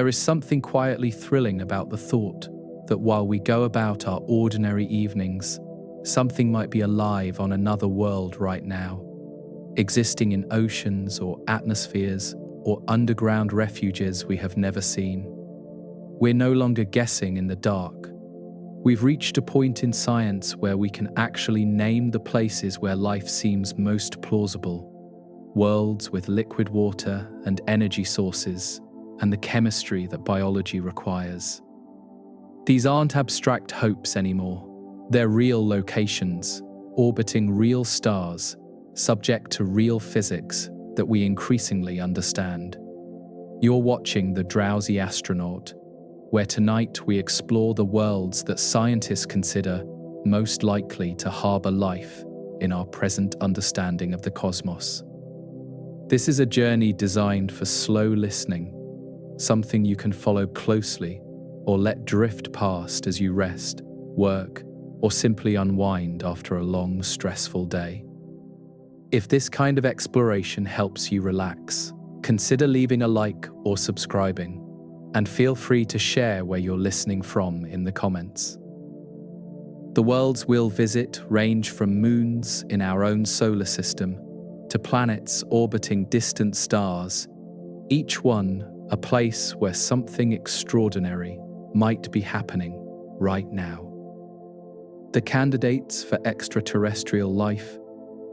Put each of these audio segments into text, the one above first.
There is something quietly thrilling about the thought that while we go about our ordinary evenings, something might be alive on another world right now, existing in oceans or atmospheres or underground refuges we have never seen. We're no longer guessing in the dark. We've reached a point in science where we can actually name the places where life seems most plausible. Worlds with liquid water and energy sources, and the chemistry that biology requires. These aren't abstract hopes anymore. They're real locations, orbiting real stars, subject to real physics that we increasingly understand. You're watching The Drowsy Astronaut, where tonight we explore the worlds that scientists consider most likely to harbor life in our present understanding of the cosmos. This is a journey designed for slow listening, something you can follow closely or let drift past as you rest, work, or simply unwind after a long, stressful day. If this kind of exploration helps you relax, consider leaving a like or subscribing, and feel free to share where you're listening from in the comments. The worlds we'll visit range from moons in our own solar system to planets orbiting distant stars, each one a place where something extraordinary might be happening right now. The candidates for extraterrestrial life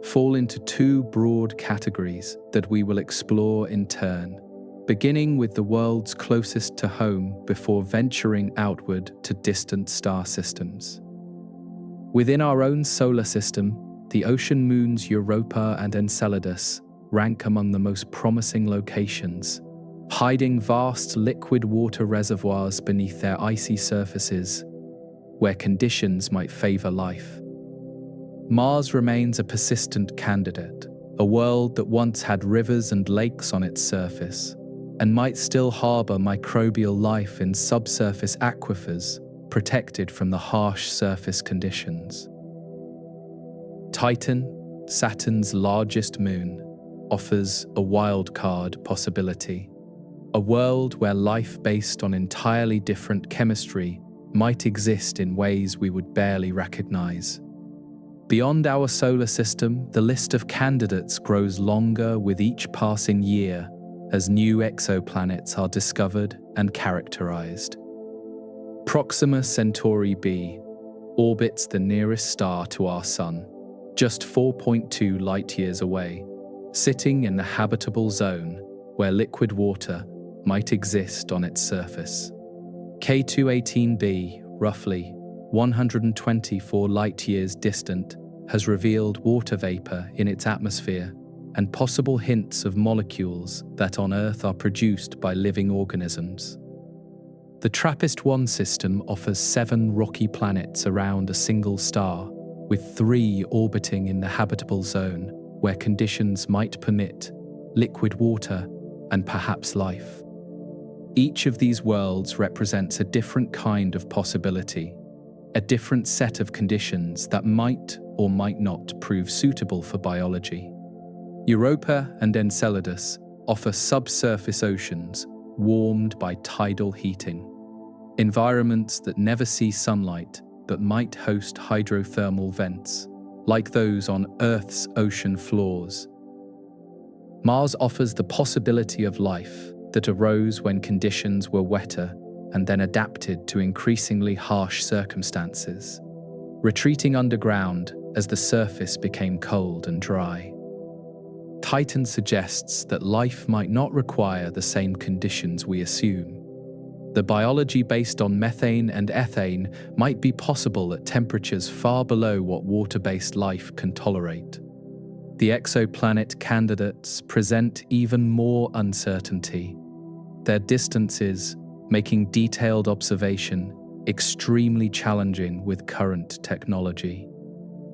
fall into two broad categories that we will explore in turn, beginning with the worlds closest to home before venturing outward to distant star systems. Within our own solar system, the ocean moons Europa and Enceladus rank among the most promising locations, hiding vast liquid water reservoirs beneath their icy surfaces, where conditions might favor life. Mars remains a persistent candidate, a world that once had rivers and lakes on its surface, and might still harbor microbial life in subsurface aquifers protected from the harsh surface conditions. Titan, Saturn's largest moon, offers a wild-card possibility, a world where life based on entirely different chemistry might exist in ways we would barely recognize. Beyond our solar system, the list of candidates grows longer with each passing year as new exoplanets are discovered and characterized. Proxima Centauri b orbits the nearest star to our Sun, just 4.2 light-years away, sitting in the habitable zone where liquid water might exist on its surface. K218b, roughly 124 light-years distant, has revealed water vapor in its atmosphere and possible hints of molecules that on Earth are produced by living organisms. The TRAPPIST-1 system offers 7 rocky planets around a single star, with 3 orbiting in the habitable zone where conditions might permit liquid water and perhaps life. Each of these worlds represents a different kind of possibility, a different set of conditions that might or might not prove suitable for biology. Europa and Enceladus offer subsurface oceans warmed by tidal heating, environments that never see sunlight but might host hydrothermal vents, like those on Earth's ocean floors. Mars offers the possibility of life that arose when conditions were wetter and then adapted to increasingly harsh circumstances, retreating underground as the surface became cold and dry. Titan suggests that life might not require the same conditions we assume. The biology based on methane and ethane might be possible at temperatures far below what water-based life can tolerate. The exoplanet candidates present even more uncertainty, their distances making detailed observation extremely challenging with current technology.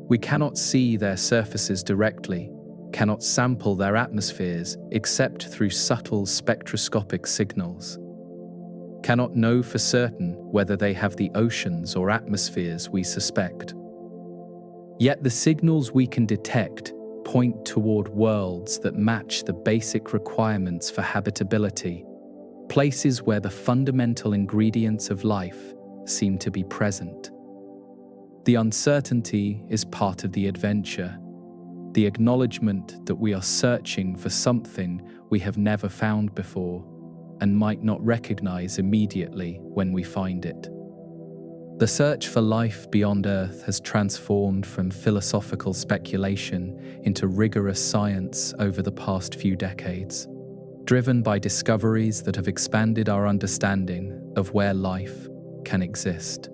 We cannot see their surfaces directly, cannot sample their atmospheres except through subtle spectroscopic signals, cannot know for certain whether they have the oceans or atmospheres we suspect. Yet the signals we can detect point toward worlds that match the basic requirements for habitability, places where the fundamental ingredients of life seem to be present. The uncertainty is part of the adventure, the acknowledgement that we are searching for something we have never found before and might not recognize immediately when we find it. The search for life beyond Earth has transformed from philosophical speculation into rigorous science over the past few decades, driven by discoveries that have expanded our understanding of where life can exist.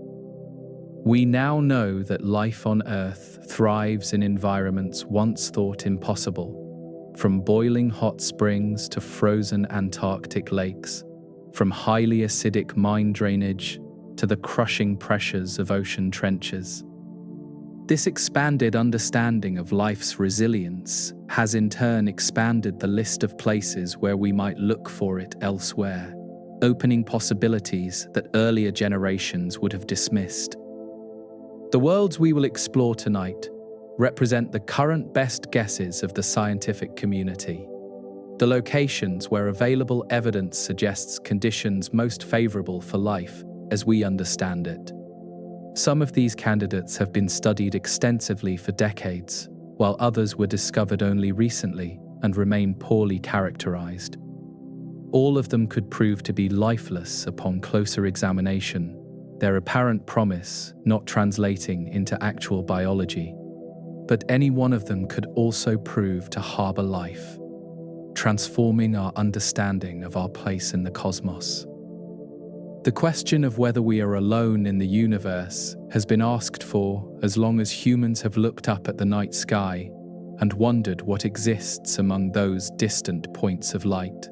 We now know that life on Earth thrives in environments once thought impossible, from boiling hot springs to frozen Antarctic lakes, from highly acidic mine drainage to the crushing pressures of ocean trenches. This expanded understanding of life's resilience has in turn expanded the list of places where we might look for it elsewhere, opening possibilities that earlier generations would have dismissed. The worlds we will explore tonight represent the current best guesses of the scientific community, the locations where available evidence suggests conditions most favorable for life as we understand it. Some of these candidates have been studied extensively for decades, while others were discovered only recently and remain poorly characterized. All of them could prove to be lifeless upon closer examination, their apparent promise not translating into actual biology. But any one of them could also prove to harbor life, transforming our understanding of our place in the cosmos. The question of whether we are alone in the universe has been asked for as long as humans have looked up at the night sky and wondered what exists among those distant points of light.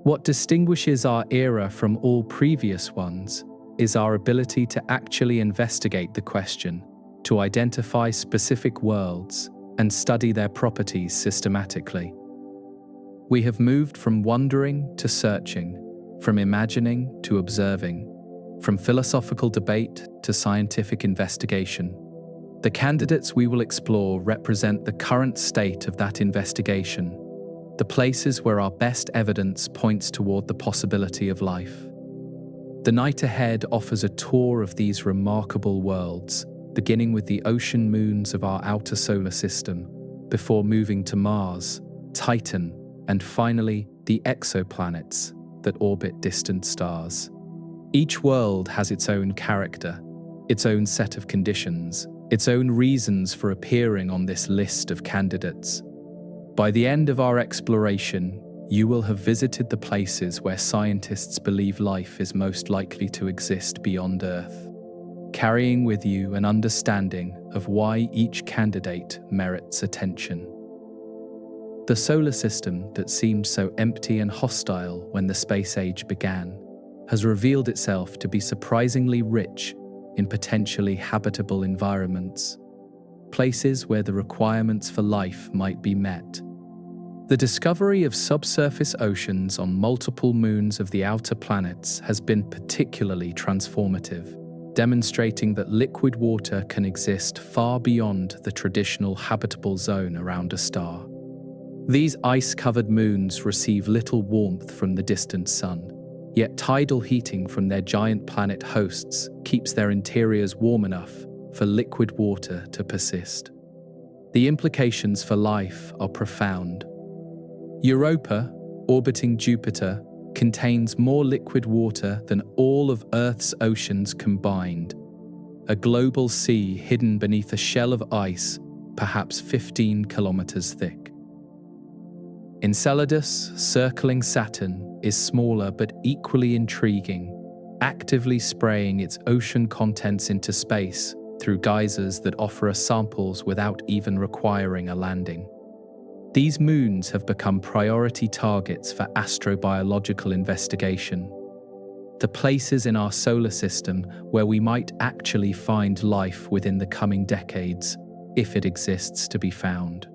What distinguishes our era from all previous ones is our ability to actually investigate the question, to identify specific worlds and study their properties systematically. We have moved from wondering to searching, from imagining to observing, from philosophical debate to scientific investigation. The candidates we will explore represent the current state of that investigation, the places where our best evidence points toward the possibility of life. The night ahead offers a tour of these remarkable worlds, beginning with the ocean moons of our outer solar system, before moving to Mars, Titan, and finally the exoplanets that orbit distant stars. Each world has its own character, its own set of conditions, its own reasons for appearing on this list of candidates. By the end of our exploration, you will have visited the places where scientists believe life is most likely to exist beyond Earth, carrying with you an understanding of why each candidate merits attention. The solar system that seemed so empty and hostile when the space age began has revealed itself to be surprisingly rich in potentially habitable environments, places where the requirements for life might be met. The discovery of subsurface oceans on multiple moons of the outer planets has been particularly transformative, demonstrating that liquid water can exist far beyond the traditional habitable zone around a star. These ice-covered moons receive little warmth from the distant sun, yet tidal heating from their giant planet hosts keeps their interiors warm enough for liquid water to persist. The implications for life are profound. Europa, orbiting Jupiter, contains more liquid water than all of Earth's oceans combined, a global sea hidden beneath a shell of ice perhaps 15 kilometers thick. Enceladus, circling Saturn, is smaller but equally intriguing, actively spraying its ocean contents into space through geysers that offer us samples without even requiring a landing. These moons have become priority targets for astrobiological investigation, the places in our solar system where we might actually find life within the coming decades, if it exists to be found.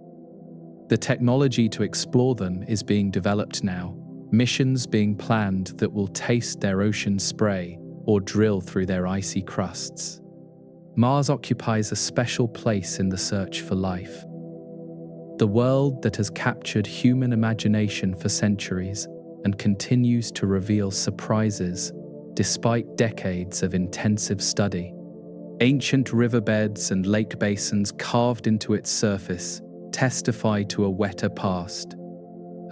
The technology to explore them is being developed now, missions being planned that will taste their ocean spray or drill through their icy crusts. Mars occupies a special place in the search for life. The world that has captured human imagination for centuries and continues to reveal surprises despite decades of intensive study. Ancient riverbeds and lake basins carved into its surface testify to a wetter past,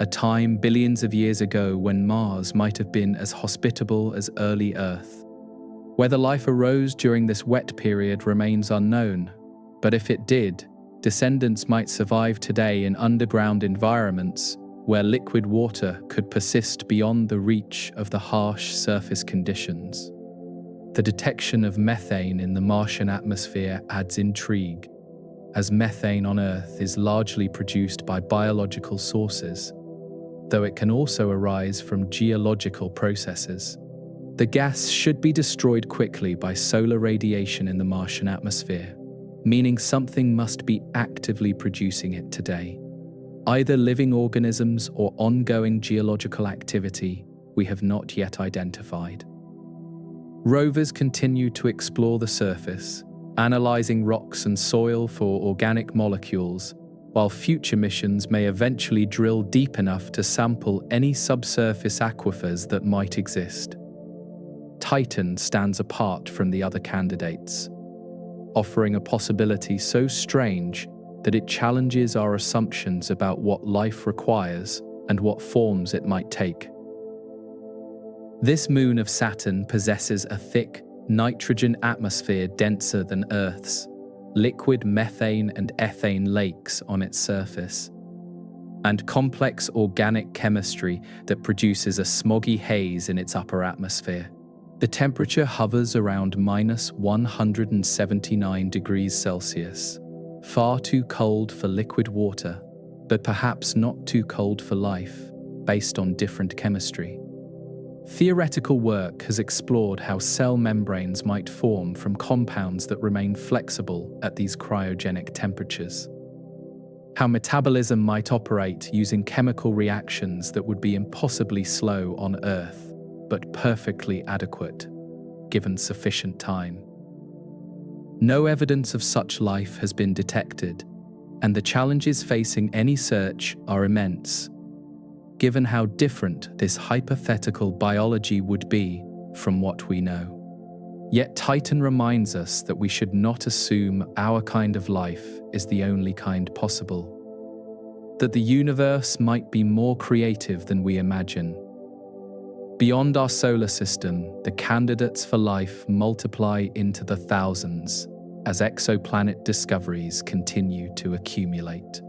a time billions of years ago when Mars might have been as hospitable as early Earth. Whether life arose during this wet period remains unknown, but if it did, descendants might survive today in underground environments where liquid water could persist beyond the reach of the harsh surface conditions. The detection of methane in the Martian atmosphere adds intrigue, as methane on Earth is largely produced by biological sources, though it can also arise from geological processes. The gas should be destroyed quickly by solar radiation in the Martian atmosphere, meaning something must be actively producing it today. Either living organisms or ongoing geological activity we have not yet identified. Rovers continue to explore the surface, analyzing rocks and soil for organic molecules, while future missions may eventually drill deep enough to sample any subsurface aquifers that might exist. Titan stands apart from the other candidates, offering a possibility so strange that it challenges our assumptions about what life requires and what forms it might take. This moon of Saturn possesses a thick, nitrogen atmosphere denser than Earth's, liquid methane and ethane lakes on its surface, and complex organic chemistry that produces a smoggy haze in its upper atmosphere. The temperature hovers around -179 degrees Celsius, far too cold for liquid water, but perhaps not too cold for life, based on different chemistry. Theoretical work has explored how cell membranes might form from compounds that remain flexible at these cryogenic temperatures. How metabolism might operate using chemical reactions that would be impossibly slow on Earth, but perfectly adequate, given sufficient time. No evidence of such life has been detected, and the challenges facing any search are immense, given how different this hypothetical biology would be from what we know. Yet Titan reminds us that we should not assume our kind of life is the only kind possible, that the universe might be more creative than we imagine. Beyond our solar system, the candidates for life multiply into the thousands as exoplanet discoveries continue to accumulate.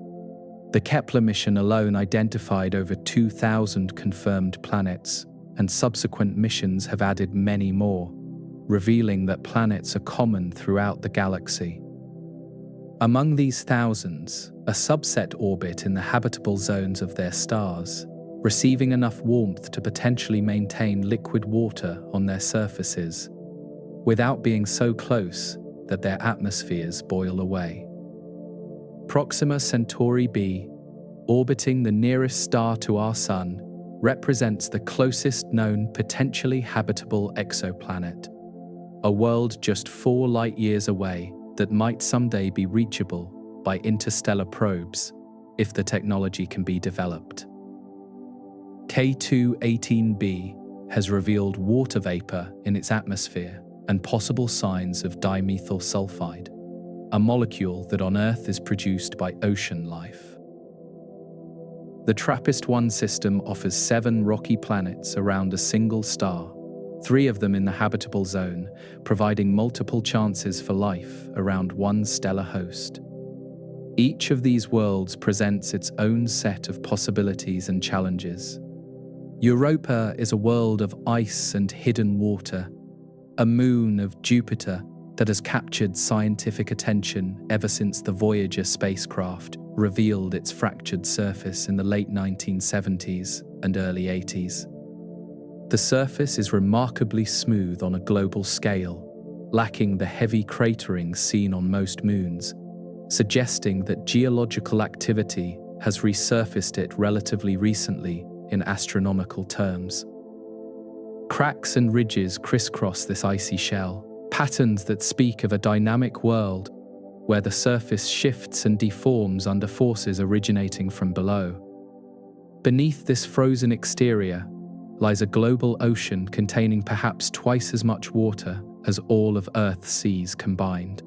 The Kepler mission alone identified over 2,000 confirmed planets, and subsequent missions have added many more, revealing that planets are common throughout the galaxy. Among these thousands, a subset orbit in the habitable zones of their stars, receiving enough warmth to potentially maintain liquid water on their surfaces, without being so close that their atmospheres boil away. Proxima Centauri b, orbiting the nearest star to our Sun, represents the closest known potentially habitable exoplanet, a world just 4 light-years away that might someday be reachable by interstellar probes if the technology can be developed. K2-18b has revealed water vapor in its atmosphere and possible signs of dimethyl sulfide, a molecule that on Earth is produced by ocean life. The TRAPPIST-1 system offers 7 rocky planets around a single star, 3 of them in the habitable zone, providing multiple chances for life around one stellar host. Each of these worlds presents its own set of possibilities and challenges. Europa is a world of ice and hidden water, a moon of Jupiter that has captured scientific attention ever since the Voyager spacecraft revealed its fractured surface in the late 1970s and early 80s. The surface is remarkably smooth on a global scale, lacking the heavy cratering seen on most moons, suggesting that geological activity has resurfaced it relatively recently in astronomical terms. Cracks and ridges crisscross this icy shell, patterns that speak of a dynamic world where the surface shifts and deforms under forces originating from below. Beneath this frozen exterior, lies a global ocean containing perhaps twice as much water as all of Earth's seas combined.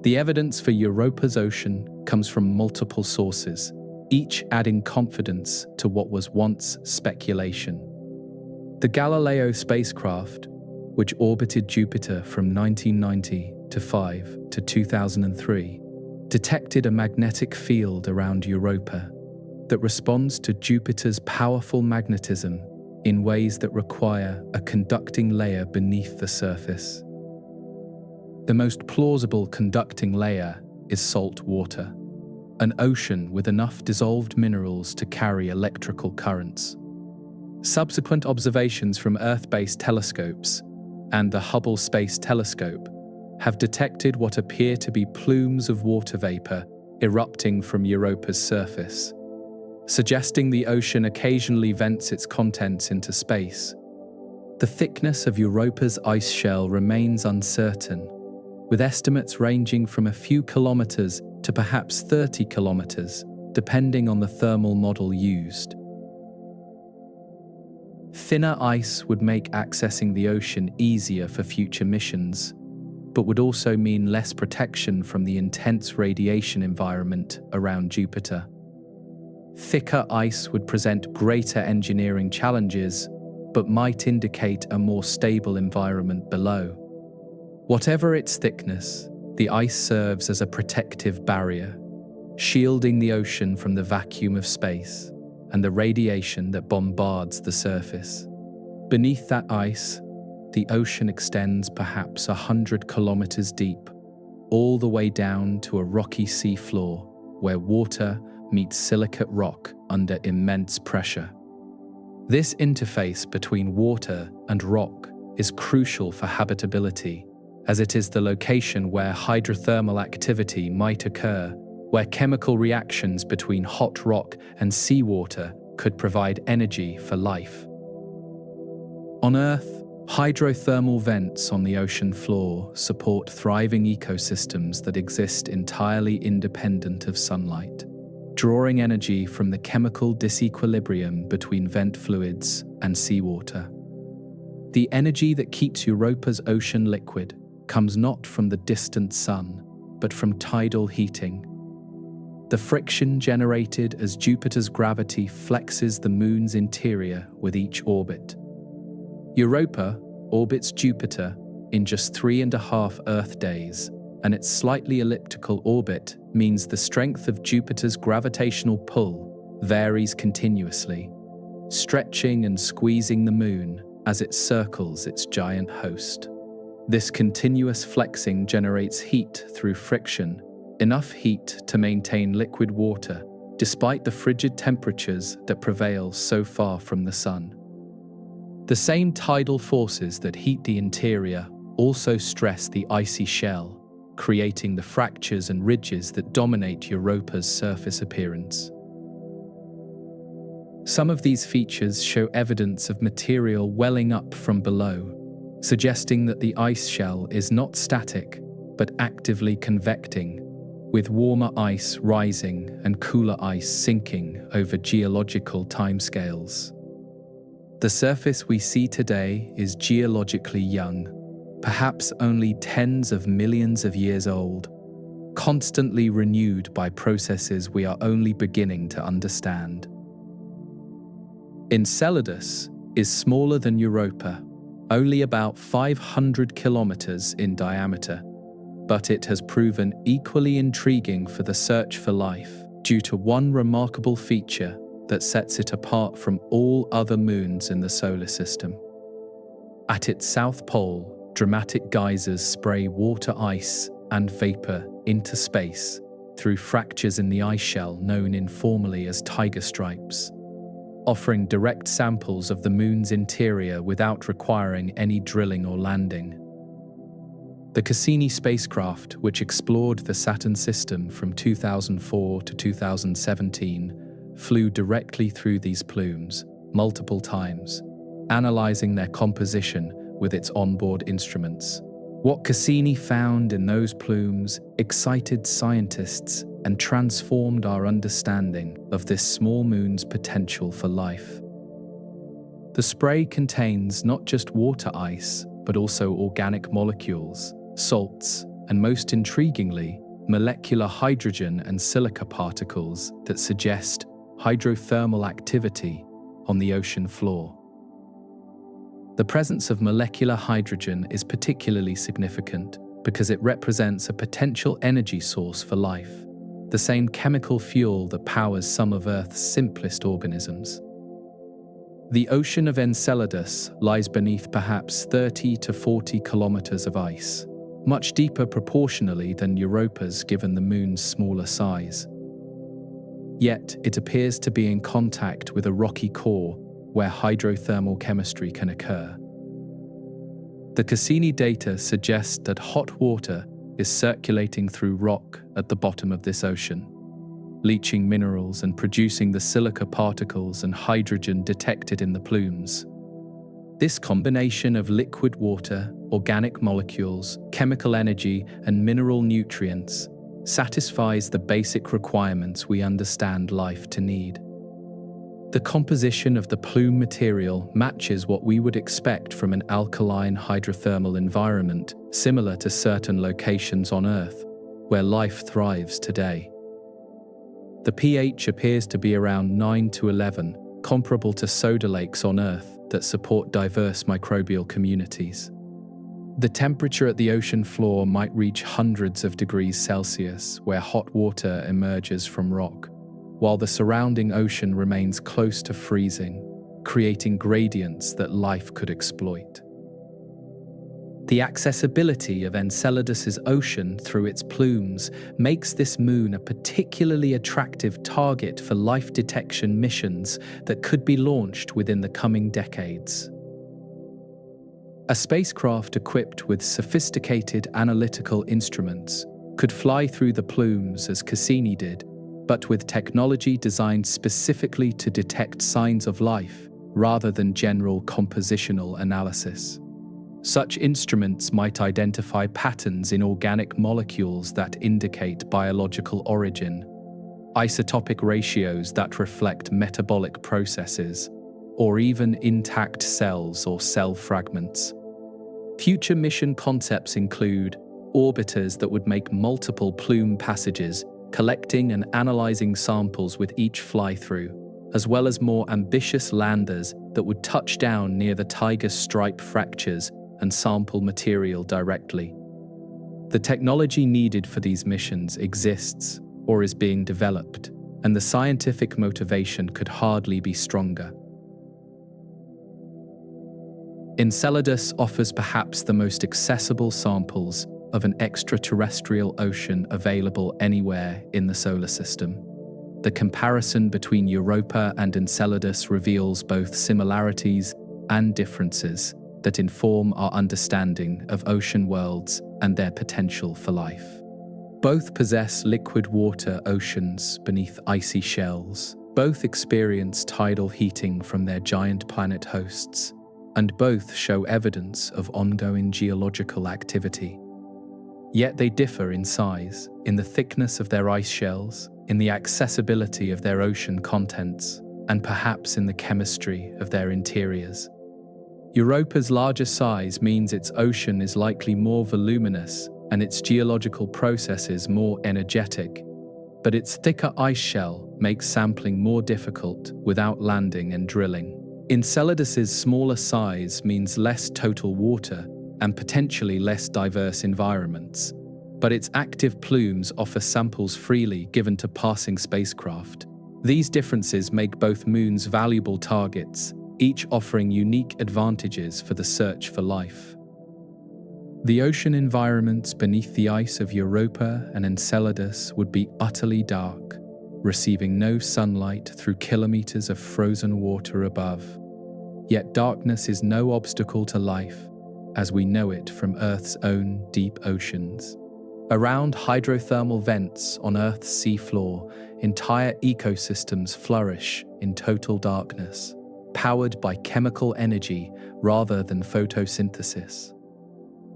The evidence for Europa's ocean comes from multiple sources, each adding confidence to what was once speculation. The Galileo spacecraft, which orbited Jupiter from 1995 to 2003, detected a magnetic field around Europa that responds to Jupiter's powerful magnetism in ways that require a conducting layer beneath the surface. The most plausible conducting layer is salt water, an ocean with enough dissolved minerals to carry electrical currents. Subsequent observations from Earth-based telescopes and the Hubble Space Telescope have detected what appear to be plumes of water vapor erupting from Europa's surface, suggesting the ocean occasionally vents its contents into space. The thickness of Europa's ice shell remains uncertain, with estimates ranging from a few kilometers to perhaps 30 kilometers, depending on the thermal model used. Thinner ice would make accessing the ocean easier for future missions, but would also mean less protection from the intense radiation environment around Jupiter. Thicker ice would present greater engineering challenges, but might indicate a more stable environment below. Whatever its thickness, the ice serves as a protective barrier, shielding the ocean from the vacuum of space and the radiation that bombards the surface. Beneath that ice, the ocean extends perhaps 100 kilometers deep, all the way down to a rocky seafloor where water meets silicate rock under immense pressure. This interface between water and rock is crucial for habitability, as it is the location where hydrothermal activity might occur, where chemical reactions between hot rock and seawater could provide energy for life. On Earth, hydrothermal vents on the ocean floor support thriving ecosystems that exist entirely independent of sunlight, drawing energy from the chemical disequilibrium between vent fluids and seawater. The energy that keeps Europa's ocean liquid comes not from the distant sun, but from tidal heating. The friction generated as Jupiter's gravity flexes the moon's interior with each orbit. Europa orbits Jupiter in just 3.5 Earth days, and its slightly elliptical orbit means the strength of Jupiter's gravitational pull varies continuously, stretching and squeezing the moon as it circles its giant host. This continuous flexing generates heat through friction, enough heat to maintain liquid water, despite the frigid temperatures that prevail so far from the sun. The same tidal forces that heat the interior also stress the icy shell, creating the fractures and ridges that dominate Europa's surface appearance. Some of these features show evidence of material welling up from below, suggesting that the ice shell is not static, but actively convecting, with warmer ice rising and cooler ice sinking over geological timescales. The surface we see today is geologically young, perhaps only tens of millions of years old, constantly renewed by processes we are only beginning to understand. Enceladus is smaller than Europa, only about 500 kilometers in diameter, but it has proven equally intriguing for the search for life due to one remarkable feature that sets it apart from all other moons in the solar system. At its south pole, dramatic geysers spray water ice and vapor into space through fractures in the ice shell known informally as tiger stripes, offering direct samples of the moon's interior without requiring any drilling or landing. The Cassini spacecraft, which explored the Saturn system from 2004 to 2017, flew directly through these plumes multiple times, analyzing their composition with its onboard instruments. What Cassini found in those plumes excited scientists and transformed our understanding of this small moon's potential for life. The spray contains not just water ice, but also organic molecules, salts, and most intriguingly, molecular hydrogen and silica particles that suggest hydrothermal activity on the ocean floor. The presence of molecular hydrogen is particularly significant because it represents a potential energy source for life, the same chemical fuel that powers some of Earth's simplest organisms. The ocean of Enceladus lies beneath perhaps 30 to 40 kilometers of ice, much deeper proportionally than Europa's given the Moon's smaller size. Yet it appears to be in contact with a rocky core where hydrothermal chemistry can occur. The Cassini data suggest that hot water is circulating through rock at the bottom of this ocean, leaching minerals and producing the silica particles and hydrogen detected in the plumes. This combination of liquid water, organic molecules, chemical energy, and mineral nutrients satisfies the basic requirements we understand life to need. The composition of the plume material matches what we would expect from an alkaline hydrothermal environment, similar to certain locations on Earth, where life thrives today. The pH appears to be around 9 to 11, comparable to soda lakes on Earth that support diverse microbial communities. The temperature at the ocean floor might reach hundreds of degrees Celsius, where hot water emerges from rock, while the surrounding ocean remains close to freezing, creating gradients that life could exploit. The accessibility of Enceladus's ocean through its plumes makes this moon a particularly attractive target for life detection missions that could be launched within the coming decades. A spacecraft equipped with sophisticated analytical instruments could fly through the plumes as Cassini did, but with technology designed specifically to detect signs of life rather than general compositional analysis. Such instruments might identify patterns in organic molecules that indicate biological origin, isotopic ratios that reflect metabolic processes, or even intact cells or cell fragments. Future mission concepts include orbiters that would make multiple plume passages, collecting and analyzing samples with each fly-through, as well as more ambitious landers that would touch down near the tiger stripe fractures and sample material directly. The technology needed for these missions exists or is being developed, and the scientific motivation could hardly be stronger. Enceladus offers perhaps the most accessible samples of an extraterrestrial ocean available anywhere in the solar system. The comparison between Europa and Enceladus reveals both similarities and differences that inform our understanding of ocean worlds and their potential for life. Both possess liquid water oceans beneath icy shells. Both experience tidal heating from their giant planet hosts, and both show evidence of ongoing geological activity. Yet they differ in size, in the thickness of their ice shells, in the accessibility of their ocean contents, and perhaps in the chemistry of their interiors. Europa's larger size means its ocean is likely more voluminous and its geological processes more energetic, but its thicker ice shell makes sampling more difficult without landing and drilling. Enceladus's smaller size means less total water and potentially less diverse environments, but its active plumes offer samples freely given to passing spacecraft. These differences make both moons valuable targets, each offering unique advantages for the search for life. The ocean environments beneath the ice of Europa and Enceladus would be utterly dark, receiving no sunlight through kilometers of frozen water above. Yet darkness is no obstacle to life, as we know it from Earth's own deep oceans. Around hydrothermal vents on Earth's seafloor, entire ecosystems flourish in total darkness, powered by chemical energy rather than photosynthesis.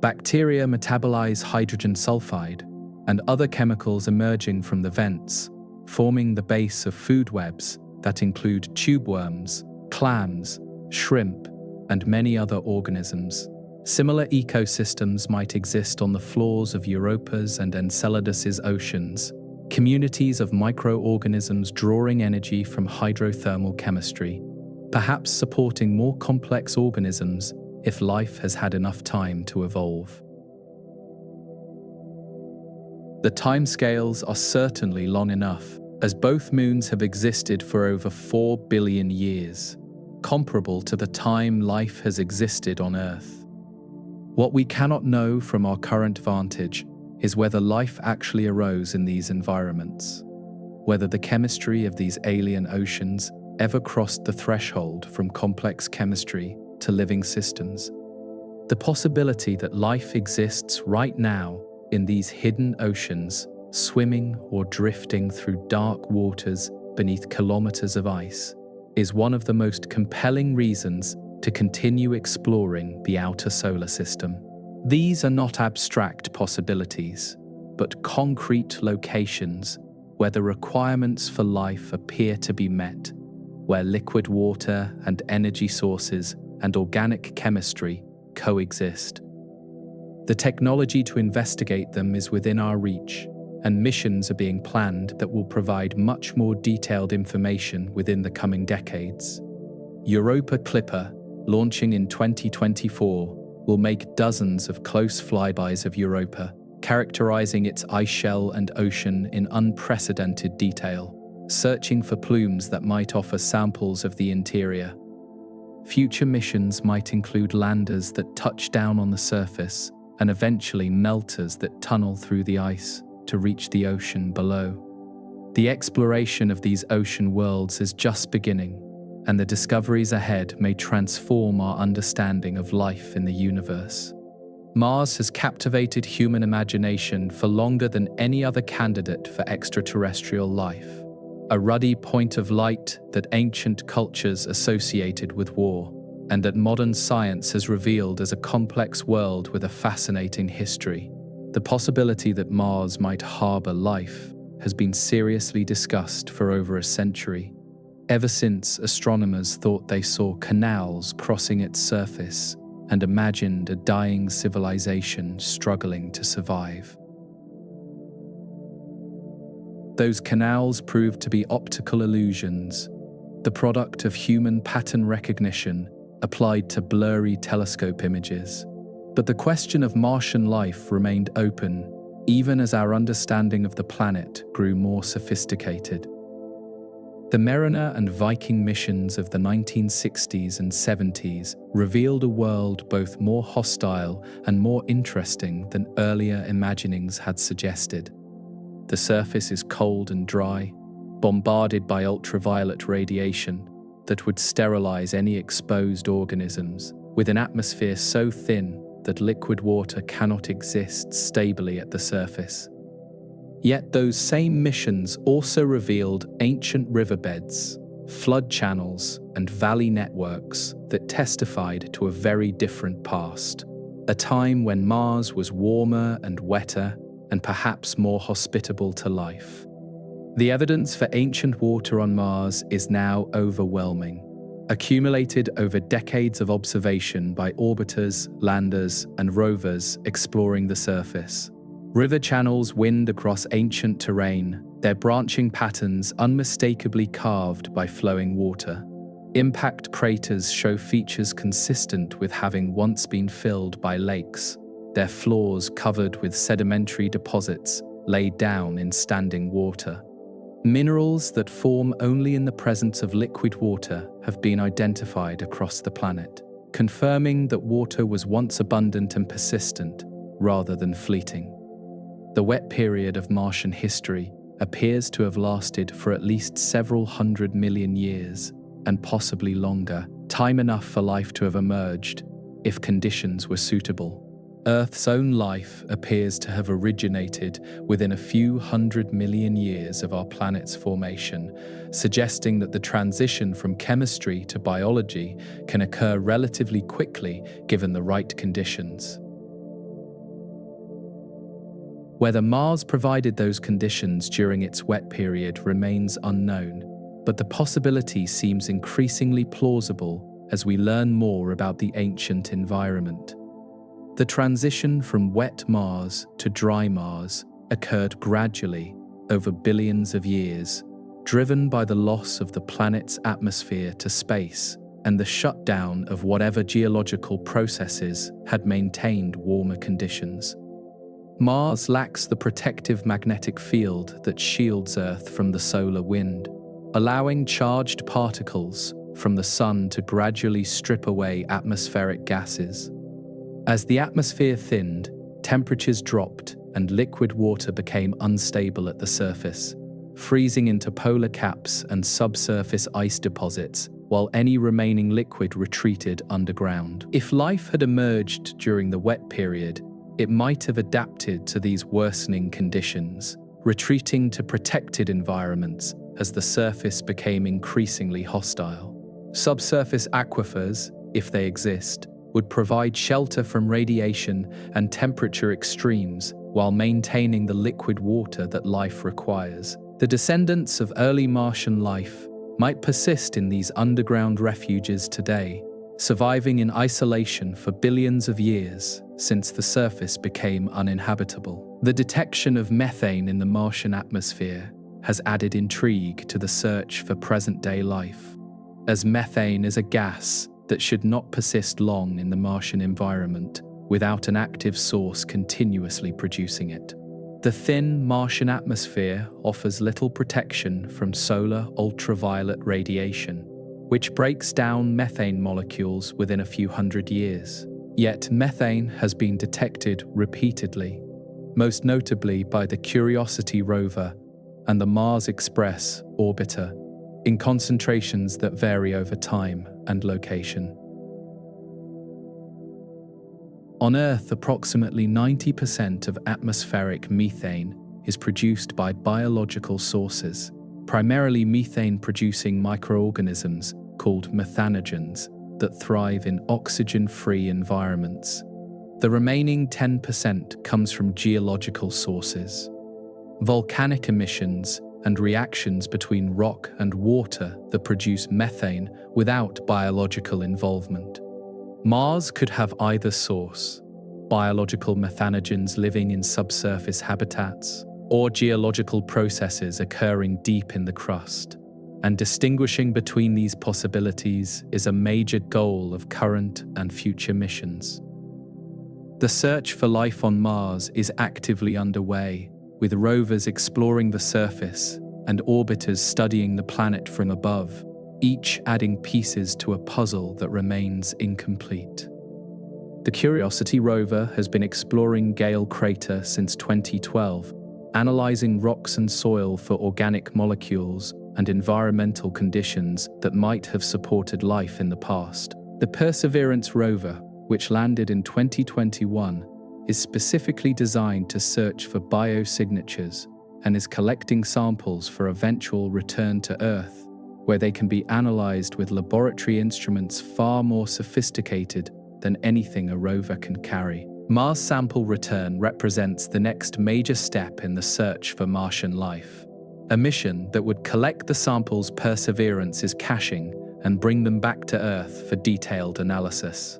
Bacteria metabolize hydrogen sulfide and other chemicals emerging from the vents, forming the base of food webs that include tube worms, clams, shrimp, and many other organisms. Similar ecosystems might exist on the floors of Europa's and Enceladus's oceans, communities of microorganisms drawing energy from hydrothermal chemistry, perhaps supporting more complex organisms if life has had enough time to evolve. The timescales are certainly long enough, as both moons have existed for over 4 billion years, comparable to the time life has existed on Earth. What we cannot know from our current vantage is whether life actually arose in these environments, whether the chemistry of these alien oceans ever crossed the threshold from complex chemistry to living systems. The possibility that life exists right now in these hidden oceans, swimming or drifting through dark waters beneath kilometers of ice, is one of the most compelling reasons to continue exploring the outer solar system. These are not abstract possibilities, but concrete locations where the requirements for life appear to be met, where liquid water and energy sources and organic chemistry coexist. The technology to investigate them is within our reach, and missions are being planned that will provide much more detailed information within the coming decades. Europa Clipper, launching in 2024, will make dozens of close flybys of Europa, characterizing its ice shell and ocean in unprecedented detail, searching for plumes that might offer samples of the interior. Future missions might include landers that touch down on the surface and eventually melters that tunnel through the ice to reach the ocean below. The exploration of these ocean worlds is just beginning, and the discoveries ahead may transform our understanding of life in the universe. Mars has captivated human imagination for longer than any other candidate for extraterrestrial life, a ruddy point of light that ancient cultures associated with war, and that modern science has revealed as a complex world with a fascinating history. The possibility that Mars might harbor life has been seriously discussed for over a century, ever since astronomers thought they saw canals crossing its surface and imagined a dying civilization struggling to survive. Those canals proved to be optical illusions, the product of human pattern recognition applied to blurry telescope images. But the question of Martian life remained open, even as our understanding of the planet grew more sophisticated. The Mariner and Viking missions of the 1960s and 70s revealed a world both more hostile and more interesting than earlier imaginings had suggested. The surface is cold and dry, bombarded by ultraviolet radiation that would sterilize any exposed organisms, with an atmosphere so thin that liquid water cannot exist stably at the surface. Yet those same missions also revealed ancient riverbeds, flood channels, and valley networks that testified to a very different past, a time when Mars was warmer and wetter and perhaps more hospitable to life. The evidence for ancient water on Mars is now overwhelming, accumulated over decades of observation by orbiters, landers, and rovers exploring the surface. River channels wind across ancient terrain, their branching patterns unmistakably carved by flowing water. Impact craters show features consistent with having once been filled by lakes, their floors covered with sedimentary deposits laid down in standing water. Minerals that form only in the presence of liquid water have been identified across the planet, confirming that water was once abundant and persistent rather than fleeting. The wet period of Martian history appears to have lasted for at least several 100 million years, and possibly longer, time enough for life to have emerged, if conditions were suitable. Earth's own life appears to have originated within a few 100 million years of our planet's formation, suggesting that the transition from chemistry to biology can occur relatively quickly given the right conditions. Whether Mars provided those conditions during its wet period remains unknown, but the possibility seems increasingly plausible as we learn more about the ancient environment. The transition from wet Mars to dry Mars occurred gradually over billions of years, driven by the loss of the planet's atmosphere to space and the shutdown of whatever geological processes had maintained warmer conditions. Mars lacks the protective magnetic field that shields Earth from the solar wind, allowing charged particles from the Sun to gradually strip away atmospheric gases. As the atmosphere thinned, temperatures dropped and liquid water became unstable at the surface, freezing into polar caps and subsurface ice deposits, while any remaining liquid retreated underground. If life had emerged during the wet period, it might have adapted to these worsening conditions, retreating to protected environments as the surface became increasingly hostile. Subsurface aquifers, if they exist, would provide shelter from radiation and temperature extremes while maintaining the liquid water that life requires. The descendants of early Martian life might persist in these underground refuges today, surviving in isolation for billions of years since the surface became uninhabitable. The detection of methane in the Martian atmosphere has added intrigue to the search for present-day life, as methane is a gas that should not persist long in the Martian environment without an active source continuously producing it. The thin Martian atmosphere offers little protection from solar ultraviolet radiation, which breaks down methane molecules within a few hundred years. Yet methane has been detected repeatedly, most notably by the Curiosity rover and the Mars Express orbiter, in concentrations that vary over time and location. On Earth, approximately 90% of atmospheric methane is produced by biological sources, primarily methane-producing microorganisms called methanogens that thrive in oxygen-free environments. The remaining 10% comes from geological sources. Volcanic emissions and reactions between rock and water that produce methane without biological involvement. Mars could have either source: biological methanogens living in subsurface habitats, or geological processes occurring deep in the crust. And distinguishing between these possibilities is a major goal of current and future missions. The search for life on Mars is actively underway, with rovers exploring the surface and orbiters studying the planet from above, each adding pieces to a puzzle that remains incomplete. The Curiosity rover has been exploring Gale Crater since 2012, analyzing rocks and soil for organic molecules and environmental conditions that might have supported life in the past. The Perseverance rover, which landed in 2021, is specifically designed to search for biosignatures and is collecting samples for eventual return to Earth, where they can be analyzed with laboratory instruments far more sophisticated than anything a rover can carry. Mars sample return represents the next major step in the search for Martian life. A mission that would collect the samples Perseverance is caching and bring them back to Earth for detailed analysis.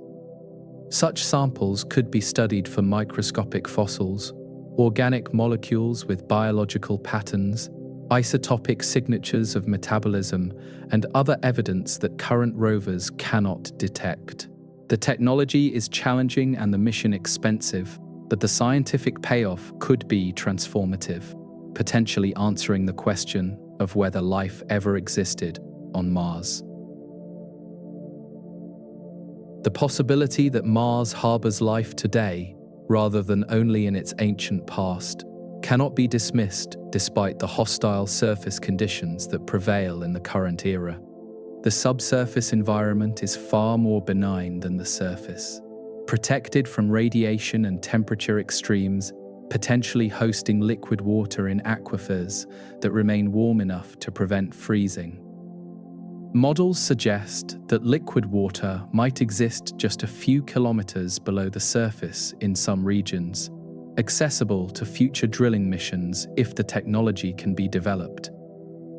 Such samples could be studied for microscopic fossils, organic molecules with biological patterns, isotopic signatures of metabolism, and other evidence that current rovers cannot detect. The technology is challenging and the mission expensive, but the scientific payoff could be transformative, potentially answering the question of whether life ever existed on Mars. The possibility that Mars harbors life today, rather than only in its ancient past, cannot be dismissed despite the hostile surface conditions that prevail in the current era. The subsurface environment is far more benign than the surface, protected from radiation and temperature extremes, potentially hosting liquid water in aquifers that remain warm enough to prevent freezing. Models suggest that liquid water might exist just a few kilometers below the surface in some regions, accessible to future drilling missions if the technology can be developed.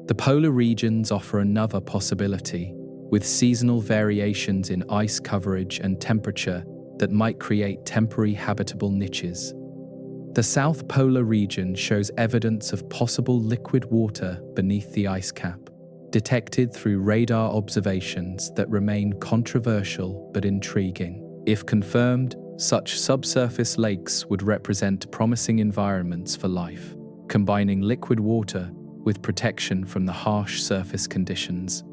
The polar regions offer another possibility, with seasonal variations in ice coverage and temperature that might create temporary habitable niches. The South Polar region shows evidence of possible liquid water beneath the ice cap, detected through radar observations that remain controversial but intriguing. If confirmed, such subsurface lakes would represent promising environments for life, combining liquid water with protection from the harsh surface conditions.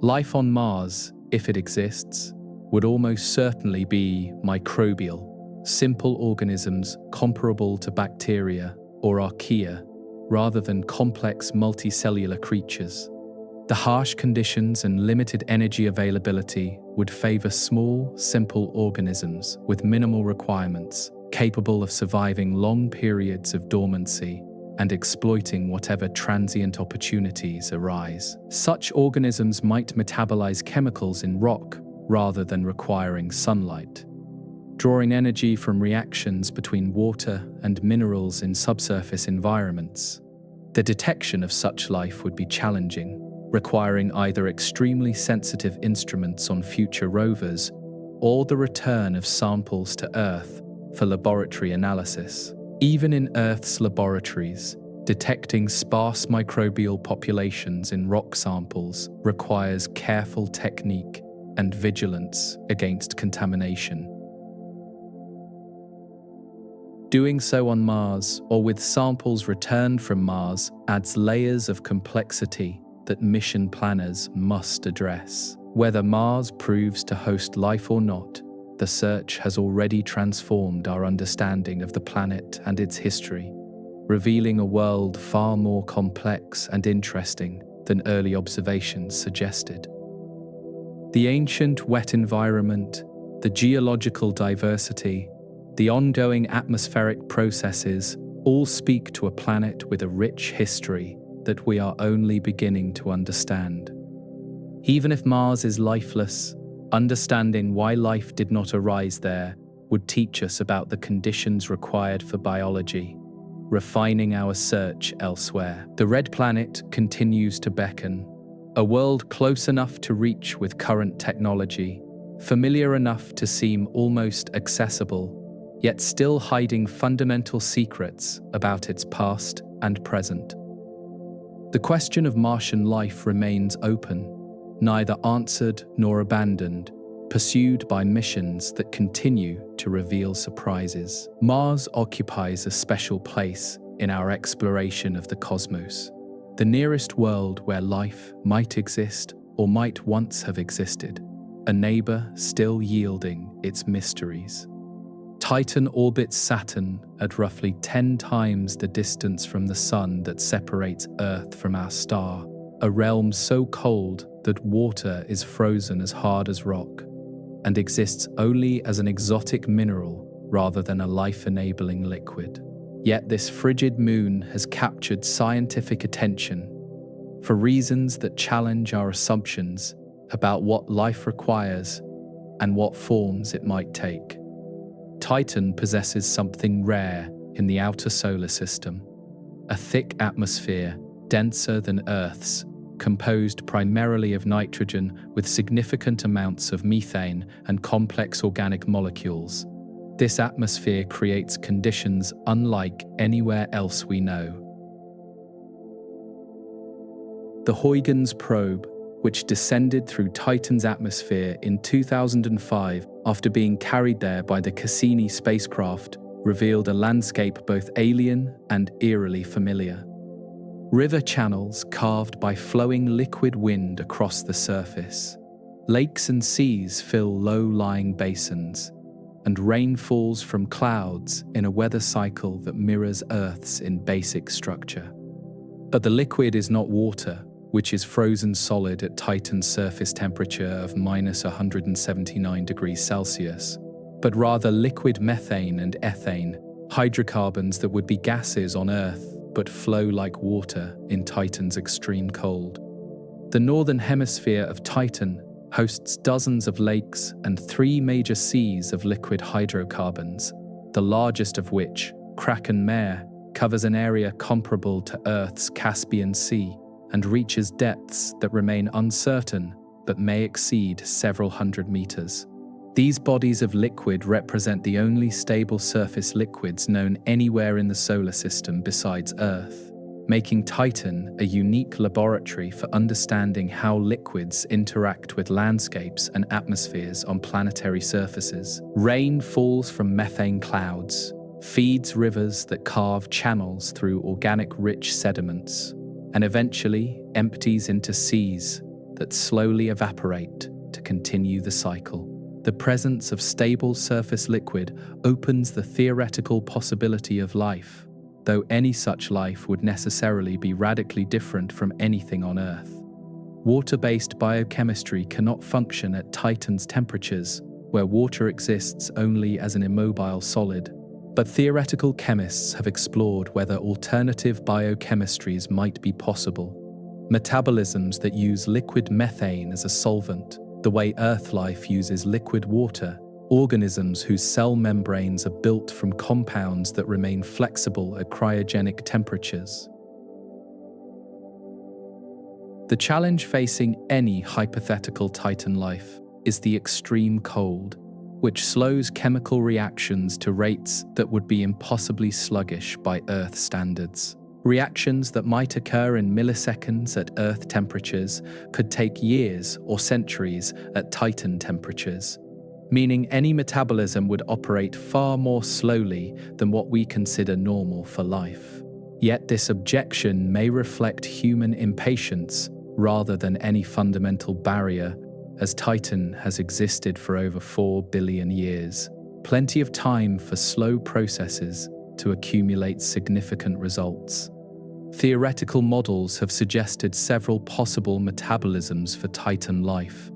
Life on Mars, if it exists, would almost certainly be microbial, simple organisms comparable to bacteria or archaea, rather than complex multicellular creatures. The harsh conditions and limited energy availability would favor small, simple organisms with minimal requirements, capable of surviving long periods of dormancy and exploiting whatever transient opportunities arise. Such organisms might metabolize chemicals in rock rather than requiring sunlight, drawing energy from reactions between water and minerals in subsurface environments. The detection of such life would be challenging, requiring either extremely sensitive instruments on future rovers or the return of samples to Earth for laboratory analysis. Even in Earth's laboratories, detecting sparse microbial populations in rock samples requires careful technique and vigilance against contamination. Doing so on Mars or with samples returned from Mars adds layers of complexity that mission planners must address. Whether Mars proves to host life or not, the search has already transformed our understanding of the planet and its history, revealing a world far more complex and interesting than early observations suggested. The ancient wet environment, the geological diversity, the ongoing atmospheric processes all speak to a planet with a rich history that we are only beginning to understand. Even if Mars is lifeless, understanding why life did not arise there would teach us about the conditions required for biology, refining our search elsewhere. The red planet continues to beckon, a world close enough to reach with current technology, familiar enough to seem almost accessible, yet still hiding fundamental secrets about its past and present. The question of Martian life remains open, neither answered nor abandoned, pursued by missions that continue to reveal surprises. Mars occupies a special place in our exploration of the cosmos, the nearest world where life might exist or might once have existed, a neighbor still yielding its mysteries. Titan orbits Saturn at roughly 10 times the distance from the Sun that separates Earth from our star, a realm so cold that water is frozen as hard as rock, and exists only as an exotic mineral rather than a life-enabling liquid. Yet this frigid moon has captured scientific attention for reasons that challenge our assumptions about what life requires and what forms it might take. Titan possesses something rare in the outer solar system, a thick atmosphere denser than Earth's, composed primarily of nitrogen with significant amounts of methane and complex organic molecules. This atmosphere creates conditions unlike anywhere else we know. The Huygens probe, which descended through Titan's atmosphere in 2005 after being carried there by the Cassini spacecraft, revealed a landscape both alien and eerily familiar. River channels carved by flowing liquid wind across the surface. Lakes and seas fill low-lying basins, and rain falls from clouds in a weather cycle that mirrors Earth's in basic structure. But the liquid is not water, which is frozen solid at Titan's surface temperature of -179 degrees Celsius, but rather liquid methane and ethane, hydrocarbons that would be gases on Earth but flow like water in Titan's extreme cold. The northern hemisphere of Titan hosts dozens of lakes and 3 major seas of liquid hydrocarbons, the largest of which, Kraken Mare, covers an area comparable to Earth's Caspian Sea and reaches depths that remain uncertain that may exceed several hundred meters. These bodies of liquid represent the only stable surface liquids known anywhere in the solar system besides Earth, making Titan a unique laboratory for understanding how liquids interact with landscapes and atmospheres on planetary surfaces. Rain falls from methane clouds, feeds rivers that carve channels through organic-rich sediments, and eventually empties into seas that slowly evaporate to continue the cycle. The presence of stable surface liquid opens the theoretical possibility of life, though any such life would necessarily be radically different from anything on Earth. Water-based biochemistry cannot function at Titan's temperatures, where water exists only as an immobile solid. But theoretical chemists have explored whether alternative biochemistries might be possible. Metabolisms that use liquid methane as a solvent, the way Earth life uses liquid water, organisms whose cell membranes are built from compounds that remain flexible at cryogenic temperatures. The challenge facing any hypothetical Titan life is the extreme cold, which slows chemical reactions to rates that would be impossibly sluggish by Earth standards. Reactions that might occur in milliseconds at Earth temperatures could take years or centuries at Titan temperatures, meaning any metabolism would operate far more slowly than what we consider normal for life. Yet this objection may reflect human impatience rather than any fundamental barrier, as Titan has existed for over 4 billion years. Plenty of time for slow processes to accumulate significant results. Theoretical models have suggested several possible metabolisms for Titan life,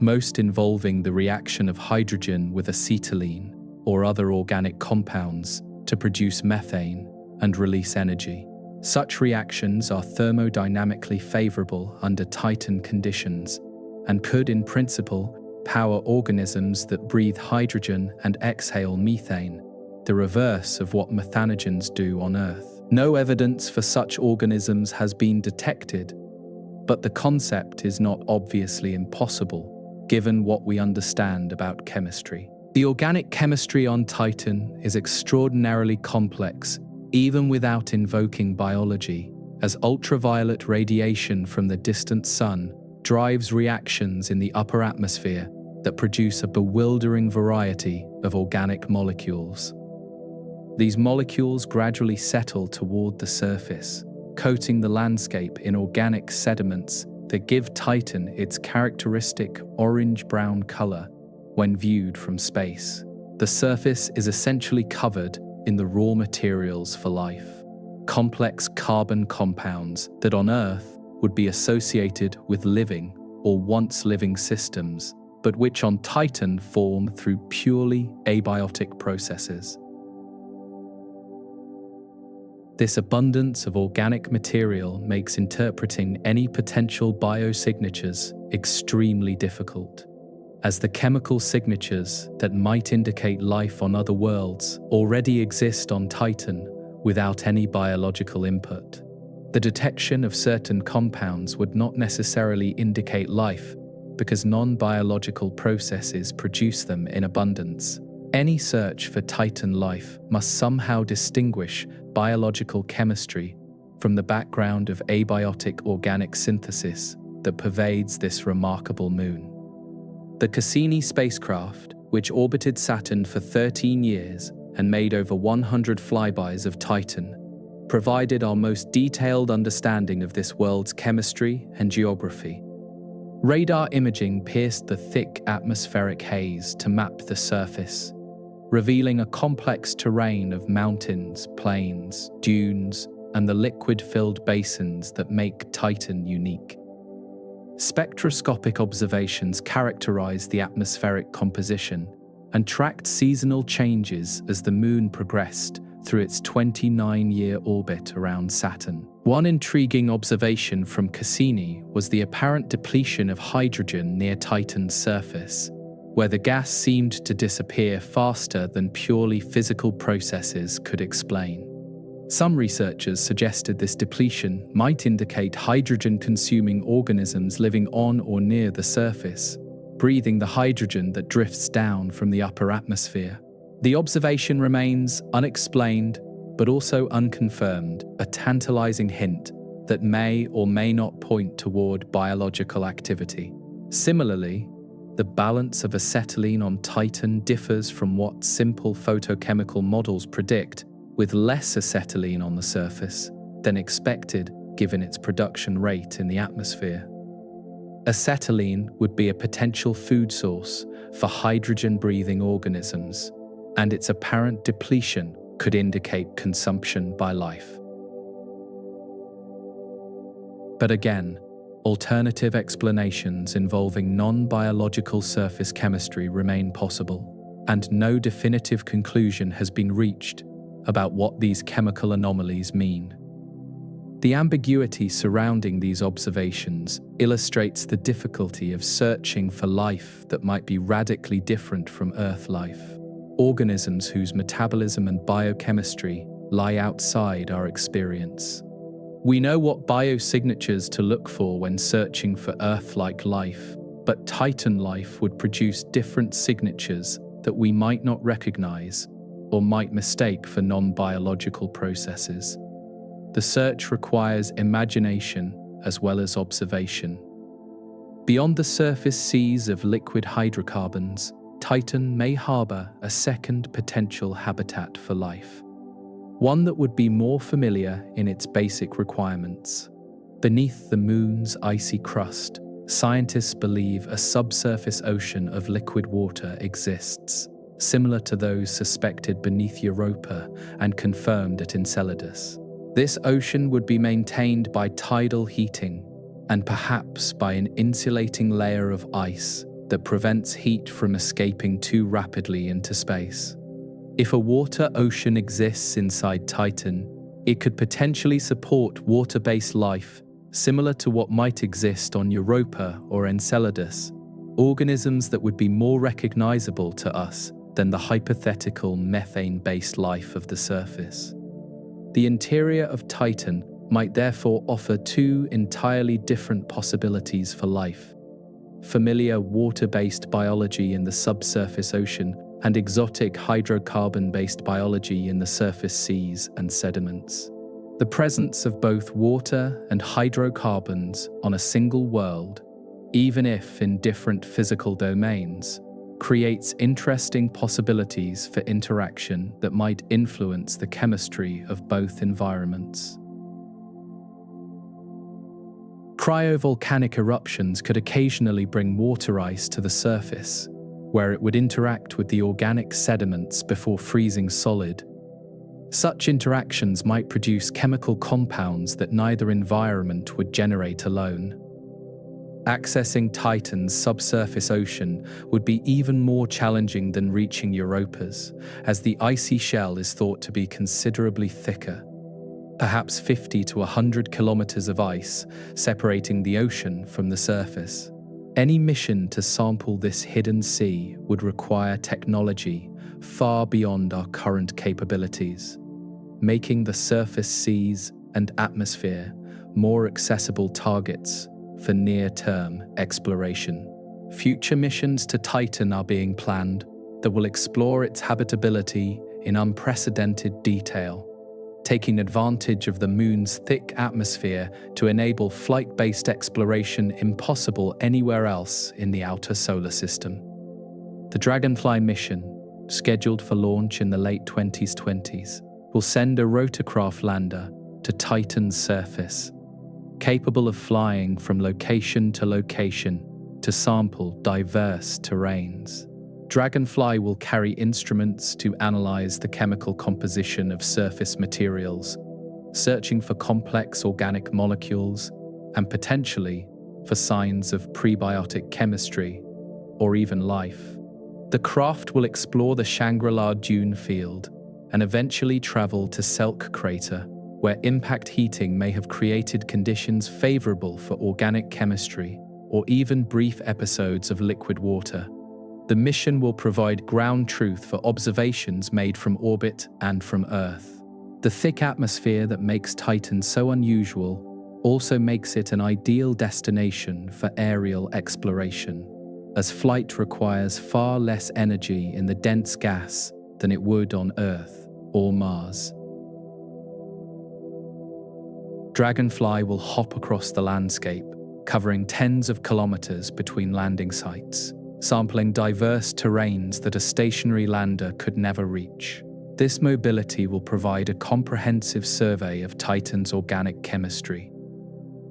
most involving the reaction of hydrogen with acetylene or other organic compounds to produce methane and release energy. Such reactions are thermodynamically favorable under Titan conditions and could, in principle, power organisms that breathe hydrogen and exhale methane, the reverse of what methanogens do on Earth. No evidence for such organisms has been detected, but the concept is not obviously impossible, given what we understand about chemistry. The organic chemistry on Titan is extraordinarily complex, even without invoking biology, as ultraviolet radiation from the distant sun drives reactions in the upper atmosphere that produce a bewildering variety of organic molecules. These molecules gradually settle toward the surface, coating the landscape in organic sediments that give Titan its characteristic orange-brown color when viewed from space. The surface is essentially covered in the raw materials for life, complex carbon compounds that on Earth would be associated with living or once living systems, but which on Titan form through purely abiotic processes. This abundance of organic material makes interpreting any potential biosignatures extremely difficult, as the chemical signatures that might indicate life on other worlds already exist on Titan without any biological input. The detection of certain compounds would not necessarily indicate life because non-biological processes produce them in abundance. Any search for Titan life must somehow distinguish biological chemistry from the background of abiotic organic synthesis that pervades this remarkable moon. The Cassini spacecraft, which orbited Saturn for 13 years and made over 100 flybys of Titan, provided our most detailed understanding of this world's chemistry and geography. Radar imaging pierced the thick atmospheric haze to map the surface, revealing a complex terrain of mountains, plains, dunes, and the liquid-filled basins that make Titan unique. Spectroscopic observations characterized the atmospheric composition and tracked seasonal changes as the Moon progressed through its 29-year orbit around Saturn. One intriguing observation from Cassini was the apparent depletion of hydrogen near Titan's surface, where the gas seemed to disappear faster than purely physical processes could explain. Some researchers suggested this depletion might indicate hydrogen-consuming organisms living on or near the surface, breathing the hydrogen that drifts down from the upper atmosphere. The observation remains unexplained, but also unconfirmed, a tantalizing hint that may or may not point toward biological activity. Similarly, the balance of acetylene on Titan differs from what simple photochemical models predict, with less acetylene on the surface than expected given its production rate in the atmosphere. Acetylene would be a potential food source for hydrogen-breathing organisms, and its apparent depletion could indicate consumption by life. But again, alternative explanations involving non-biological surface chemistry remain possible, and no definitive conclusion has been reached about what these chemical anomalies mean. The ambiguity surrounding these observations illustrates the difficulty of searching for life that might be radically different from Earth life, organisms whose metabolism and biochemistry lie outside our experience. We know what biosignatures to look for when searching for Earth-like life, but Titan life would produce different signatures that we might not recognize or might mistake for non-biological processes. The search requires imagination as well as observation. Beyond the surface seas of liquid hydrocarbons, Titan may harbor a second potential habitat for life, one that would be more familiar in its basic requirements. Beneath the moon's icy crust, scientists believe a subsurface ocean of liquid water exists, similar to those suspected beneath Europa and confirmed at Enceladus. This ocean would be maintained by tidal heating and perhaps by an insulating layer of ice that prevents heat from escaping too rapidly into space. If a water ocean exists inside Titan, it could potentially support water-based life similar to what might exist on Europa or Enceladus, organisms that would be more recognizable to us than the hypothetical methane-based life of the surface. The interior of Titan might therefore offer two entirely different possibilities for life: familiar water-based biology in the subsurface ocean and exotic hydrocarbon-based biology in the surface seas and sediments. The presence of both water and hydrocarbons on a single world, even if in different physical domains, creates interesting possibilities for interaction that might influence the chemistry of both environments. Cryovolcanic eruptions could occasionally bring water ice to the surface, where it would interact with the organic sediments before freezing solid. Such interactions might produce chemical compounds that neither environment would generate alone. Accessing Titan's subsurface ocean would be even more challenging than reaching Europa's, as the icy shell is thought to be considerably thicker, perhaps 50 to 100 kilometers of ice separating the ocean from the surface. Any mission to sample this hidden sea would require technology far beyond our current capabilities, making the surface seas and atmosphere more accessible targets for near-term exploration. Future missions to Titan are being planned that will explore its habitability in unprecedented detail, taking advantage of the moon's thick atmosphere to enable flight-based exploration impossible anywhere else in the outer solar system. The Dragonfly mission, scheduled for launch in the late 2020s, will send a rotorcraft lander to Titan's surface, capable of flying from location to location to sample diverse terrains. Dragonfly will carry instruments to analyze the chemical composition of surface materials, searching for complex organic molecules and potentially for signs of prebiotic chemistry or even life. The craft will explore the Shangri-La dune field and eventually travel to Selk crater, where impact heating may have created conditions favorable for organic chemistry or even brief episodes of liquid water. The mission will provide ground truth for observations made from orbit and from Earth. The thick atmosphere that makes Titan so unusual also makes it an ideal destination for aerial exploration, as flight requires far less energy in the dense gas than it would on Earth or Mars. Dragonfly will hop across the landscape, covering tens of kilometers between landing sites, sampling diverse terrains that a stationary lander could never reach. This mobility will provide a comprehensive survey of Titan's organic chemistry.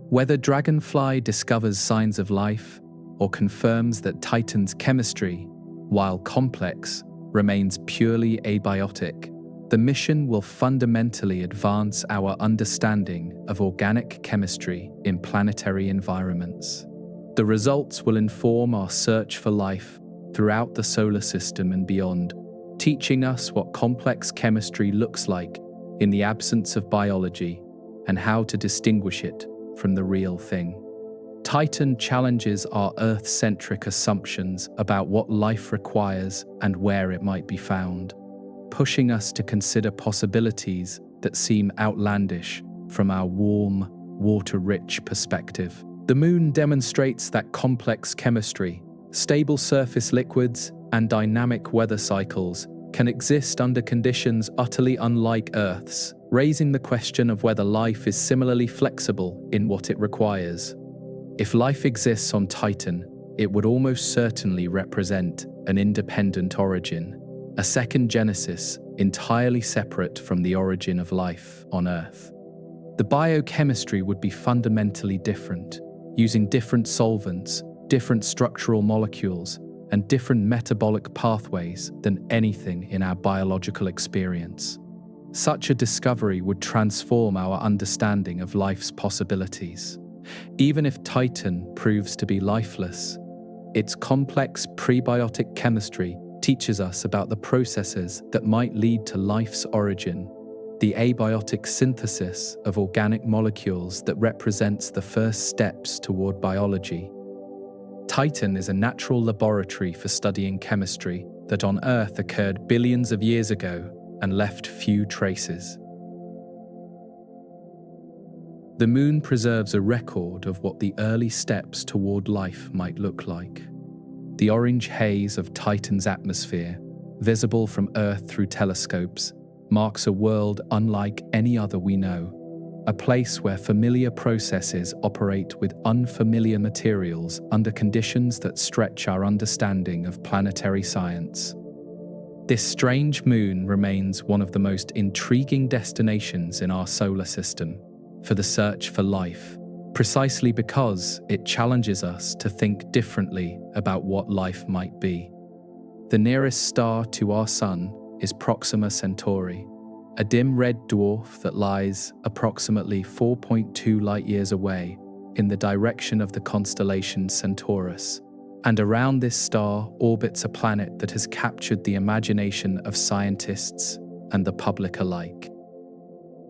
Whether Dragonfly discovers signs of life or confirms that Titan's chemistry, while complex, remains purely abiotic, the mission will fundamentally advance our understanding of organic chemistry in planetary environments. The results will inform our search for life throughout the solar system and beyond, teaching us what complex chemistry looks like in the absence of biology and how to distinguish it from the real thing. Titan challenges our Earth-centric assumptions about what life requires and where it might be found, pushing us to consider possibilities that seem outlandish from our warm, water-rich perspective. The Moon demonstrates that complex chemistry, stable surface liquids, and dynamic weather cycles can exist under conditions utterly unlike Earth's, raising the question of whether life is similarly flexible in what it requires. If life exists on Titan, it would almost certainly represent an independent origin, a second genesis entirely separate from the origin of life on Earth. The biochemistry would be fundamentally different, using different solvents, different structural molecules, and different metabolic pathways than anything in our biological experience. Such a discovery would transform our understanding of life's possibilities. Even if Titan proves to be lifeless, its complex prebiotic chemistry teaches us about the processes that might lead to life's origin, the abiotic synthesis of organic molecules that represents the first steps toward biology. Titan is a natural laboratory for studying chemistry that on Earth occurred billions of years ago and left few traces. The Moon preserves a record of what the early steps toward life might look like. The orange haze of Titan's atmosphere, visible from Earth through telescopes, marks a world unlike any other we know, a place where familiar processes operate with unfamiliar materials under conditions that stretch our understanding of planetary science. This strange moon remains one of the most intriguing destinations in our solar system for the search for life, precisely because it challenges us to think differently about what life might be. The nearest star to our Sun is Proxima Centauri, a dim red dwarf that lies approximately 4.2 light-years away in the direction of the constellation Centaurus. And around this star orbits a planet that has captured the imagination of scientists and the public alike.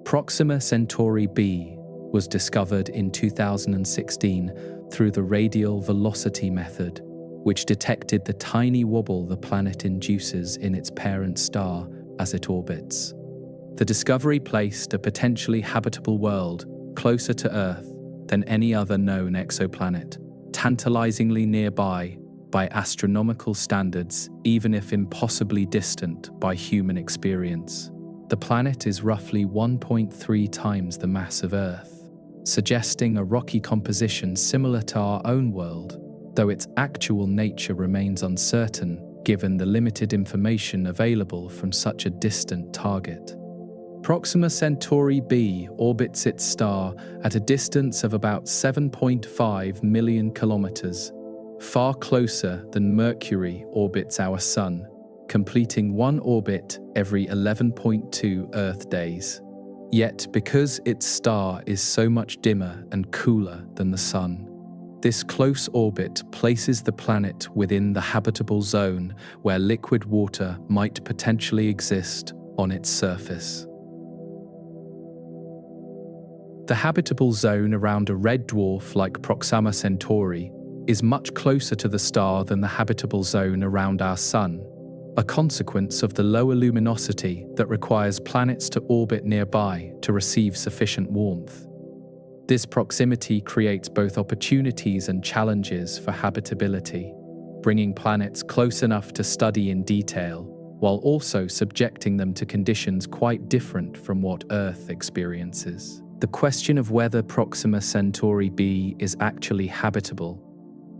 Proxima Centauri b was discovered in 2016 through the radial velocity method, which detected the tiny wobble the planet induces in its parent star as it orbits. The discovery placed a potentially habitable world closer to Earth than any other known exoplanet, tantalizingly nearby by astronomical standards, even if impossibly distant by human experience. The planet is roughly 1.3 times the mass of Earth, suggesting a rocky composition similar to our own world, though its actual nature remains uncertain given the limited information available from such a distant target. Proxima Centauri b orbits its star at a distance of about 7.5 million kilometers, far closer than Mercury orbits our Sun, completing one orbit every 11.2 Earth days. Yet, because its star is so much dimmer and cooler than the Sun, this close orbit places the planet within the habitable zone where liquid water might potentially exist on its surface. The habitable zone around a red dwarf like Proxima Centauri is much closer to the star than the habitable zone around our Sun, a consequence of the lower luminosity that requires planets to orbit nearby to receive sufficient warmth. This proximity creates both opportunities and challenges for habitability, bringing planets close enough to study in detail, while also subjecting them to conditions quite different from what Earth experiences. The question of whether Proxima Centauri b is actually habitable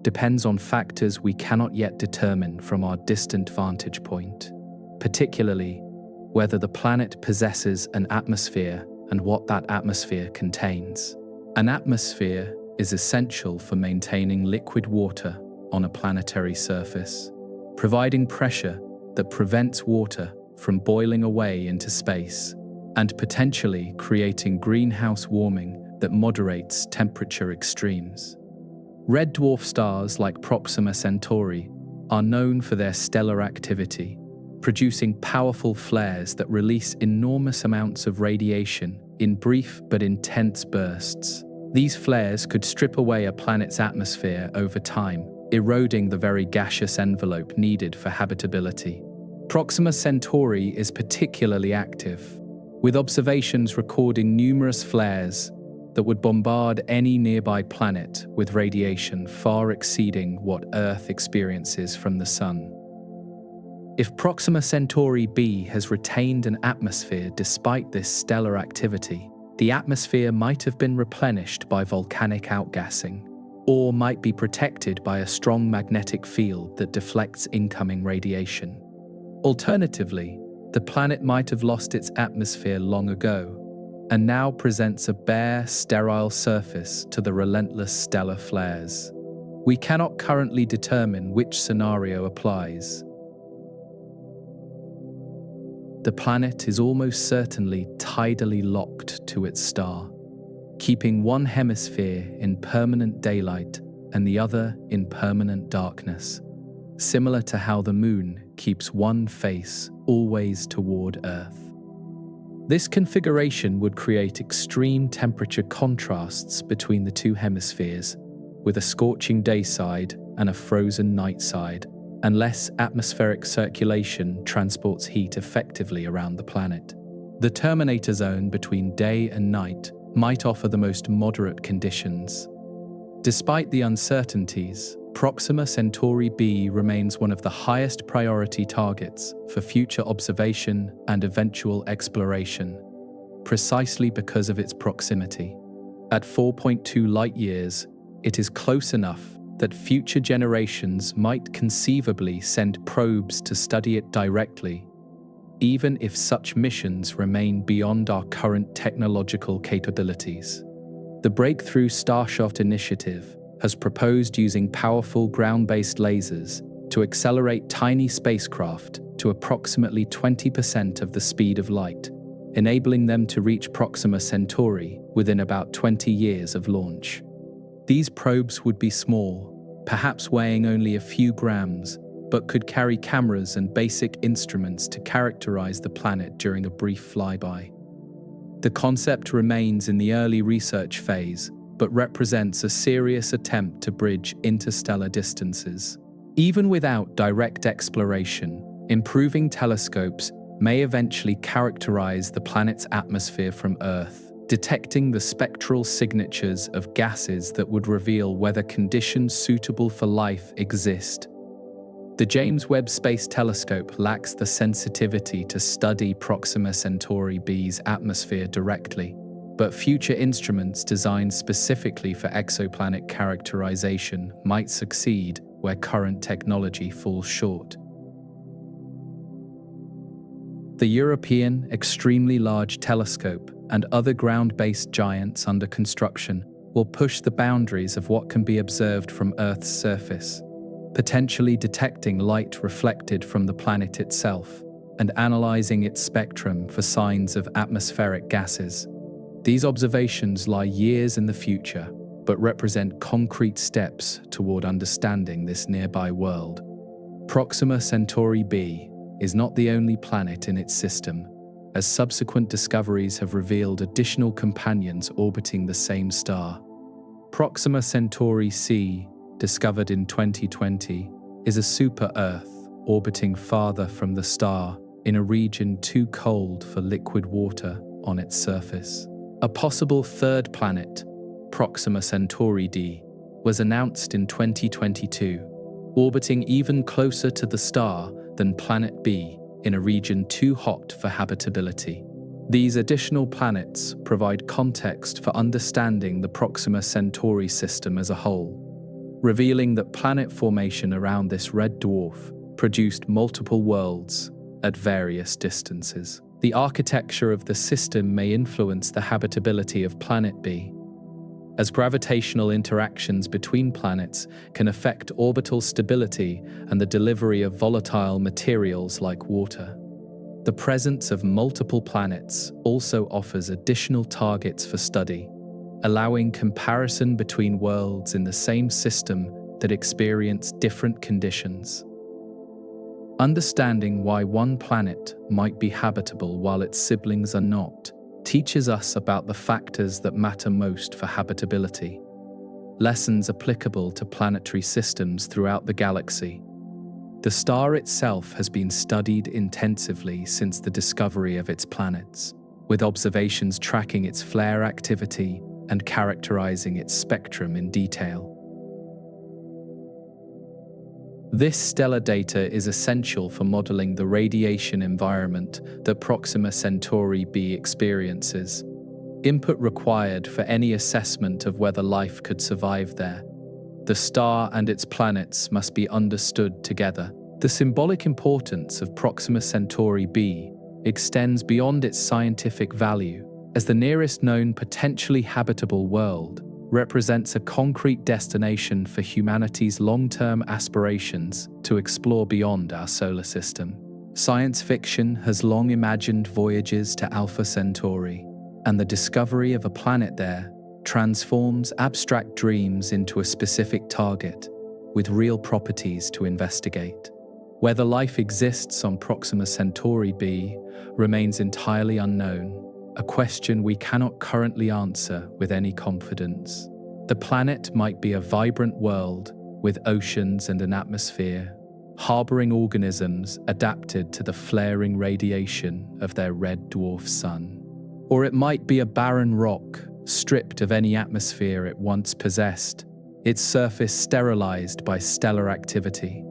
depends on factors we cannot yet determine from our distant vantage point, particularly whether the planet possesses an atmosphere and what that atmosphere contains. An atmosphere is essential for maintaining liquid water on a planetary surface, providing pressure that prevents water from boiling away into space, and potentially creating greenhouse warming that moderates temperature extremes. Red dwarf stars like Proxima Centauri are known for their stellar activity, producing powerful flares that release enormous amounts of radiation in brief but intense bursts. These flares could strip away a planet's atmosphere over time, eroding the very gaseous envelope needed for habitability. Proxima Centauri is particularly active, with observations recording numerous flares that would bombard any nearby planet with radiation far exceeding what Earth experiences from the Sun. If Proxima Centauri b has retained an atmosphere despite this stellar activity, the atmosphere might have been replenished by volcanic outgassing, or might be protected by a strong magnetic field that deflects incoming radiation. Alternatively, the planet might have lost its atmosphere long ago, and now presents a bare, sterile surface to the relentless stellar flares. We cannot currently determine which scenario applies. The planet is almost certainly tidally locked to its star, keeping one hemisphere in permanent daylight and the other in permanent darkness, similar to how the moon keeps one face always toward Earth. This configuration would create extreme temperature contrasts between the two hemispheres, with a scorching day side and a frozen night side, unless atmospheric circulation transports heat effectively around the planet. The terminator zone between day and night might offer the most moderate conditions. Despite the uncertainties, Proxima Centauri b remains one of the highest priority targets for future observation and eventual exploration, precisely because of its proximity. At 4.2 light-years, it is close enough that future generations might conceivably send probes to study it directly, even if such missions remain beyond our current technological capabilities. The Breakthrough Starshot initiative has proposed using powerful ground-based lasers to accelerate tiny spacecraft to approximately 20% of the speed of light, enabling them to reach Proxima Centauri within about 20 years of launch. These probes would be small, perhaps weighing only a few grams, but could carry cameras and basic instruments to characterize the planet during a brief flyby. The concept remains in the early research phase, but represents a serious attempt to bridge interstellar distances. Even without direct exploration, improving telescopes may eventually characterize the planet's atmosphere from Earth, detecting the spectral signatures of gases that would reveal whether conditions suitable for life exist. The James Webb Space Telescope lacks the sensitivity to study Proxima Centauri b's atmosphere directly, but future instruments designed specifically for exoplanet characterization might succeed where current technology falls short. The European Extremely Large Telescope and other ground-based giants under construction will push the boundaries of what can be observed from Earth's surface, potentially detecting light reflected from the planet itself and analyzing its spectrum for signs of atmospheric gases. These observations lie years in the future, but represent concrete steps toward understanding this nearby world. Proxima Centauri b is not the only planet in its system, as subsequent discoveries have revealed additional companions orbiting the same star. Proxima Centauri c, discovered in 2020, is a super-Earth, orbiting farther from the star in a region too cold for liquid water on its surface. A possible third planet, Proxima Centauri d, was announced in 2022, orbiting even closer to the star than Planet B in a region too hot for habitability. These additional planets provide context for understanding the Proxima Centauri system as a whole, revealing that planet formation around this red dwarf produced multiple worlds at various distances. The architecture of the system may influence the habitability of Planet B, as gravitational interactions between planets can affect orbital stability and the delivery of volatile materials like water. The presence of multiple planets also offers additional targets for study, allowing comparison between worlds in the same system that experience different conditions. Understanding why one planet might be habitable while its siblings are not teaches us about the factors that matter most for habitability, lessons applicable to planetary systems throughout the galaxy. The star itself has been studied intensively since the discovery of its planets, with observations tracking its flare activity and characterizing its spectrum in detail. This stellar data is essential for modeling the radiation environment that Proxima Centauri b experiences, input required for any assessment of whether life could survive there. The star and its planets must be understood together. The symbolic importance of Proxima Centauri b extends beyond its scientific value, as the nearest known potentially habitable world represents a concrete destination for humanity's long-term aspirations to explore beyond our solar system. Science fiction has long imagined voyages to Alpha Centauri, and the discovery of a planet there transforms abstract dreams into a specific target with real properties to investigate. Whether life exists on Proxima Centauri b remains entirely unknown, a question we cannot currently answer with any confidence. The planet might be a vibrant world with oceans and an atmosphere, harboring organisms adapted to the flaring radiation of their red dwarf sun. Or it might be a barren rock, stripped of any atmosphere it once possessed, its surface sterilized by stellar activity.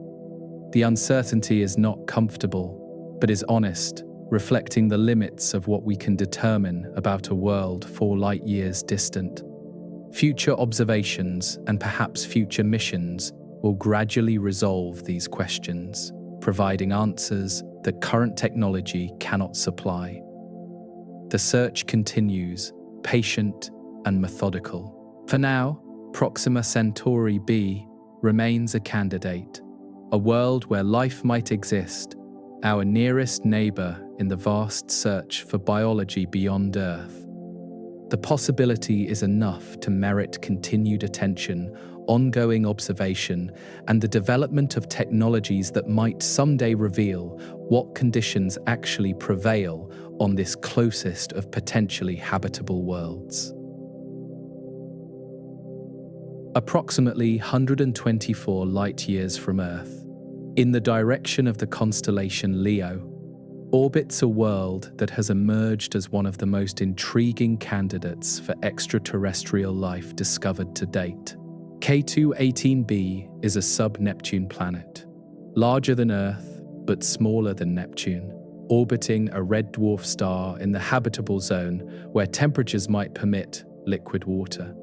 The uncertainty is not comfortable, but is honest, reflecting the limits of what we can determine about a world 4 light-years distant. Future observations and perhaps future missions will gradually resolve these questions, providing answers that current technology cannot supply. The search continues, patient and methodical. For now, Proxima Centauri b remains a candidate, a world where life might exist, our nearest neighbor in the vast search for biology beyond Earth. The possibility is enough to merit continued attention, ongoing observation, and the development of technologies that might someday reveal what conditions actually prevail on this closest of potentially habitable worlds. Approximately 124 light-years from Earth, in the direction of the constellation Leo, orbits a world that has emerged as one of the most intriguing candidates for extraterrestrial life discovered to date. K2-18b is a sub-Neptune planet, larger than Earth but smaller than Neptune, orbiting a red dwarf star in the habitable zone where temperatures might permit liquid water.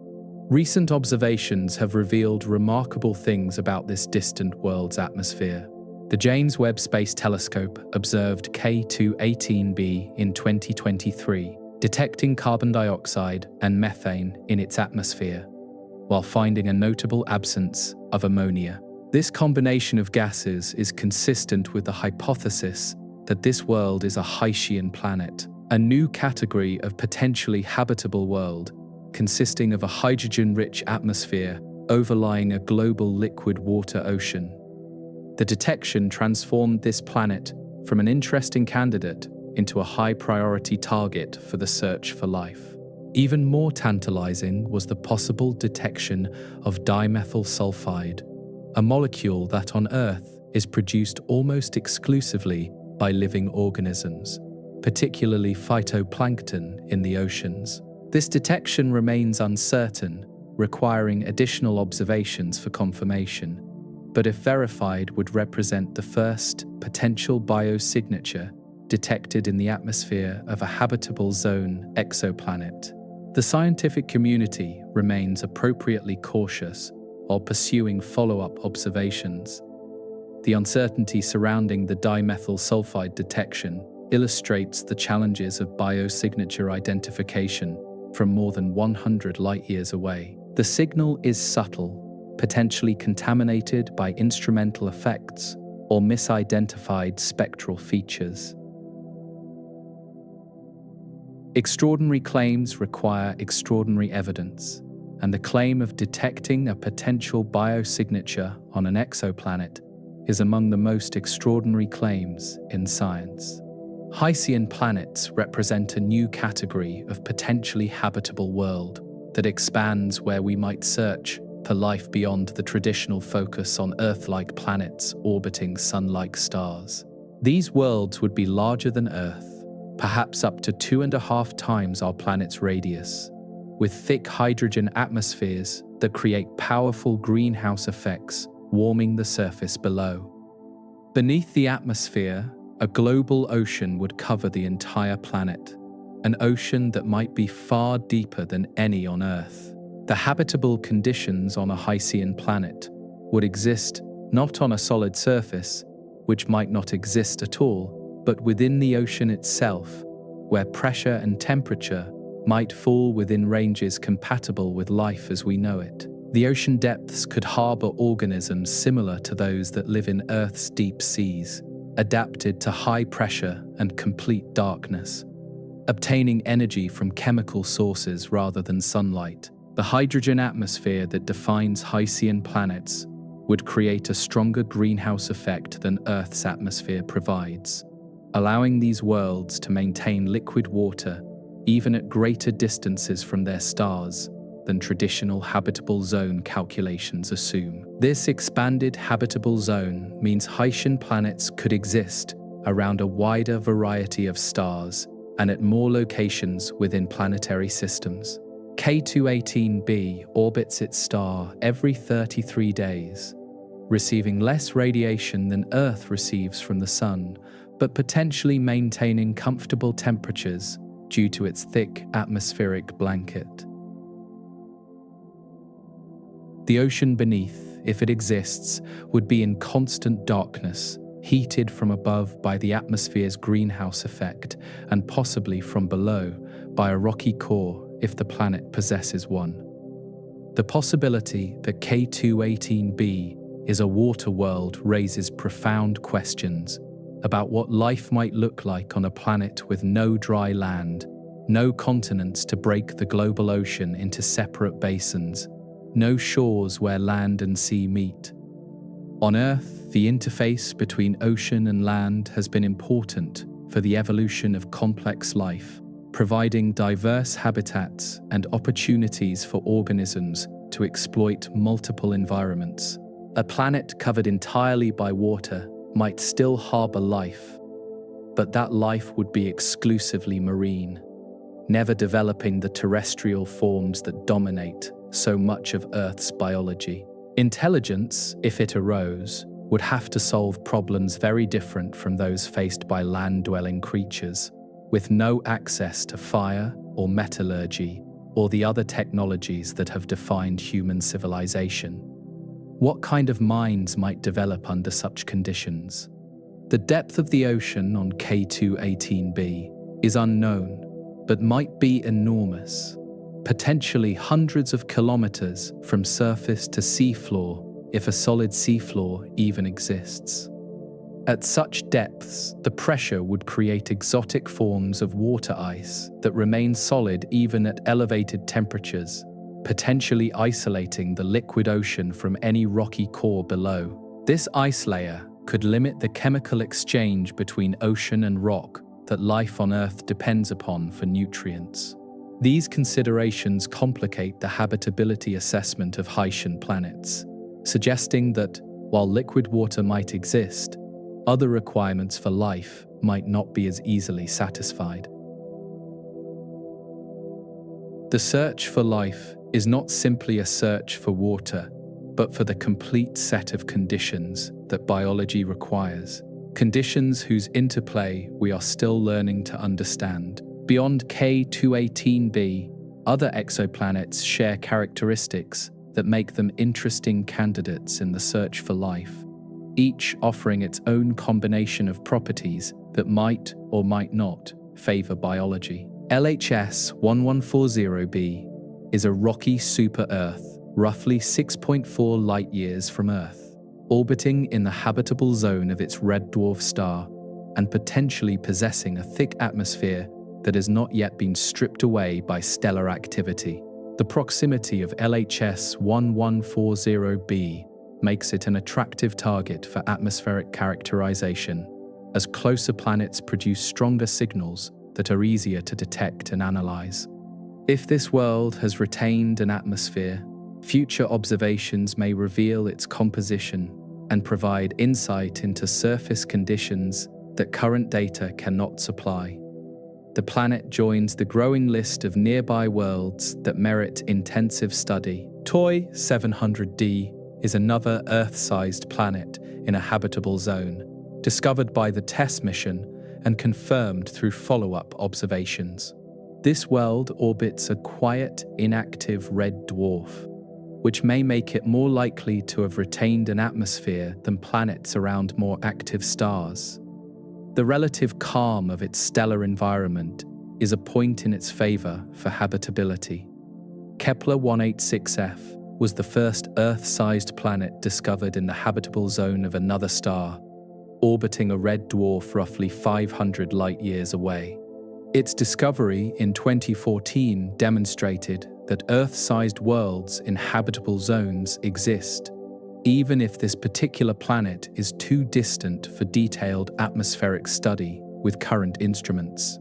Recent observations have revealed remarkable things about this distant world's atmosphere. The James Webb Space Telescope observed K2-18b in 2023, detecting carbon dioxide and methane in its atmosphere, while finding a notable absence of ammonia. This combination of gases is consistent with the hypothesis that this world is a Haitian planet, a new category of potentially habitable world consisting of a hydrogen-rich atmosphere overlying a global liquid water ocean. The detection transformed this planet from an interesting candidate into a high-priority target for the search for life. Even more tantalizing was the possible detection of dimethyl sulfide, a molecule that on Earth is produced almost exclusively by living organisms, particularly phytoplankton in the oceans. This detection remains uncertain, requiring additional observations for confirmation, but if verified would represent the first potential biosignature detected in the atmosphere of a habitable zone exoplanet. The scientific community remains appropriately cautious while pursuing follow-up observations. The uncertainty surrounding the dimethyl sulfide detection illustrates the challenges of biosignature identification from more than 100 light-years away. The signal is subtle, potentially contaminated by instrumental effects or misidentified spectral features. Extraordinary claims require extraordinary evidence, and the claim of detecting a potential biosignature on an exoplanet is among the most extraordinary claims in science. Haitian planets represent a new category of potentially habitable world that expands where we might search for life beyond the traditional focus on Earth-like planets orbiting Sun-like stars. These worlds would be larger than Earth, perhaps up to 2.5 times our planet's radius, with thick hydrogen atmospheres that create powerful greenhouse effects, warming the surface below. Beneath the atmosphere, a global ocean would cover the entire planet, an ocean that might be far deeper than any on Earth. The habitable conditions on a Haitian planet would exist not on a solid surface, which might not exist at all, but within the ocean itself, where pressure and temperature might fall within ranges compatible with life as we know it. The ocean depths could harbor organisms similar to those that live in Earth's deep seas, adapted to high pressure and complete darkness, obtaining energy from chemical sources rather than sunlight. The hydrogen atmosphere that defines Haitian planets would create a stronger greenhouse effect than Earth's atmosphere provides, allowing these worlds to maintain liquid water even at greater distances from their stars than traditional habitable zone calculations assume. This expanded habitable zone means Haitian planets could exist around a wider variety of stars and at more locations within planetary systems. K218b orbits its star every 33 days, receiving less radiation than Earth receives from the Sun, but potentially maintaining comfortable temperatures due to its thick atmospheric blanket. The ocean beneath, if it exists, would be in constant darkness, heated from above by the atmosphere's greenhouse effect, and possibly from below by a rocky core if the planet possesses one. The possibility that K218b is a water world raises profound questions about what life might look like on a planet with no dry land, no continents to break the global ocean into separate basins, no shores where land and sea meet. On Earth, the interface between ocean and land has been important for the evolution of complex life, providing diverse habitats and opportunities for organisms to exploit multiple environments. A planet covered entirely by water might still harbor life, but that life would be exclusively marine, never developing the terrestrial forms that dominate so much of Earth's biology. Intelligence, if it arose, would have to solve problems very different from those faced by land-dwelling creatures, with no access to fire or metallurgy or the other technologies that have defined human civilization. What kind of minds might develop under such conditions? The depth of the ocean on K218b is unknown, but might be enormous, potentially hundreds of kilometers from surface to seafloor if a solid seafloor even exists. At such depths, the pressure would create exotic forms of water ice that remain solid even at elevated temperatures, potentially isolating the liquid ocean from any rocky core below. This ice layer could limit the chemical exchange between ocean and rock that life on Earth depends upon for nutrients. These considerations complicate the habitability assessment of Haitian planets, suggesting that While liquid water might exist, other requirements for life might not be as easily satisfied. The search for life is not simply a search for water, but for the complete set of conditions that biology requires. Conditions whose interplay we are still learning to understand. Beyond K218b, other exoplanets share characteristics that make them interesting candidates in the search for life, each offering its own combination of properties that might or might not favor biology. LHS 1140b is a rocky super-Earth, roughly 6.4 light-years from Earth, orbiting in the habitable zone of its red dwarf star and potentially possessing a thick atmosphere that has not yet been stripped away by stellar activity. The proximity of LHS 1140b makes it an attractive target for atmospheric characterization, as closer planets produce stronger signals that are easier to detect and analyze. If this world has retained an atmosphere, future observations may reveal its composition and provide insight into surface conditions that current data cannot supply. The planet joins the growing list of nearby worlds that merit intensive study. TOI 700d is another Earth-sized planet in a habitable zone, discovered by the TESS mission and confirmed through follow-up observations. This world orbits a quiet, inactive red dwarf, which may make it more likely to have retained an atmosphere than planets around more active stars. The relative calm of its stellar environment is a point in its favor for habitability. Kepler 186f was the first Earth-sized planet discovered in the habitable zone of another star, orbiting a red dwarf roughly 500 light-years away. Its discovery in 2014 demonstrated that Earth-sized worlds in habitable zones exist, even if this particular planet is too distant for detailed atmospheric study with current instruments.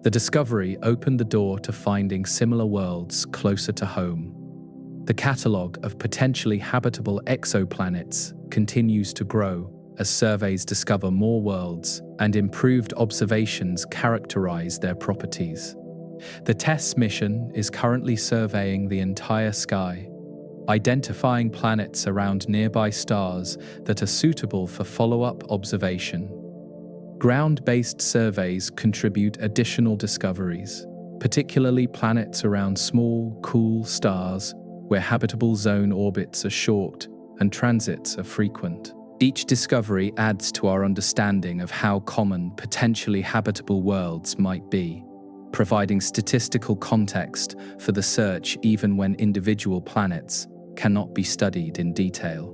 The discovery opened the door to finding similar worlds closer to home. The catalogue of potentially habitable exoplanets continues to grow as surveys discover more worlds and improved observations characterize their properties. The TESS mission is currently surveying the entire sky, identifying planets around nearby stars that are suitable for follow-up observation. Ground-based surveys contribute additional discoveries, particularly planets around small, cool stars where habitable zone orbits are short and transits are frequent. Each discovery adds to our understanding of how common potentially habitable worlds might be, providing statistical context for the search even when individual planets cannot be studied in detail.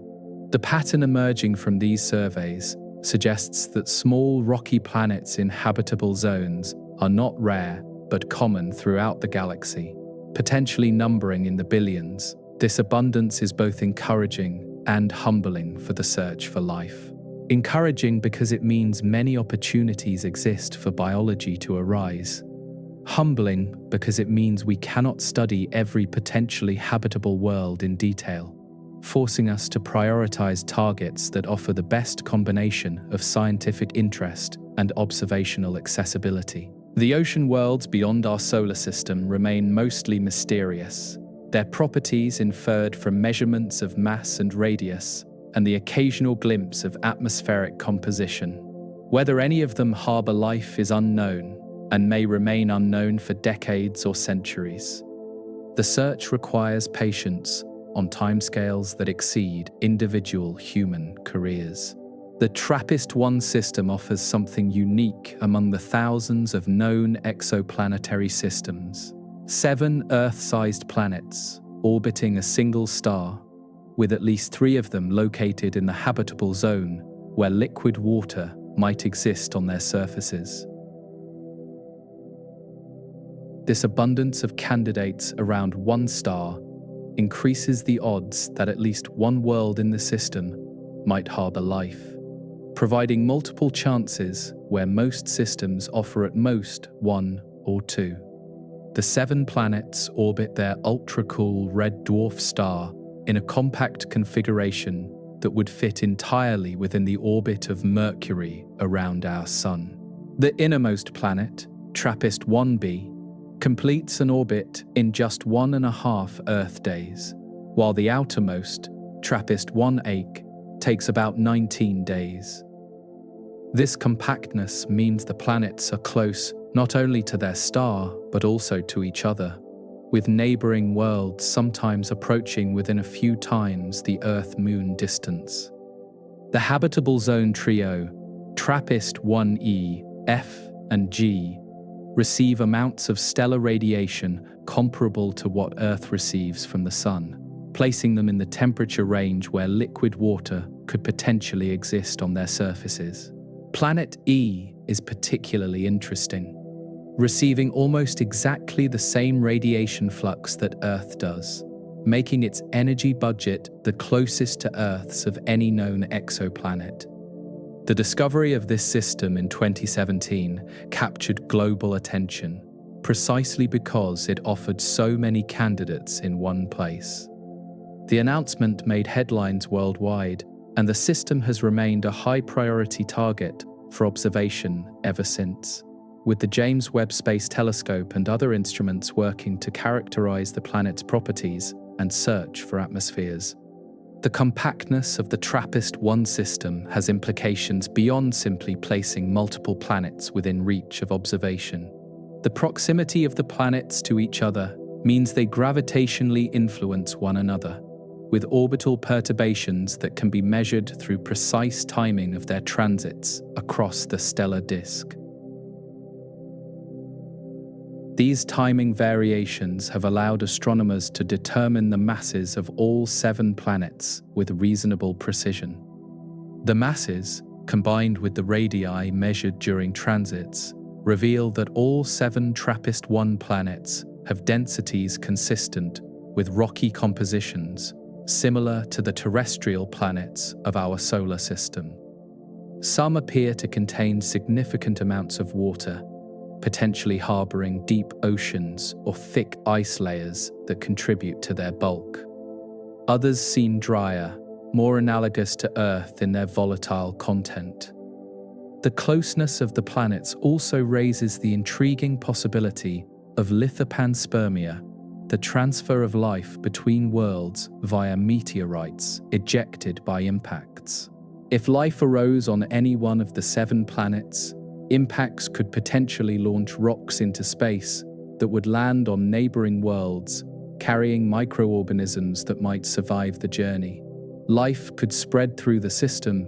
The pattern emerging from these surveys suggests that small rocky planets in habitable zones are not rare but common throughout the galaxy, potentially numbering in the billions. This abundance is both encouraging and humbling for the search for life. Encouraging because it means many opportunities exist for biology to arise. Humbling because it means we cannot study every potentially habitable world in detail, forcing us to prioritize targets that offer the best combination of scientific interest and observational accessibility. The ocean worlds beyond our solar system remain mostly mysterious, their properties inferred from measurements of mass and radius, and the occasional glimpse of atmospheric composition. Whether any of them harbor life is unknown, and may remain unknown for decades or centuries. The search requires patience on timescales that exceed individual human careers. The TRAPPIST-1 system offers something unique among the thousands of known exoplanetary systems. 7 Earth-sized planets orbiting a single star, with at least 3 of them located in the habitable zone where liquid water might exist on their surfaces. This abundance of candidates around one star increases the odds that at least one world in the system might harbor life, providing multiple chances where most systems offer at most 1 or 2. The 7 planets orbit their ultra-cool red dwarf star in a compact configuration that would fit entirely within the orbit of Mercury around our Sun. The innermost planet, TRAPPIST-1b, completes an orbit in just 1.5 Earth days, while the outermost, TRAPPIST-1a, takes about 19 days. This compactness means the planets are close not only to their star, but also to each other, with neighboring worlds sometimes approaching within a few times the Earth-Moon distance. The habitable zone trio, TRAPPIST-1e, F, and G, receive amounts of stellar radiation comparable to what Earth receives from the Sun, placing them in the temperature range where liquid water could potentially exist on their surfaces. Planet E is particularly interesting, receiving almost exactly the same radiation flux that Earth does, making its energy budget the closest to Earth's of any known exoplanet. The discovery of this system in 2017 captured global attention, precisely because it offered so many candidates in one place. The announcement made headlines worldwide, and the system has remained a high-priority target for observation ever since, with the James Webb Space Telescope and other instruments working to characterize the planet's properties and search for atmospheres. The compactness of the TRAPPIST-1 system has implications beyond simply placing multiple planets within reach of observation. The proximity of the planets to each other means they gravitationally influence one another, with orbital perturbations that can be measured through precise timing of their transits across the stellar disk. These timing variations have allowed astronomers to determine the masses of all 7 planets with reasonable precision. The masses, combined with the radii measured during transits, reveal that all 7 TRAPPIST-1 planets have densities consistent with rocky compositions similar to the terrestrial planets of our solar system. Some appear to contain significant amounts of water, potentially harboring deep oceans or thick ice layers that contribute to their bulk. Others seem drier, more analogous to Earth in their volatile content. The closeness of the planets also raises the intriguing possibility of lithopanspermia, the transfer of life between worlds via meteorites ejected by impacts. If life arose on any one of the 7 planets, impacts could potentially launch rocks into space that would land on neighboring worlds, carrying microorganisms that might survive the journey. Life could spread through the system,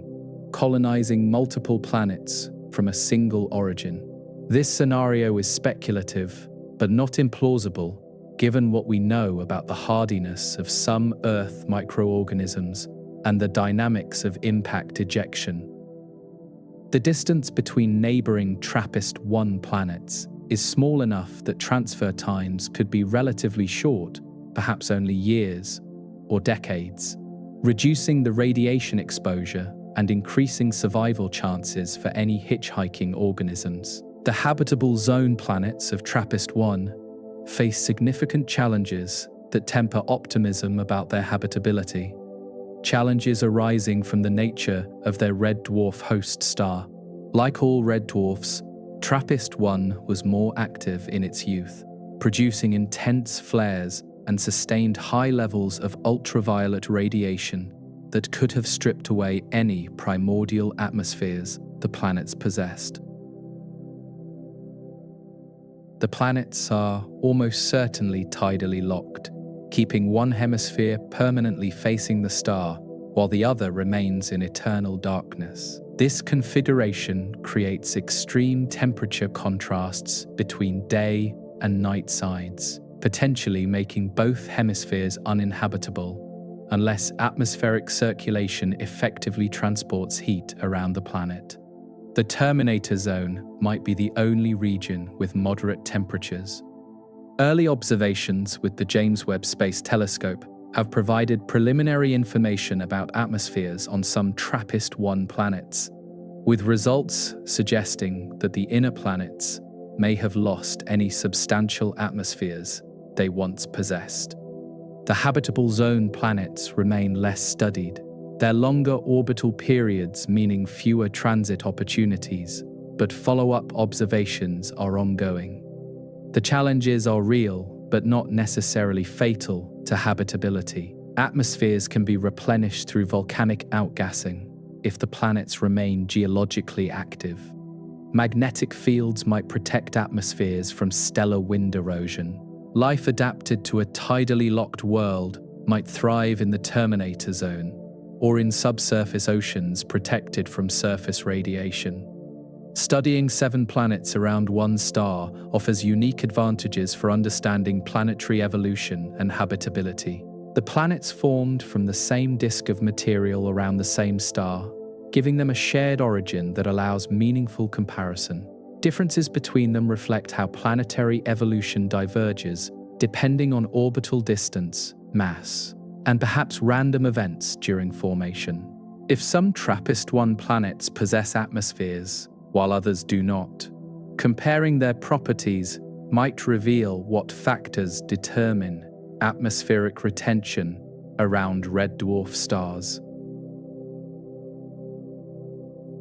colonizing multiple planets from a single origin. This scenario is speculative, but not implausible, given what we know about the hardiness of some Earth microorganisms and the dynamics of impact ejection. The distance between neighboring TRAPPIST-1 planets is small enough that transfer times could be relatively short, perhaps only years or decades, reducing the radiation exposure and increasing survival chances for any hitchhiking organisms. The habitable zone planets of TRAPPIST-1 face significant challenges that temper optimism about their habitability. Challenges arising from the nature of their red dwarf host star. Like all red dwarfs, TRAPPIST-1 was more active in its youth, producing intense flares and sustained high levels of ultraviolet radiation that could have stripped away any primordial atmospheres the planets possessed. The planets are almost certainly tidally locked, keeping one hemisphere permanently facing the star while the other remains in eternal darkness. This configuration creates extreme temperature contrasts between day and night sides, potentially making both hemispheres uninhabitable unless atmospheric circulation effectively transports heat around the planet. The Terminator Zone might be the only region with moderate temperatures. Early observations with the James Webb Space Telescope have provided preliminary information about atmospheres on some TRAPPIST-1 planets, with results suggesting that the inner planets may have lost any substantial atmospheres they once possessed. The habitable zone planets remain less studied, their longer orbital periods meaning fewer transit opportunities, but follow-up observations are ongoing. The challenges are real, but not necessarily fatal to habitability. Atmospheres can be replenished through volcanic outgassing if the planets remain geologically active. Magnetic fields might protect atmospheres from stellar wind erosion. Life adapted to a tidally locked world might thrive in the terminator zone, or in subsurface oceans protected from surface radiation. Studying 7 planets around one star offers unique advantages for understanding planetary evolution and habitability. The planets formed from the same disk of material around the same star, giving them a shared origin that allows meaningful comparison. Differences between them reflect how planetary evolution diverges depending on orbital distance, mass, and perhaps random events during formation. If some TRAPPIST-1 planets possess atmospheres, while others do not, comparing their properties might reveal what factors determine atmospheric retention around red dwarf stars.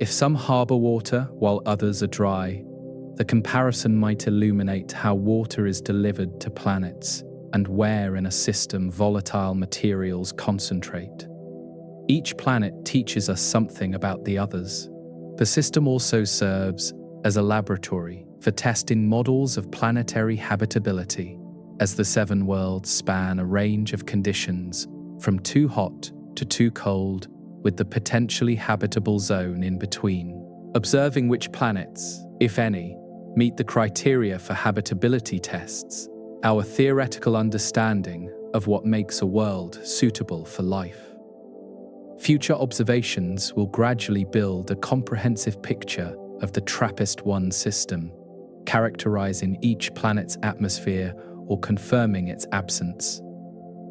If some harbor water while others are dry, the comparison might illuminate how water is delivered to planets and where in a system volatile materials concentrate. Each planet teaches us something about the others. The system also serves as a laboratory for testing models of planetary habitability, as the 7 worlds span a range of conditions from too hot to too cold, with the potentially habitable zone in between. Observing which planets, if any, meet the criteria for habitability tests, our theoretical understanding of what makes a world suitable for life. Future observations will gradually build a comprehensive picture of the TRAPPIST-1 system, characterizing each planet's atmosphere or confirming its absence.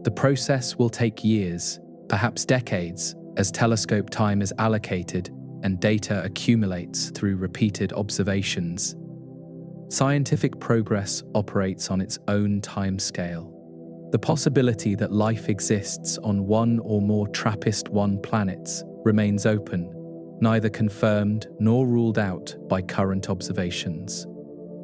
The process will take years, perhaps decades, as telescope time is allocated and data accumulates through repeated observations. Scientific progress operates on its own timescale. The possibility that life exists on one or more TRAPPIST-1 planets remains open, neither confirmed nor ruled out by current observations.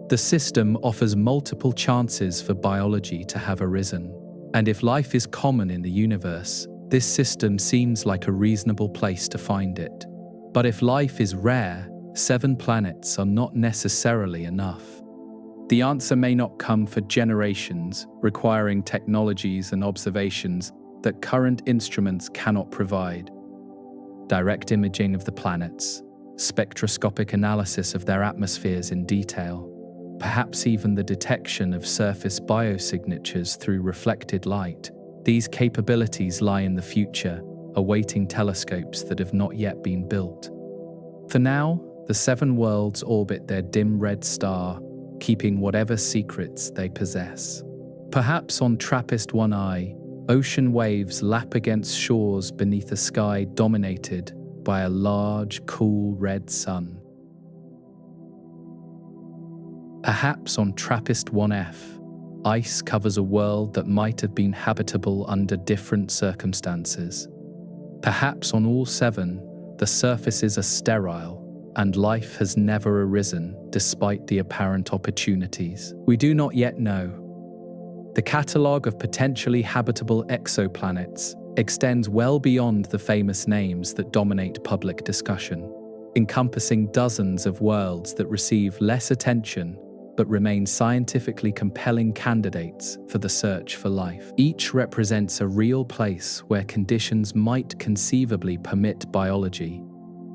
The system offers multiple chances for biology to have arisen, and if life is common in the universe, this system seems like a reasonable place to find it. But if life is rare, 7 planets are not necessarily enough. The answer may not come for generations, requiring technologies and observations that current instruments cannot provide. Direct imaging of the planets, spectroscopic analysis of their atmospheres in detail, perhaps even the detection of surface biosignatures through reflected light. These capabilities lie in the future, awaiting telescopes that have not yet been built. For now, the 7 worlds orbit their dim red star, keeping whatever secrets they possess. Perhaps on TRAPPIST-1I, ocean waves lap against shores beneath a sky dominated by a large, cool red sun. Perhaps on TRAPPIST-1F, ice covers a world that might have been habitable under different circumstances. Perhaps on all 7, the surfaces are sterile, and life has never arisen despite the apparent opportunities. We do not yet know. The catalogue of potentially habitable exoplanets extends well beyond the famous names that dominate public discussion, encompassing dozens of worlds that receive less attention but remain scientifically compelling candidates for the search for life. Each represents a real place where conditions might conceivably permit biology,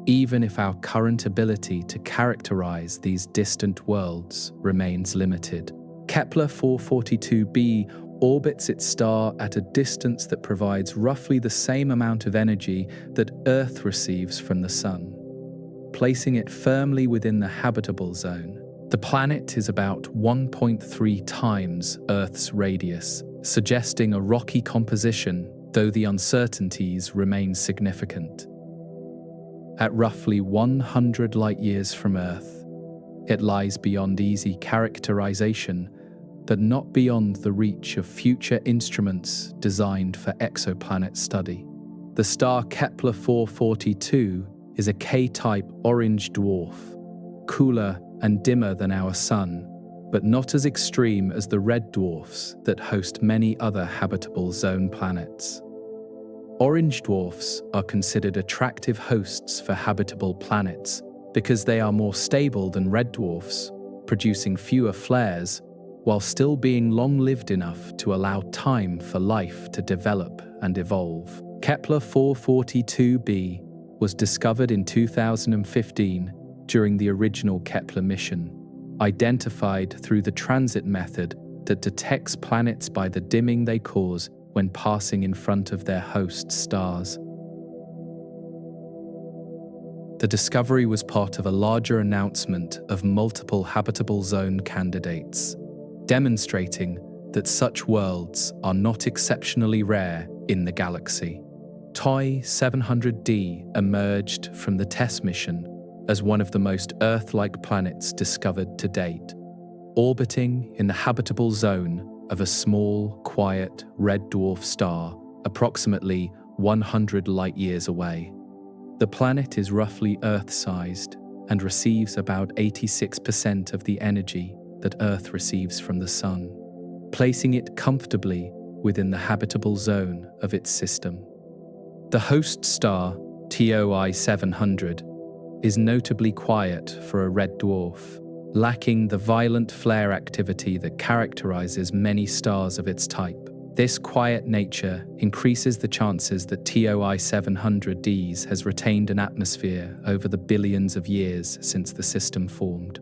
even if our current ability to characterize these distant worlds remains limited. Kepler 442b orbits its star at a distance that provides roughly the same amount of energy that Earth receives from the Sun, placing it firmly within the habitable zone. The planet is about 1.3 times Earth's radius, suggesting a rocky composition, though the uncertainties remain significant. At roughly 100 light-years from Earth, it lies beyond easy characterization, that not beyond the reach of future instruments designed for exoplanet study. The star Kepler-442 is a K-type orange dwarf, cooler and dimmer than our Sun, but not as extreme as the red dwarfs that host many other habitable zone planets. Orange dwarfs are considered attractive hosts for habitable planets because they are more stable than red dwarfs, producing fewer flares, while still being long-lived enough to allow time for life to develop and evolve. Kepler-442b was discovered in 2015 during the original Kepler mission, identified through the transit method that detects planets by the dimming they cause when passing in front of their host stars. The discovery was part of a larger announcement of multiple habitable zone candidates, demonstrating that such worlds are not exceptionally rare in the galaxy. TOI 700d emerged from the TESS mission as one of the most Earth-like planets discovered to date, orbiting in the habitable zone of a small, quiet, red dwarf star approximately 100 light-years away. The planet is roughly Earth-sized and receives about 86% of the energy that Earth receives from the Sun, placing it comfortably within the habitable zone of its system. The host star, TOI 700, is notably quiet for a red dwarf, lacking the violent flare activity that characterizes many stars of its type. This quiet nature increases the chances that TOI 700d has retained an atmosphere over the billions of years since the system formed.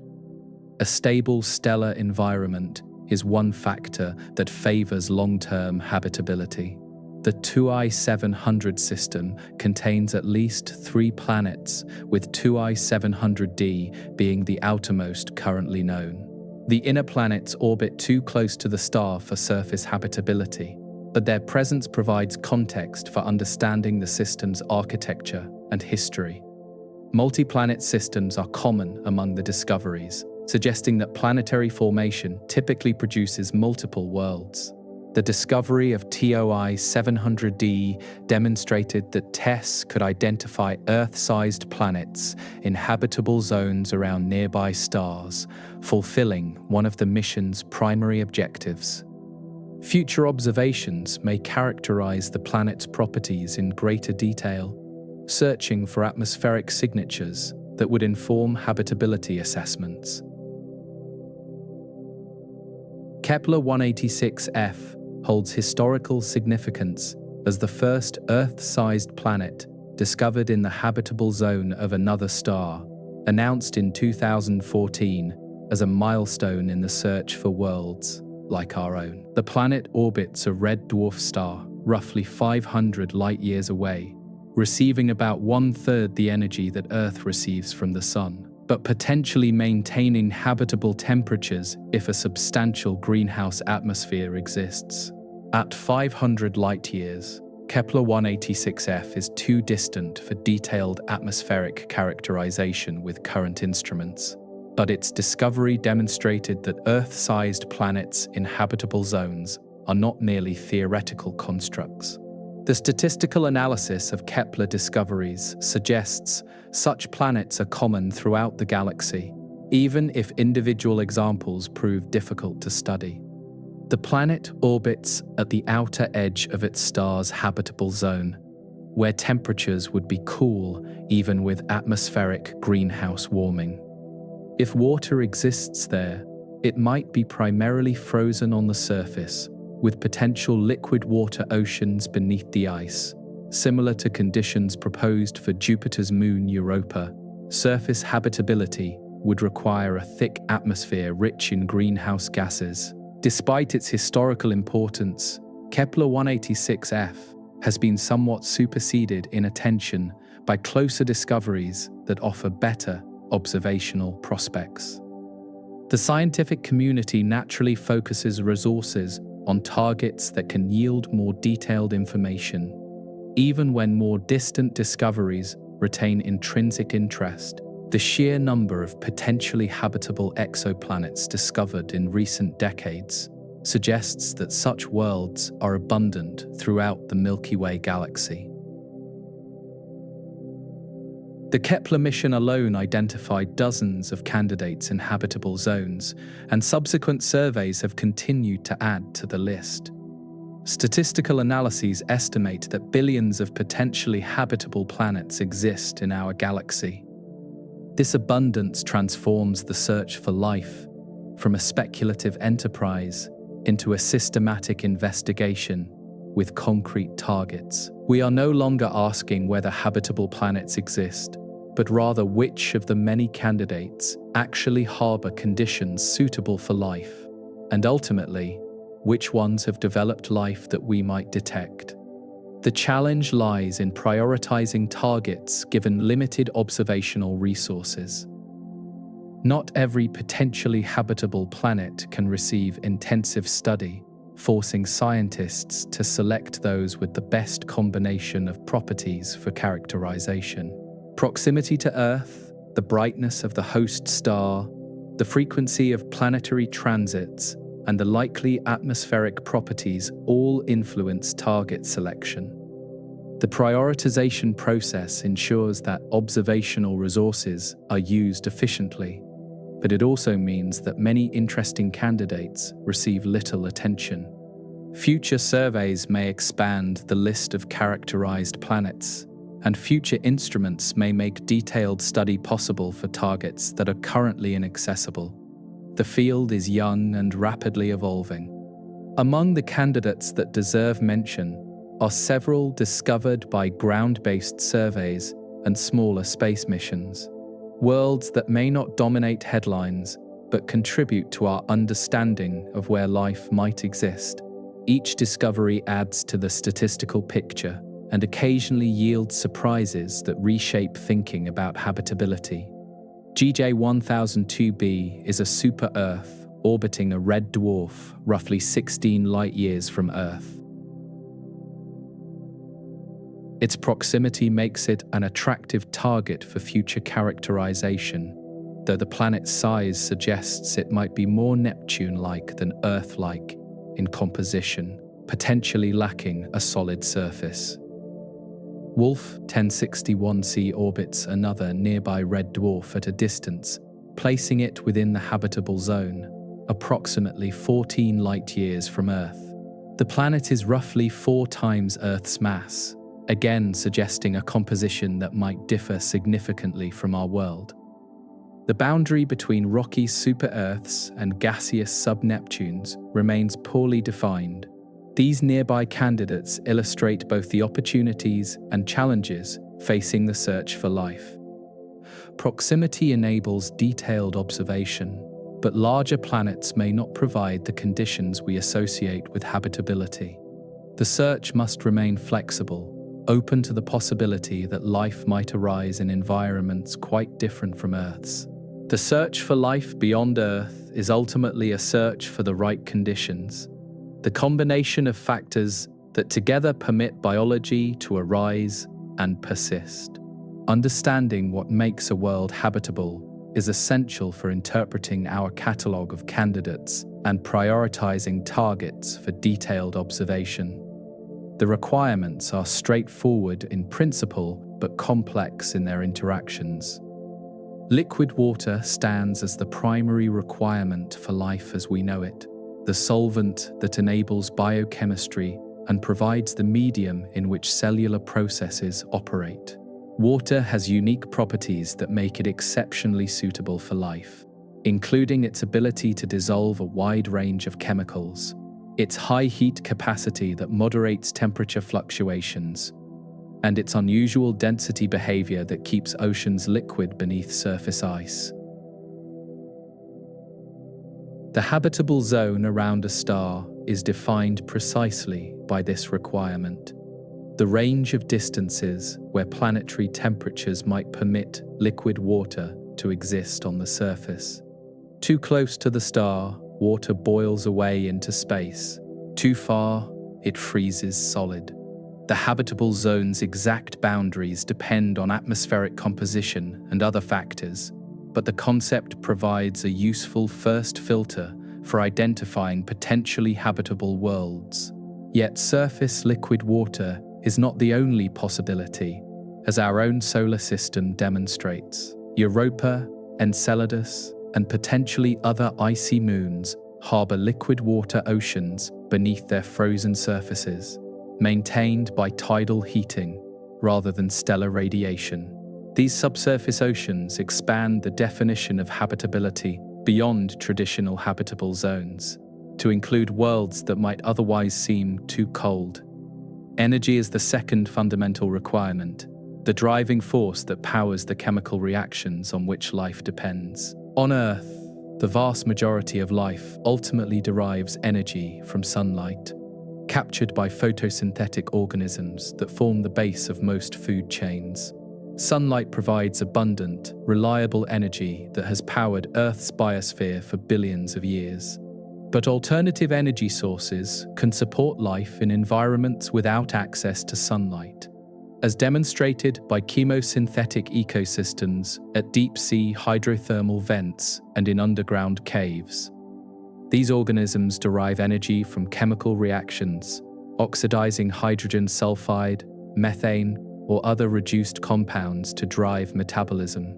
A stable stellar environment is one factor that favors long-term habitability. The TOI 700 system contains at least 3 planets, with TOI 700d being the outermost currently known. The inner planets orbit too close to the star for surface habitability, but their presence provides context for understanding the system's architecture and history. Multi-planet systems are common among the discoveries, suggesting that planetary formation typically produces multiple worlds. The discovery of TOI 700d demonstrated that TESS could identify Earth-sized planets in habitable zones around nearby stars, fulfilling one of the mission's primary objectives. Future observations may characterize the planet's properties in greater detail, searching for atmospheric signatures that would inform habitability assessments. Kepler-186f holds historical significance as the first Earth-sized planet discovered in the habitable zone of another star, announced in 2014 as a milestone in the search for worlds like our own. The planet orbits a red dwarf star, roughly 500 light-years away, receiving about 1/3 the energy that Earth receives from the Sun, but potentially maintaining habitable temperatures if a substantial greenhouse atmosphere exists. At 500 light-years, Kepler-186f is too distant for detailed atmospheric characterization with current instruments, but its discovery demonstrated that Earth-sized planets in habitable zones are not merely theoretical constructs. The statistical analysis of Kepler discoveries suggests such planets are common throughout the galaxy, even if individual examples prove difficult to study. The planet orbits at the outer edge of its star's habitable zone, where temperatures would be cool even with atmospheric greenhouse warming. If water exists there, it might be primarily frozen on the surface, with potential liquid water oceans beneath the ice. Similar to conditions proposed for Jupiter's moon Europa, surface habitability would require a thick atmosphere rich in greenhouse gases. Despite its historical importance, Kepler-186f has been somewhat superseded in attention by closer discoveries that offer better observational prospects. The scientific community naturally focuses resources on targets that can yield more detailed information. Even when more distant discoveries retain intrinsic interest, the sheer number of potentially habitable exoplanets discovered in recent decades suggests that such worlds are abundant throughout the Milky Way galaxy. The Kepler mission alone identified dozens of candidates in habitable zones, and subsequent surveys have continued to add to the list. Statistical analyses estimate that billions of potentially habitable planets exist in our galaxy. This abundance transforms the search for life from a speculative enterprise into a systematic investigation with concrete targets. We are no longer asking whether habitable planets exist, but rather which of the many candidates actually harbor conditions suitable for life, and ultimately, which ones have developed life that we might detect. The challenge lies in prioritizing targets given limited observational resources. Not every potentially habitable planet can receive intensive study, forcing scientists to select those with the best combination of properties for characterization. Proximity to Earth, the brightness of the host star, the frequency of planetary transits, and the likely atmospheric properties all influence target selection. The prioritization process ensures that observational resources are used efficiently, but it also means that many interesting candidates receive little attention. Future surveys may expand the list of characterized planets, and future instruments may make detailed study possible for targets that are currently inaccessible. The field is young and rapidly evolving. Among the candidates that deserve mention are several discovered by ground-based surveys and smaller space missions. Worlds that may not dominate headlines, but contribute to our understanding of where life might exist. Each discovery adds to the statistical picture and occasionally yields surprises that reshape thinking about habitability. GJ1002b is a super-Earth orbiting a red dwarf roughly 16 light-years from Earth. Its proximity makes it an attractive target for future characterization, though the planet's size suggests it might be more Neptune-like than Earth-like in composition, potentially lacking a solid surface. Wolf 1061c orbits another nearby red dwarf at a distance, placing it within the habitable zone, approximately 14 light-years from Earth. The planet is roughly 4 times Earth's mass, again suggesting a composition that might differ significantly from our world. The boundary between rocky super-Earths and gaseous sub-Neptunes remains poorly defined. These nearby candidates illustrate both the opportunities and challenges facing the search for life. Proximity enables detailed observation, but larger planets may not provide the conditions we associate with habitability. The search must remain flexible, open to the possibility that life might arise in environments quite different from Earth's. The search for life beyond Earth is ultimately a search for the right conditions, the combination of factors that together permit biology to arise and persist. Understanding what makes a world habitable is essential for interpreting our catalogue of candidates and prioritizing targets for detailed observation. The requirements are straightforward in principle but complex in their interactions. Liquid water stands as the primary requirement for life as we know it, the solvent that enables biochemistry and provides the medium in which cellular processes operate. Water has unique properties that make it exceptionally suitable for life, including its ability to dissolve a wide range of chemicals, its high heat capacity that moderates temperature fluctuations, and its unusual density behavior that keeps oceans liquid beneath surface ice. The habitable zone around a star is defined precisely by this requirement. The range of distances where planetary temperatures might permit liquid water to exist on the surface. Too close to the star, water boils away into space. Too far, it freezes solid. The habitable zone's exact boundaries depend on atmospheric composition and other factors, but the concept provides a useful first filter for identifying potentially habitable worlds. Yet surface liquid water is not the only possibility, as our own solar system demonstrates. Europa, Enceladus, and potentially other icy moons harbor liquid water oceans beneath their frozen surfaces, maintained by tidal heating rather than stellar radiation. These subsurface oceans expand the definition of habitability beyond traditional habitable zones, to include worlds that might otherwise seem too cold. Energy is the second fundamental requirement, the driving force that powers the chemical reactions on which life depends. On Earth, the vast majority of life ultimately derives energy from sunlight, captured by photosynthetic organisms that form the base of most food chains. Sunlight provides abundant, reliable energy that has powered Earth's biosphere for billions of years. But alternative energy sources can support life in environments without access to sunlight, as demonstrated by chemosynthetic ecosystems at deep-sea hydrothermal vents and in underground caves. These organisms derive energy from chemical reactions, oxidizing hydrogen sulfide, methane, or other reduced compounds to drive metabolism.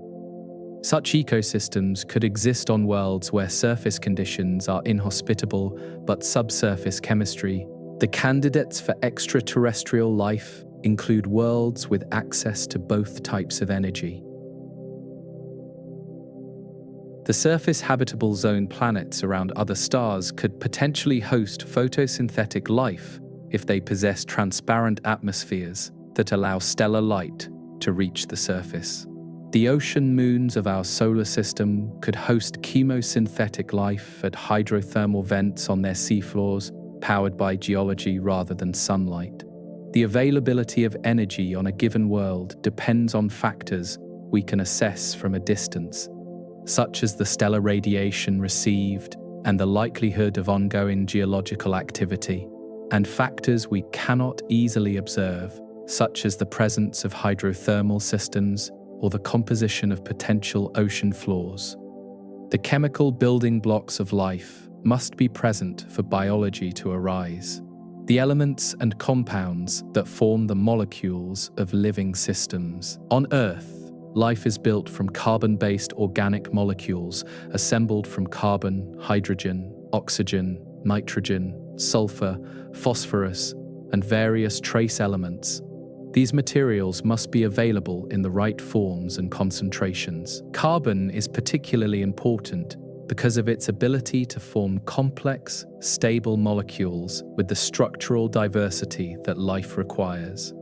Such ecosystems could exist on worlds where surface conditions are inhospitable but subsurface chemistry. The candidates for extraterrestrial life include worlds with access to both types of energy. The surface habitable zone planets around other stars could potentially host photosynthetic life if they possess transparent atmospheres that allow stellar light to reach the surface. The ocean moons of our solar system could host chemosynthetic life at hydrothermal vents on their seafloors, powered by geology rather than sunlight. The availability of energy on a given world depends on factors we can assess from a distance, such as the stellar radiation received and the likelihood of ongoing geological activity, and factors we cannot easily observe, such as the presence of hydrothermal systems or the composition of potential ocean floors. The chemical building blocks of life must be present for biology to arise. The elements and compounds that form the molecules of living systems. On Earth, life is built from carbon-based organic molecules assembled from carbon, hydrogen, oxygen, nitrogen, sulfur, phosphorus, and various trace elements. These materials must be available in the right forms and concentrations. Carbon is particularly important because of its ability to form complex, stable molecules with the structural diversity that life requires.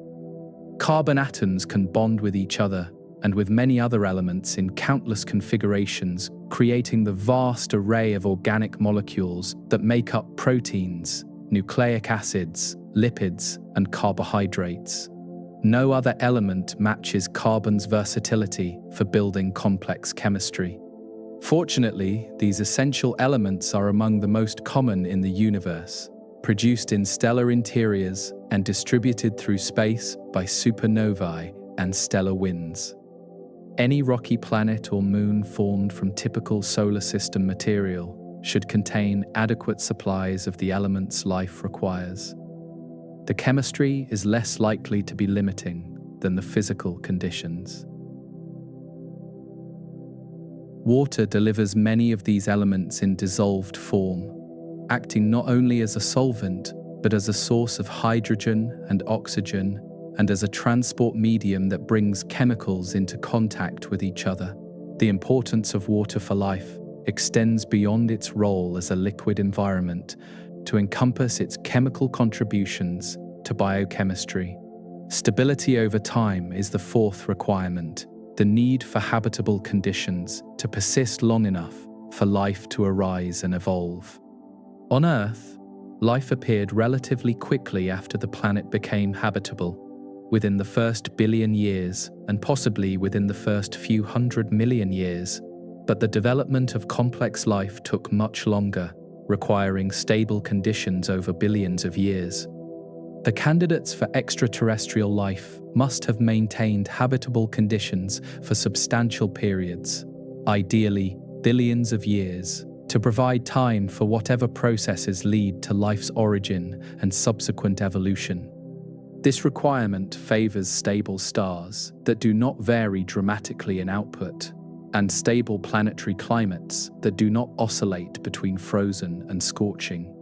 Carbon atoms can bond with each other and with many other elements in countless configurations, creating the vast array of organic molecules that make up proteins, nucleic acids, lipids, and carbohydrates. No other element matches carbon's versatility for building complex chemistry. Fortunately, these essential elements are among the most common in the universe, produced in stellar interiors and distributed through space by supernovae and stellar winds. Any rocky planet or moon formed from typical solar system material should contain adequate supplies of the elements life requires. The chemistry is less likely to be limiting than the physical conditions. Water delivers many of these elements in dissolved form, acting not only as a solvent, but as a source of hydrogen and oxygen, and as a transport medium that brings chemicals into contact with each other. The importance of water for life extends beyond its role as a liquid environment to encompass its chemical contributions to biochemistry. Stability over time is the fourth requirement, the need for habitable conditions to persist long enough for life to arise and evolve. On Earth, life appeared relatively quickly after the planet became habitable, within the first billion years and possibly within the first few 100 million years, but the development of complex life took much longer, requiring stable conditions over billions of years. The candidates for extraterrestrial life must have maintained habitable conditions for substantial periods, ideally billions of years, to provide time for whatever processes lead to life's origin and subsequent evolution. This requirement favors stable stars that do not vary dramatically in output, and stable planetary climates that do not oscillate between frozen and scorching.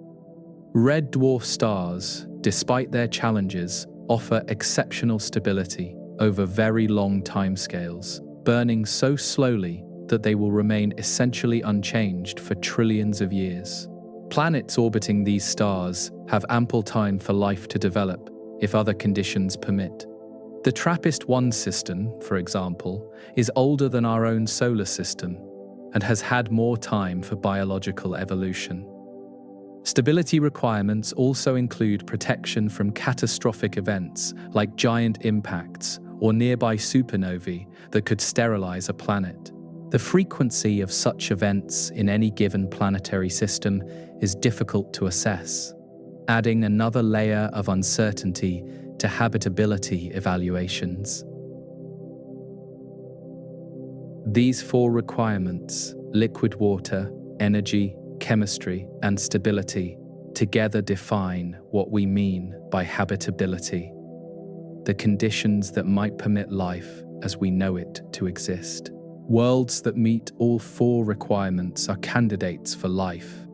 Red dwarf stars, despite their challenges, offer exceptional stability over very long timescales, burning so slowly that they will remain essentially unchanged for trillions of years. Planets orbiting these stars have ample time for life to develop if other conditions permit. The TRAPPIST-1 system, for example, is older than our own solar system and has had more time for biological evolution. Stability requirements also include protection from catastrophic events like giant impacts or nearby supernovae that could sterilize a planet. The frequency of such events in any given planetary system is difficult to assess, adding another layer of uncertainty to habitability evaluations. These four requirements, liquid water, energy, chemistry, and stability, together define what we mean by habitability, the conditions that might permit life as we know it to exist. Worlds that meet all four requirements are candidates for life.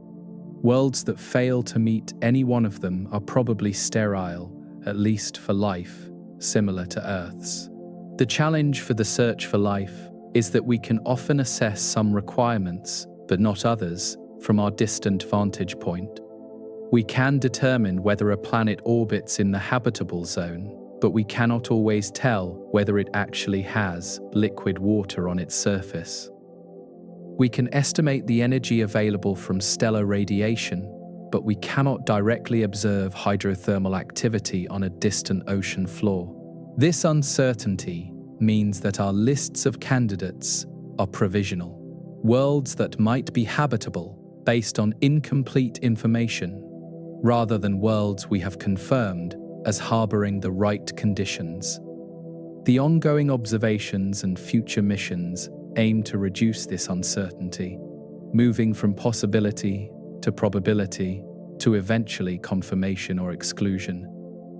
Worlds that fail to meet any one of them are probably sterile, at least for life, similar to Earth's. The challenge for the search for life is that we can often assess some requirements, but not others, from our distant vantage point. We can determine whether a planet orbits in the habitable zone, but we cannot always tell whether it actually has liquid water on its surface. We can estimate the energy available from stellar radiation, but we cannot directly observe hydrothermal activity on a distant ocean floor. This uncertainty means that our lists of candidates are provisional. Worlds that might be habitable based on incomplete information, rather than worlds we have confirmed as harboring the right conditions. The ongoing observations and future missions aim to reduce this uncertainty, moving from possibility to probability to eventually confirmation or exclusion.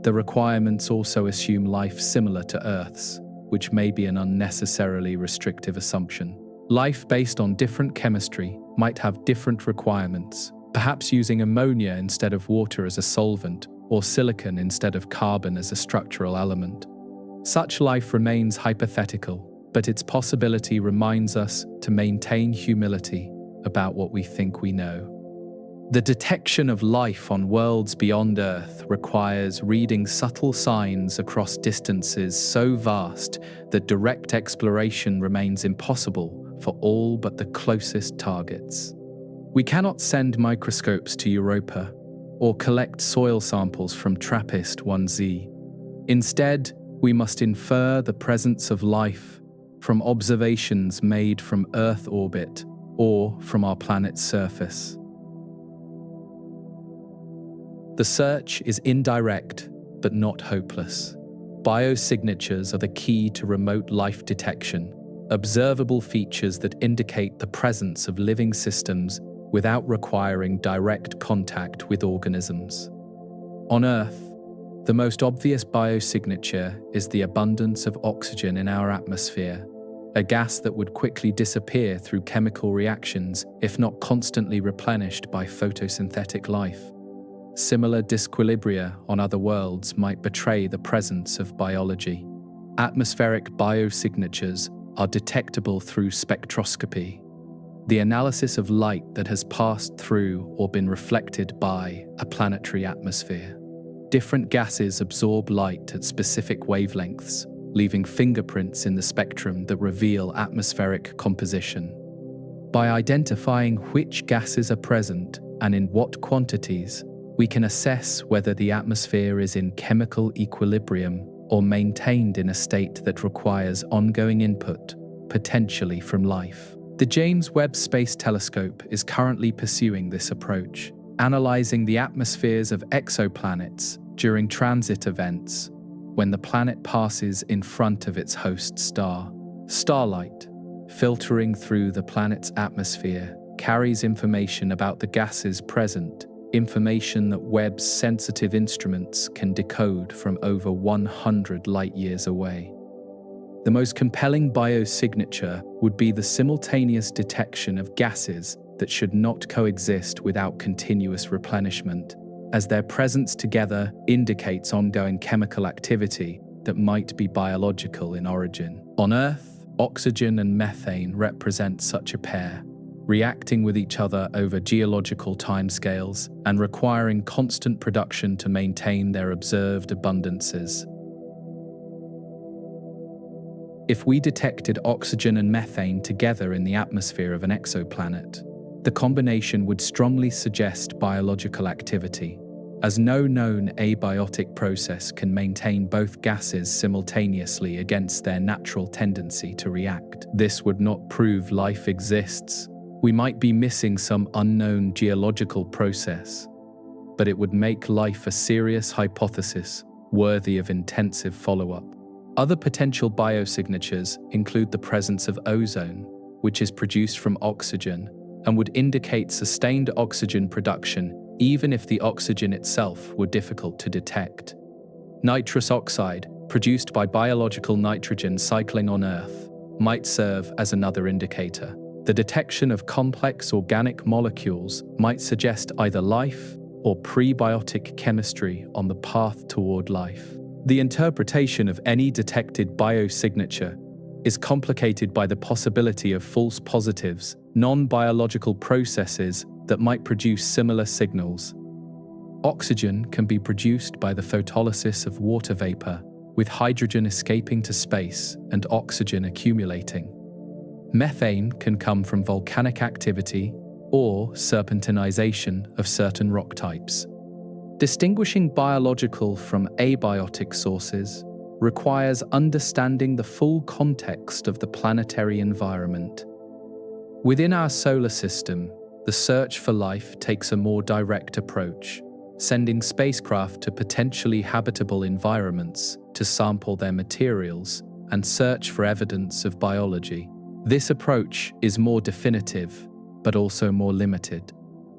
The requirements also assume life similar to Earth's, which may be an unnecessarily restrictive assumption. Life based on different chemistry might have different requirements, perhaps using ammonia instead of water as a solvent, or silicon instead of carbon as a structural element. Such life remains hypothetical, but its possibility reminds us to maintain humility about what we think we know. The detection of life on worlds beyond Earth requires reading subtle signs across distances so vast that direct exploration remains impossible for all but the closest targets. We cannot send microscopes to Europa or collect soil samples from TRAPPIST-1z. Instead, we must infer the presence of life from observations made from Earth orbit or from our planet's surface. The search is indirect, but not hopeless. Biosignatures are the key to remote life detection, observable features that indicate the presence of living systems without requiring direct contact with organisms. On Earth, the most obvious biosignature is the abundance of oxygen in our atmosphere, a gas that would quickly disappear through chemical reactions if not constantly replenished by photosynthetic life. Similar disequilibria on other worlds might betray the presence of biology. Atmospheric biosignatures are detectable through spectroscopy, the analysis of light that has passed through or been reflected by a planetary atmosphere. Different gases absorb light at specific wavelengths, leaving fingerprints in the spectrum that reveal atmospheric composition. By identifying which gases are present and in what quantities, we can assess whether the atmosphere is in chemical equilibrium or maintained in a state that requires ongoing input, potentially from life. The James Webb Space Telescope is currently pursuing this approach, analyzing the atmospheres of exoplanets during transit events when the planet passes in front of its host star. Starlight, filtering through the planet's atmosphere, carries information about the gases present, information that Webb's sensitive instruments can decode from over 100 light-years away. The most compelling biosignature would be the simultaneous detection of gases that should not coexist without continuous replenishment, as their presence together indicates ongoing chemical activity that might be biological in origin. On Earth, oxygen and methane represent such a pair, reacting with each other over geological timescales and requiring constant production to maintain their observed abundances. If we detected oxygen and methane together in the atmosphere of an exoplanet, the combination would strongly suggest biological activity, as no known abiotic process can maintain both gases simultaneously against their natural tendency to react. This would not prove life exists. We might be missing some unknown geological process, but it would make life a serious hypothesis worthy of intensive follow-up. Other potential biosignatures include the presence of ozone, which is produced from oxygen and would indicate sustained oxygen production even if the oxygen itself were difficult to detect. Nitrous oxide, produced by biological nitrogen cycling on Earth, might serve as another indicator. The detection of complex organic molecules might suggest either life or prebiotic chemistry on the path toward life. The interpretation of any detected biosignature is complicated by the possibility of false positives, non-biological processes that might produce similar signals. Oxygen can be produced by the photolysis of water vapor, with hydrogen escaping to space and oxygen accumulating. Methane can come from volcanic activity or serpentinization of certain rock types. Distinguishing biological from abiotic sources requires understanding the full context of the planetary environment. Within our solar system, the search for life takes a more direct approach, sending spacecraft to potentially habitable environments to sample their materials and search for evidence of biology. This approach is more definitive, but also more limited,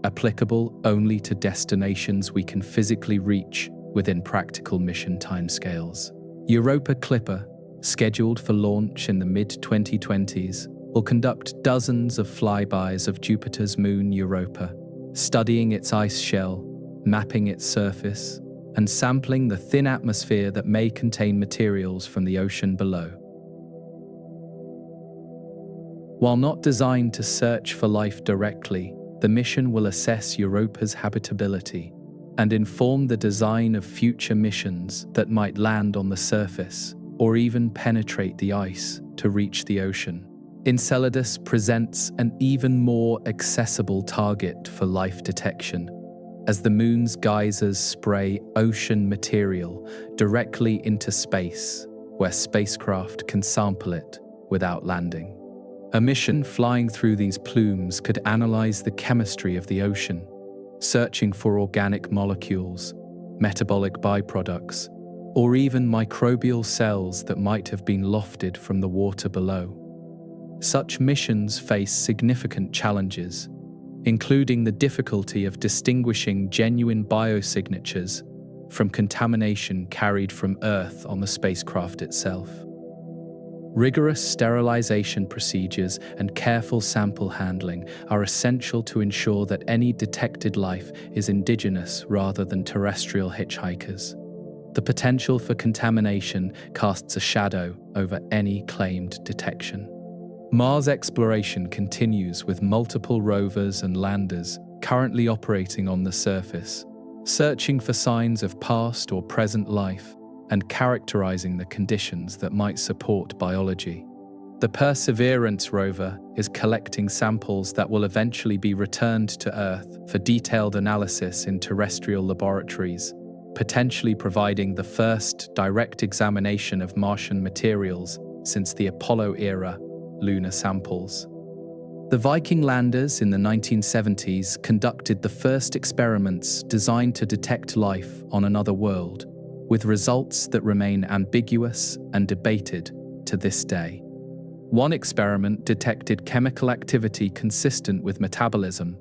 applicable only to destinations we can physically reach within practical mission timescales. Europa Clipper, scheduled for launch in the mid-2020s, will conduct dozens of flybys of Jupiter's moon Europa, studying its ice shell, mapping its surface, and sampling the thin atmosphere that may contain materials from the ocean below. While not designed to search for life directly, the mission will assess Europa's habitability and inform the design of future missions that might land on the surface or even penetrate the ice to reach the ocean. Enceladus presents an even more accessible target for life detection, as the moon's geysers spray ocean material directly into space, where spacecraft can sample it without landing. A mission flying through these plumes could analyze the chemistry of the ocean, searching for organic molecules, metabolic byproducts, or even microbial cells that might have been lofted from the water below. Such missions face significant challenges, including the difficulty of distinguishing genuine biosignatures from contamination carried from Earth on the spacecraft itself. Rigorous sterilization procedures and careful sample handling are essential to ensure that any detected life is indigenous rather than terrestrial hitchhikers. The potential for contamination casts a shadow over any claimed detection. Mars exploration continues with multiple rovers and landers currently operating on the surface, searching for signs of past or present life and characterizing the conditions that might support biology. The Perseverance rover is collecting samples that will eventually be returned to Earth for detailed analysis in terrestrial laboratories, potentially providing the first direct examination of Martian materials since the Apollo-era lunar samples. The Viking landers in the 1970s conducted the first experiments designed to detect life on another world, with results that remain ambiguous and debated to this day. One experiment detected chemical activity consistent with metabolism,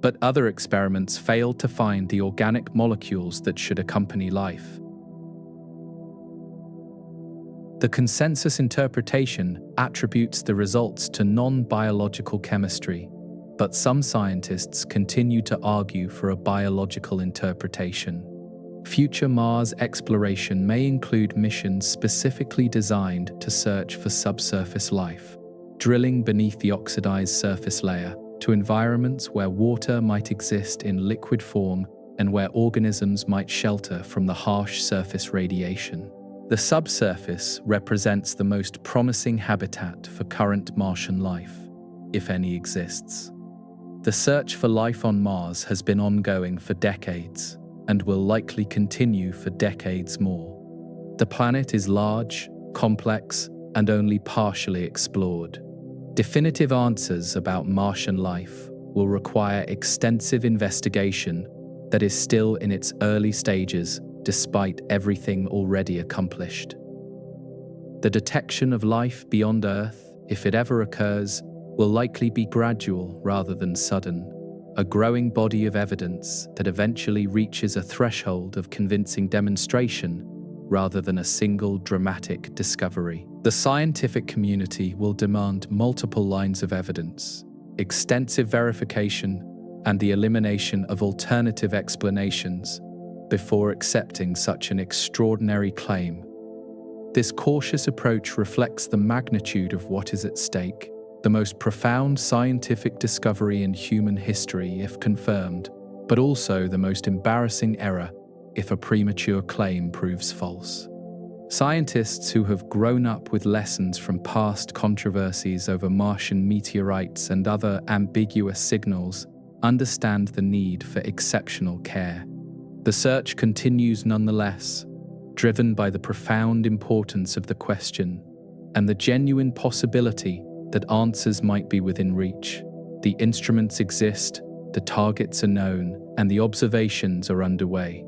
but other experiments failed to find the organic molecules that should accompany life. The consensus interpretation attributes the results to non-biological chemistry, but some scientists continue to argue for a biological interpretation. Future Mars exploration may include missions specifically designed to search for subsurface life, drilling beneath the oxidized surface layer to environments where water might exist in liquid form and where organisms might shelter from the harsh surface radiation. The subsurface represents the most promising habitat for current Martian life, if any exists. The search for life on Mars has been ongoing for decades and will likely continue for decades more. The planet is large, complex, and only partially explored. Definitive answers about Martian life will require extensive investigation that is still in its early stages despite everything already accomplished. The detection of life beyond Earth, if it ever occurs, will likely be gradual rather than sudden, a growing body of evidence that eventually reaches a threshold of convincing demonstration rather than a single dramatic discovery. The scientific community will demand multiple lines of evidence, extensive verification, and the elimination of alternative explanations before accepting such an extraordinary claim. This cautious approach reflects the magnitude of what is at stake, the most profound scientific discovery in human history if confirmed, but also the most embarrassing error if a premature claim proves false. Scientists who have grown up with lessons from past controversies over Martian meteorites and other ambiguous signals understand the need for exceptional care. The search continues nonetheless, driven by the profound importance of the question and the genuine possibility that answers might be within reach. The instruments exist, the targets are known, and the observations are underway.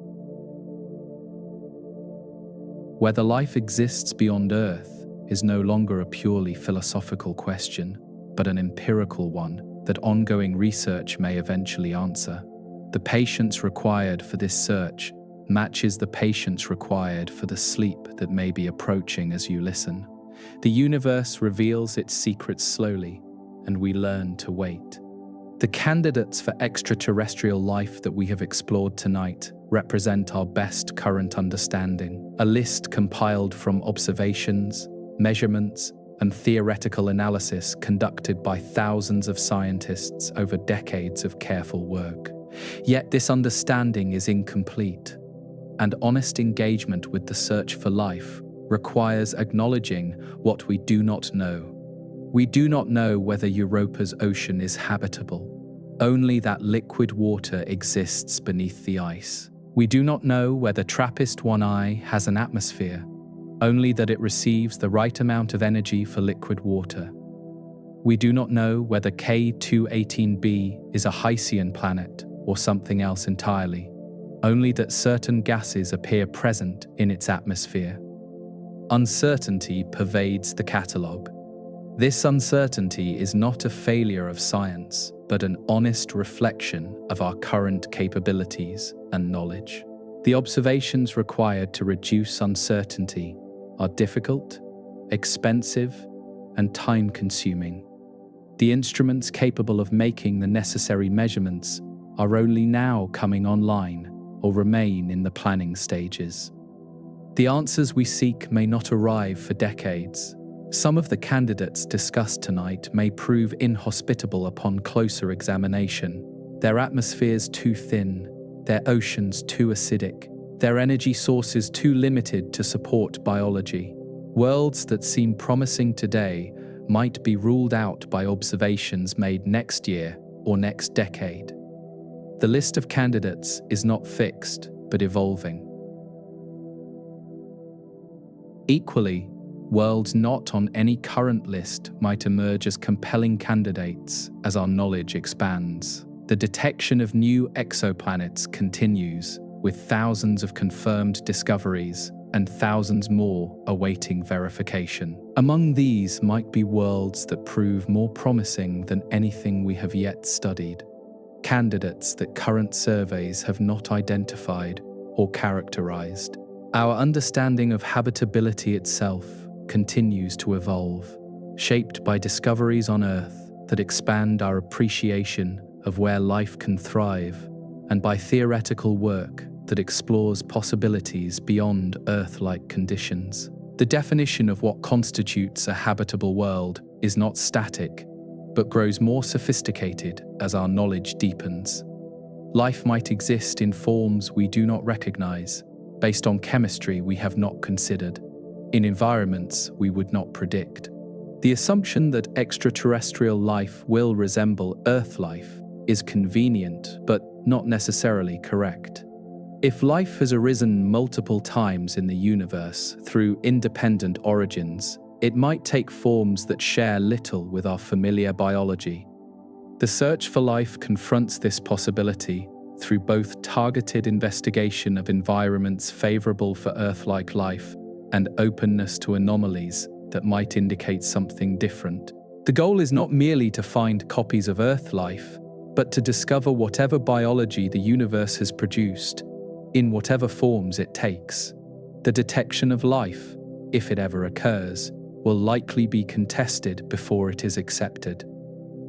Whether life exists beyond Earth is no longer a purely philosophical question, but an empirical one that ongoing research may eventually answer. The patience required for this search matches the patience required for the sleep that may be approaching as you listen. The universe reveals its secrets slowly, and we learn to wait. The candidates for extraterrestrial life that we have explored tonight represent our best current understanding, a list compiled from observations, measurements, and theoretical analysis conducted by thousands of scientists over decades of careful work. Yet this understanding is incomplete, and honest engagement with the search for life requires acknowledging what we do not know. We do not know whether Europa's ocean is habitable, only that liquid water exists beneath the ice. We do not know whether TRAPPIST-1I has an atmosphere, only that it receives the right amount of energy for liquid water. We do not know whether K218b is a Hycean planet or something else entirely, only that certain gases appear present in its atmosphere. Uncertainty pervades the catalogue. This uncertainty is not a failure of science, but an honest reflection of our current capabilities and knowledge. The observations required to reduce uncertainty are difficult, expensive, and time-consuming. The instruments capable of making the necessary measurements are only now coming online or remain in the planning stages. The answers we seek may not arrive for decades. Some of the candidates discussed tonight may prove inhospitable upon closer examination. Their atmospheres too thin, their oceans too acidic, their energy sources too limited to support biology. Worlds that seem promising today might be ruled out by observations made next year or next decade. The list of candidates is not fixed, but evolving. Equally, worlds not on any current list might emerge as compelling candidates as our knowledge expands. The detection of new exoplanets continues, with thousands of confirmed discoveries and thousands more awaiting verification. Among these might be worlds that prove more promising than anything we have yet studied, candidates that current surveys have not identified or characterized. Our understanding of habitability itself continues to evolve, shaped by discoveries on Earth that expand our appreciation of where life can thrive, and by theoretical work that explores possibilities beyond Earth-like conditions. The definition of what constitutes a habitable world is not static, but grows more sophisticated as our knowledge deepens. Life might exist in forms we do not recognize, based on chemistry we have not considered, in environments we would not predict. The assumption that extraterrestrial life will resemble Earth life is convenient, but not necessarily correct. If life has arisen multiple times in the universe through independent origins, it might take forms that share little with our familiar biology. The search for life confronts this possibility through both targeted investigation of environments favorable for Earth-like life and openness to anomalies that might indicate something different. The goal is not merely to find copies of Earth life, but to discover whatever biology the universe has produced, in whatever forms it takes. The detection of life, if it ever occurs, will likely be contested before it is accepted.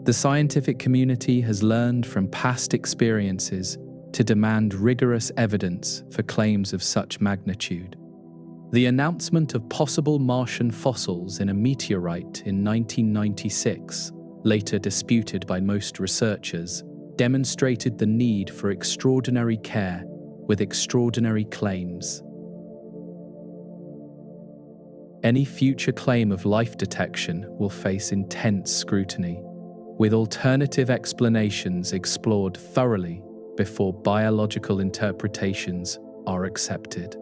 The scientific community has learned from past experiences to demand rigorous evidence for claims of such magnitude. The announcement of possible Martian fossils in a meteorite in 1996, later disputed by most researchers, demonstrated the need for extraordinary care with extraordinary claims. Any future claim of life detection will face intense scrutiny, with alternative explanations explored thoroughly before biological interpretations are accepted.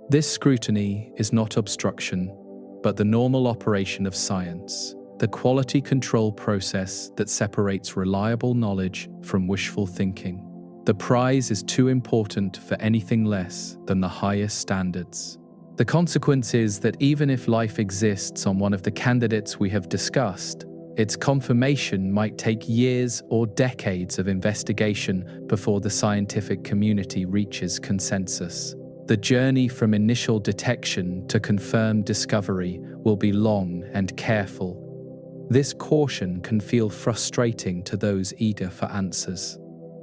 This scrutiny is not obstruction, but the normal operation of science, the quality control process that separates reliable knowledge from wishful thinking. The prize is too important for anything less than the highest standards. The consequence is that even if life exists on one of the candidates we have discussed, its confirmation might take years or decades of investigation before the scientific community reaches consensus. The journey from initial detection to confirmed discovery will be long and careful. This caution can feel frustrating to those eager for answers,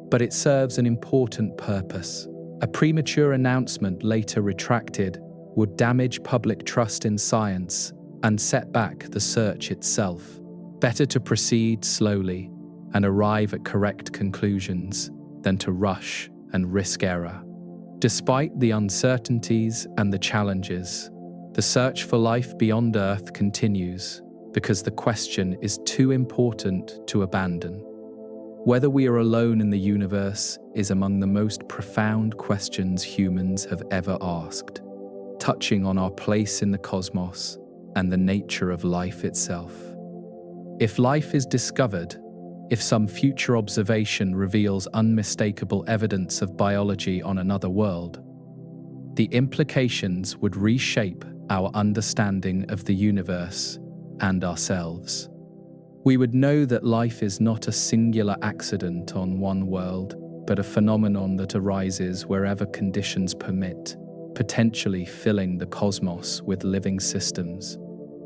but it serves an important purpose. A premature announcement later retracted would damage public trust in science and set back the search itself. Better to proceed slowly and arrive at correct conclusions than to rush and risk error. Despite the uncertainties and the challenges, the search for life beyond Earth continues because the question is too important to abandon. Whether we are alone in the universe is among the most profound questions humans have ever asked, touching on our place in the cosmos and the nature of life itself. If life is discovered, if some future observation reveals unmistakable evidence of biology on another world, the implications would reshape our understanding of the universe and ourselves. We would know that life is not a singular accident on one world, but a phenomenon that arises wherever conditions permit, potentially filling the cosmos with living systems.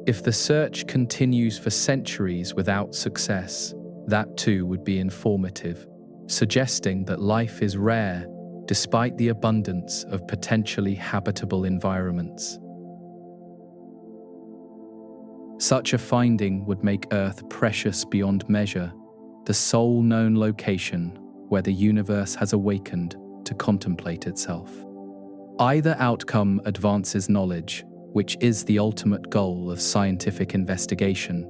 If the search continues for centuries without success, that too would be informative, suggesting that life is rare despite the abundance of potentially habitable environments. Such a finding would make Earth precious beyond measure, the sole known location where the universe has awakened to contemplate itself. Either outcome advances knowledge, which is the ultimate goal of scientific investigation.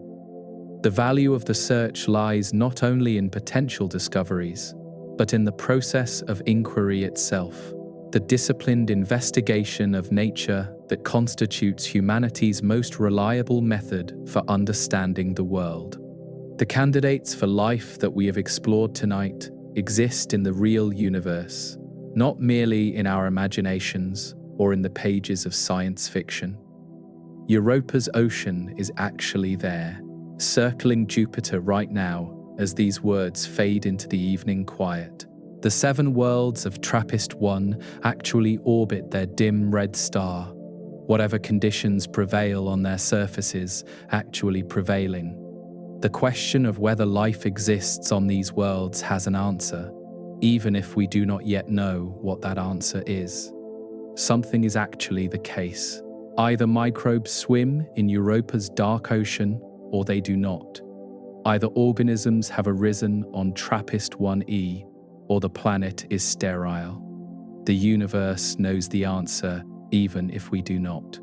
The value of the search lies not only in potential discoveries, but in the process of inquiry itself, the disciplined investigation of nature that constitutes humanity's most reliable method for understanding the world. The candidates for life that we have explored tonight exist in the real universe, not merely in our imaginations or in the pages of science fiction. Europa's ocean is actually there, circling Jupiter right now as these words fade into the evening quiet. The 7 worlds of TRAPPIST-1 actually orbit their dim red star, whatever conditions prevail on their surfaces actually prevailing. The question of whether life exists on these worlds has an answer, even if we do not yet know what that answer is. Something is actually the case. Either microbes swim in Europa's dark ocean, or they do not. Either organisms have arisen on TRAPPIST-1e, or the planet is sterile. The universe knows the answer, even if we do not.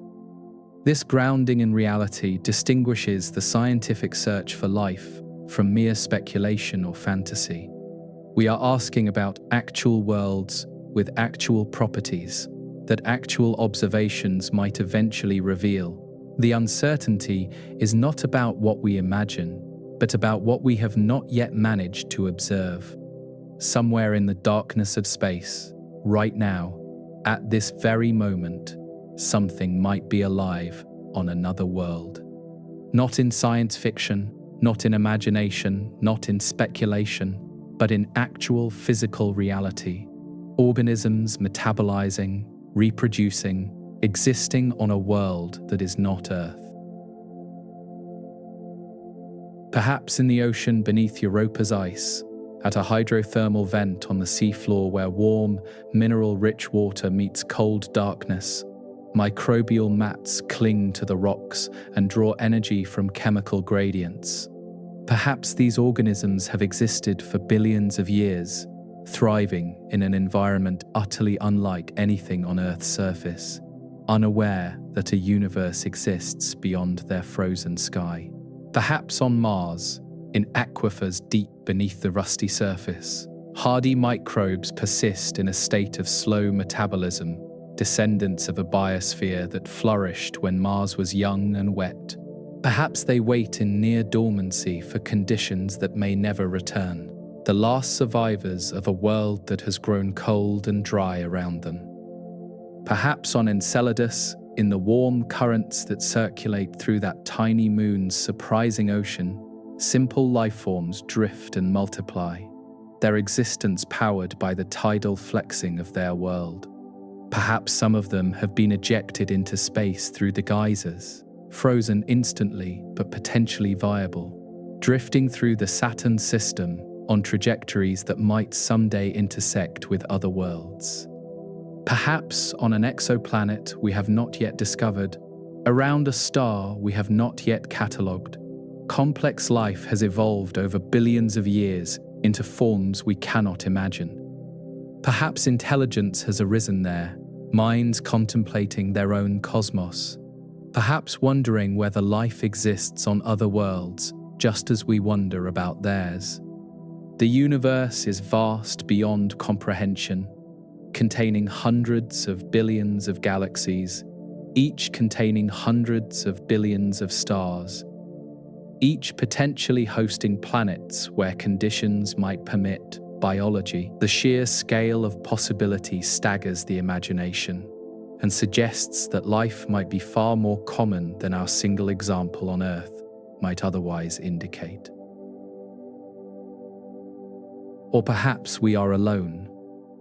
This grounding in reality distinguishes the scientific search for life from mere speculation or fantasy. We are asking about actual worlds with actual properties that actual observations might eventually reveal. The uncertainty is not about what we imagine, but about what we have not yet managed to observe. Somewhere in the darkness of space, right now, at this very moment, something might be alive on another world. Not in science fiction, not in imagination, not in speculation, but in actual physical reality. Organisms metabolizing, reproducing, existing on a world that is not Earth. Perhaps in the ocean beneath Europa's ice, at a hydrothermal vent on the seafloor where warm, mineral-rich water meets cold darkness, microbial mats cling to the rocks and draw energy from chemical gradients. Perhaps these organisms have existed for billions of years, thriving in an environment utterly unlike anything on Earth's surface, unaware that a universe exists beyond their frozen sky. Perhaps on Mars, in aquifers deep beneath the rusty surface, hardy microbes persist in a state of slow metabolism, descendants of a biosphere that flourished when Mars was young and wet. Perhaps they wait in near dormancy for conditions that may never return, the last survivors of a world that has grown cold and dry around them. Perhaps on Enceladus, in the warm currents that circulate through that tiny moon's surprising ocean, simple lifeforms drift and multiply, their existence powered by the tidal flexing of their world. Perhaps some of them have been ejected into space through the geysers, frozen instantly but potentially viable, drifting through the Saturn system on trajectories that might someday intersect with other worlds. Perhaps on an exoplanet we have not yet discovered, around a star we have not yet catalogued, complex life has evolved over billions of years into forms we cannot imagine. Perhaps intelligence has arisen there, minds contemplating their own cosmos, perhaps wondering whether life exists on other worlds, just as we wonder about theirs. The universe is vast beyond comprehension, containing hundreds of billions of galaxies, each containing hundreds of billions of stars, each potentially hosting planets where conditions might permit biology. The sheer scale of possibility staggers the imagination and suggests that life might be far more common than our single example on Earth might otherwise indicate. Or perhaps we are alone,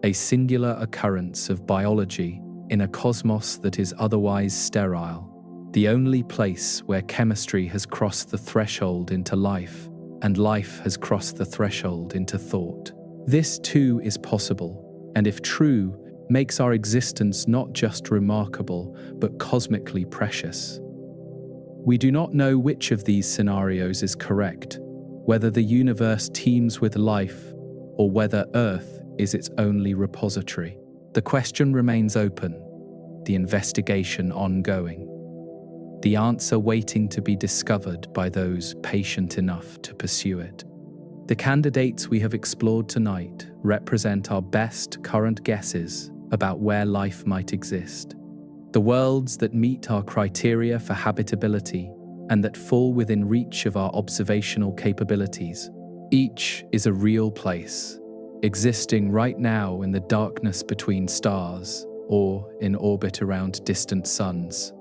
a singular occurrence of biology in a cosmos that is otherwise sterile, the only place where chemistry has crossed the threshold into life, and life has crossed the threshold into thought. This too is possible, and if true, makes our existence not just remarkable, but cosmically precious. We do not know which of these scenarios is correct, whether the universe teems with life, or whether Earth is its only repository. The question remains open, the investigation ongoing, the answer waiting to be discovered by those patient enough to pursue it. The candidates we have explored tonight represent our best current guesses about where life might exist, the worlds that meet our criteria for habitability and that fall within reach of our observational capabilities. Each is a real place, existing right now in the darkness between stars, or in orbit around distant suns.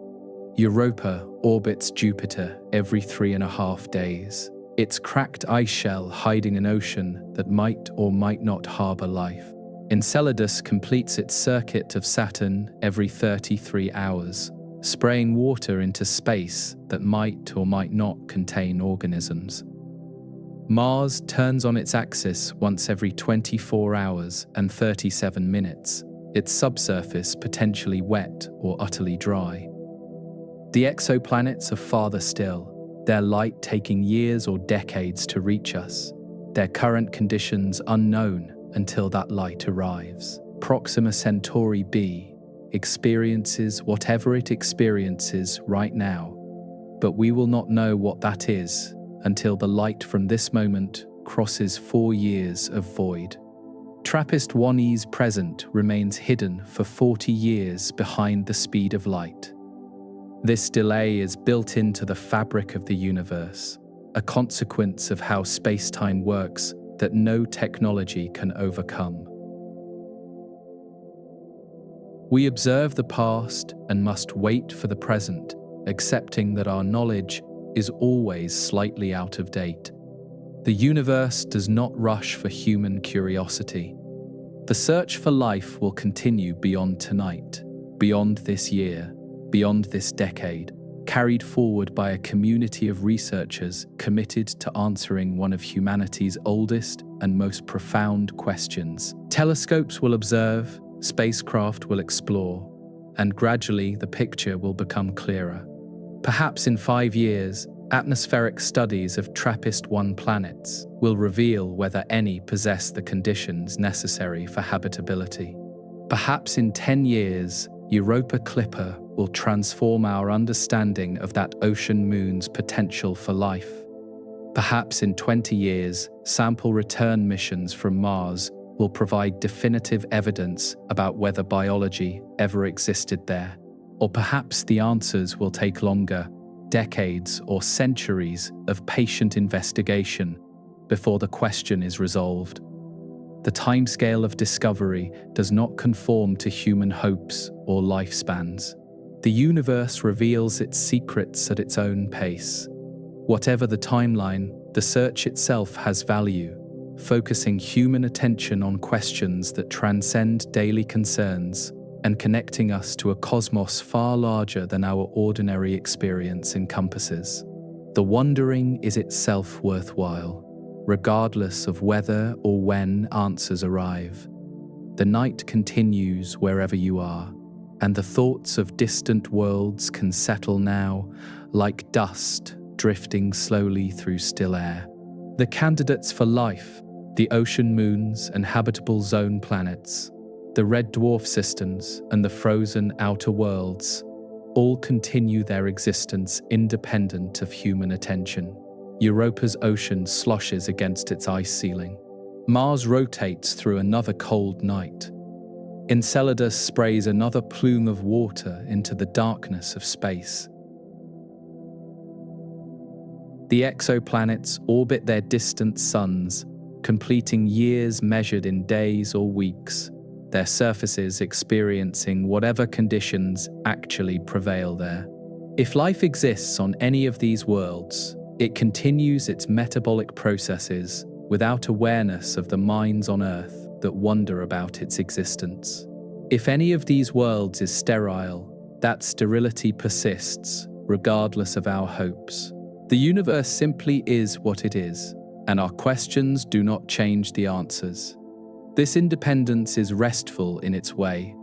Europa orbits Jupiter every 3.5 days, its cracked ice shell hiding an ocean that might or might not harbor life. Enceladus completes its circuit of Saturn every 33 hours, spraying water into space that might or might not contain organisms. Mars turns on its axis once every 24 hours and 37 minutes, its subsurface potentially wet or utterly dry. The exoplanets are farther still, their light taking years or decades to reach us, their current conditions unknown until that light arrives. Proxima Centauri b experiences whatever it experiences right now, but we will not know what that is until the light from this moment crosses 4 years of void. TRAPPIST-1e's present remains hidden for 40 years behind the speed of light. This delay is built into the fabric of the universe, a consequence of how space-time works that no technology can overcome. We observe the past and must wait for the present, accepting that our knowledge is always slightly out of date. The universe does not rush for human curiosity. The search for life will continue beyond tonight, beyond this year, beyond this decade, carried forward by a community of researchers committed to answering one of humanity's oldest and most profound questions. Telescopes will observe, spacecraft will explore, and gradually the picture will become clearer. Perhaps in 5 years, atmospheric studies of TRAPPIST-1 planets will reveal whether any possess the conditions necessary for habitability. Perhaps in 10 years, Europa Clipper will transform our understanding of that ocean moon's potential for life. Perhaps in 20 years, sample return missions from Mars will provide definitive evidence about whether biology ever existed there. Or perhaps the answers will take longer, decades or centuries of patient investigation before the question is resolved. The timescale of discovery does not conform to human hopes or lifespans. The universe reveals its secrets at its own pace. Whatever the timeline, the search itself has value, focusing human attention on questions that transcend daily concerns and connecting us to a cosmos far larger than our ordinary experience encompasses. The wondering is itself worthwhile, regardless of whether or when answers arrive. The night continues wherever you are, and the thoughts of distant worlds can settle now like dust drifting slowly through still air. The candidates for life, the ocean moons and habitable zone planets, the red dwarf systems and the frozen outer worlds, all continue their existence independent of human attention. Europa's ocean sloshes against its ice ceiling. Mars rotates through another cold night. Enceladus sprays another plume of water into the darkness of space. The exoplanets orbit their distant suns, completing years measured in days or weeks, their surfaces experiencing whatever conditions actually prevail there. If life exists on any of these worlds, it continues its metabolic processes without awareness of the minds on Earth that wonder about its existence. If any of these worlds is sterile, that sterility persists, regardless of our hopes. The universe simply is what it is, and our questions do not change the answers. This independence is restful in its way,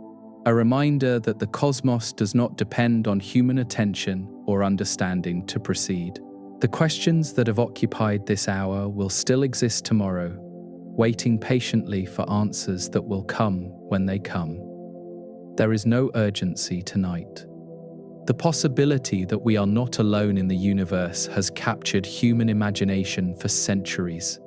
a reminder that the cosmos does not depend on human attention or understanding to proceed. The questions that have occupied this hour will still exist tomorrow, waiting patiently for answers that will come when they come. There is no urgency tonight. The possibility that we are not alone in the universe has captured human imagination for centuries,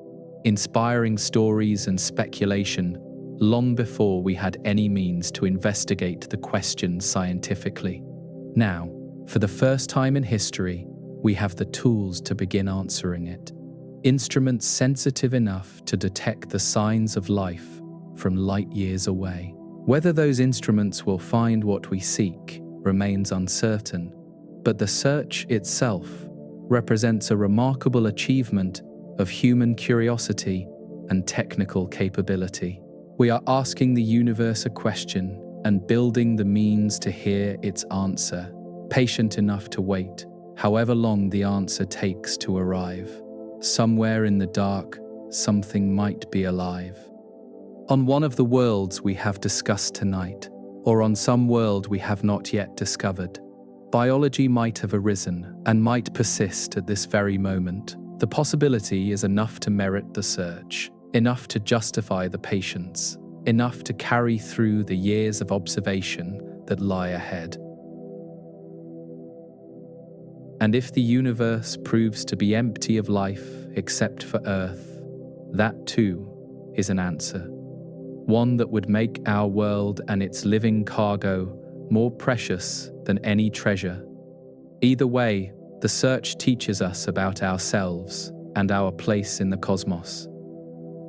inspiring stories and speculation long before we had any means to investigate the question scientifically. Now, for the first time in history, we have the tools to begin answering it. Instruments sensitive enough to detect the signs of life from light years away. Whether those instruments will find what we seek remains uncertain, but the search itself represents a remarkable achievement of human curiosity and technical capability. We are asking the universe a question and building the means to hear its answer, patient enough to wait, however long the answer takes to arrive. Somewhere in the dark, something might be alive. On one of the worlds we have discussed tonight, or on some world we have not yet discovered, biology might have arisen and might persist at this very moment. The possibility is enough to merit the search, enough to justify the patience, enough to carry through the years of observation that lie ahead. And if the universe proves to be empty of life except for Earth, that too is an answer. One that would make our world and its living cargo more precious than any treasure. Either way, the search teaches us about ourselves and our place in the cosmos.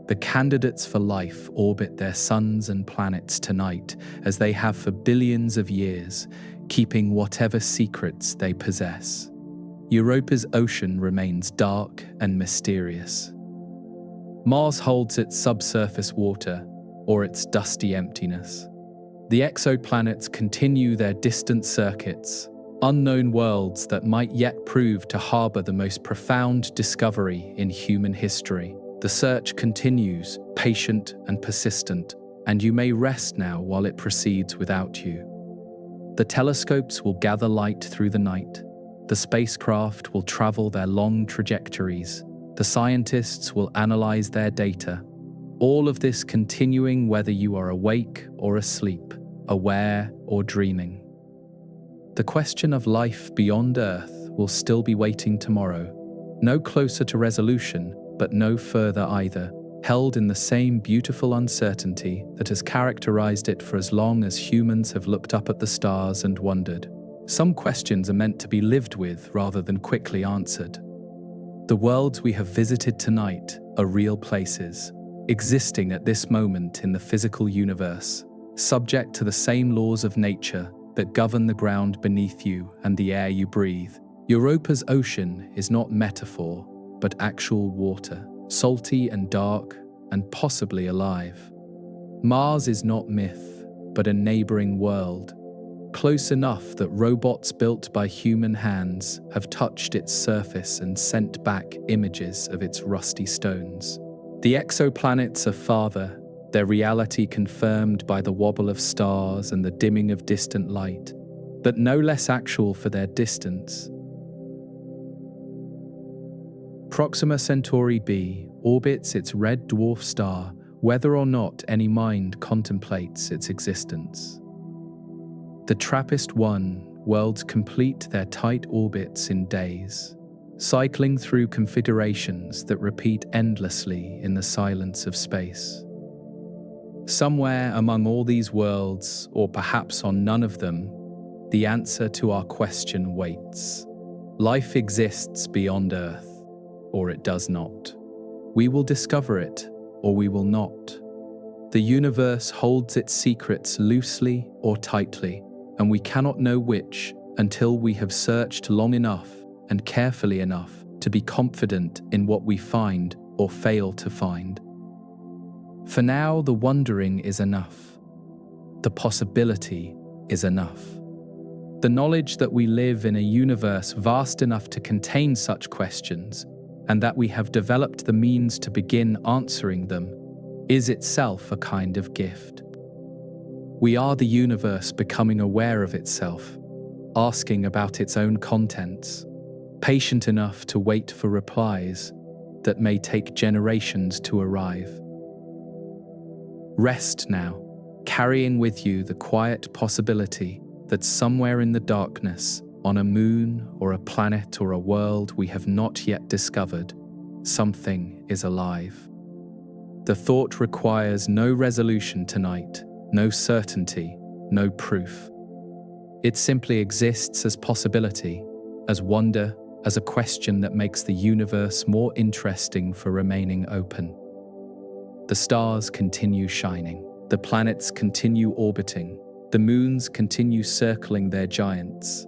The candidates for life orbit their suns and planets tonight, as they have for billions of years, keeping whatever secrets they possess. Europa's ocean remains dark and mysterious. Mars holds its subsurface water, or its dusty emptiness. The exoplanets continue their distant circuits, unknown worlds that might yet prove to harbor the most profound discovery in human history. The search continues, patient and persistent, and you may rest now while it proceeds without you. The telescopes will gather light through the night. The spacecraft will travel their long trajectories. The scientists will analyze their data. All of this continuing whether you are awake or asleep, aware or dreaming. The question of life beyond Earth will still be waiting tomorrow, no closer to resolution, but no further either, held in the same beautiful uncertainty that has characterized it for as long as humans have looked up at the stars and wondered. Some questions are meant to be lived with rather than quickly answered. The worlds we have visited tonight are real places, existing at this moment in the physical universe, subject to the same laws of nature that govern the ground beneath you and the air you breathe. Europa's ocean is not metaphor, but actual water, salty and dark and possibly alive. Mars is not myth, but a neighboring world, close enough that robots built by human hands have touched its surface and sent back images of its rusty stones. The exoplanets are farther, their reality confirmed by the wobble of stars and the dimming of distant light, but no less actual for their distance. Proxima Centauri b orbits its red dwarf star, whether or not any mind contemplates its existence. The TRAPPIST-1 worlds complete their tight orbits in days, cycling through configurations that repeat endlessly in the silence of space. Somewhere among all these worlds, or perhaps on none of them, the answer to our question waits. Life exists beyond Earth, or it does not. We will discover it, or we will not. The universe holds its secrets loosely or tightly, and we cannot know which until we have searched long enough and carefully enough to be confident in what we find or fail to find. For now, the wondering is enough. The possibility is enough. The knowledge that we live in a universe vast enough to contain such questions, and that we have developed the means to begin answering them, is itself a kind of gift. We are the universe becoming aware of itself, asking about its own contents, patient enough to wait for replies that may take generations to arrive. Rest now, carrying with you the quiet possibility that somewhere in the darkness, on a moon or a planet or a world we have not yet discovered, something is alive. The thought requires no resolution tonight, no certainty, no proof. It simply exists as possibility, as wonder, as a question that makes the universe more interesting for remaining open. The stars continue shining. The planets continue orbiting, the moons continue circling their giants.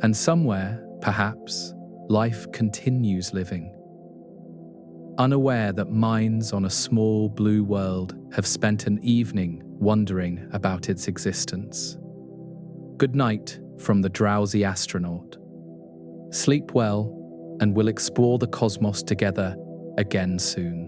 And somewhere, perhaps, life continues living. Unaware that minds on a small blue world have spent an evening wondering about its existence. Good night from the drowsy astronaut. Sleep well, and we'll explore the cosmos together again soon.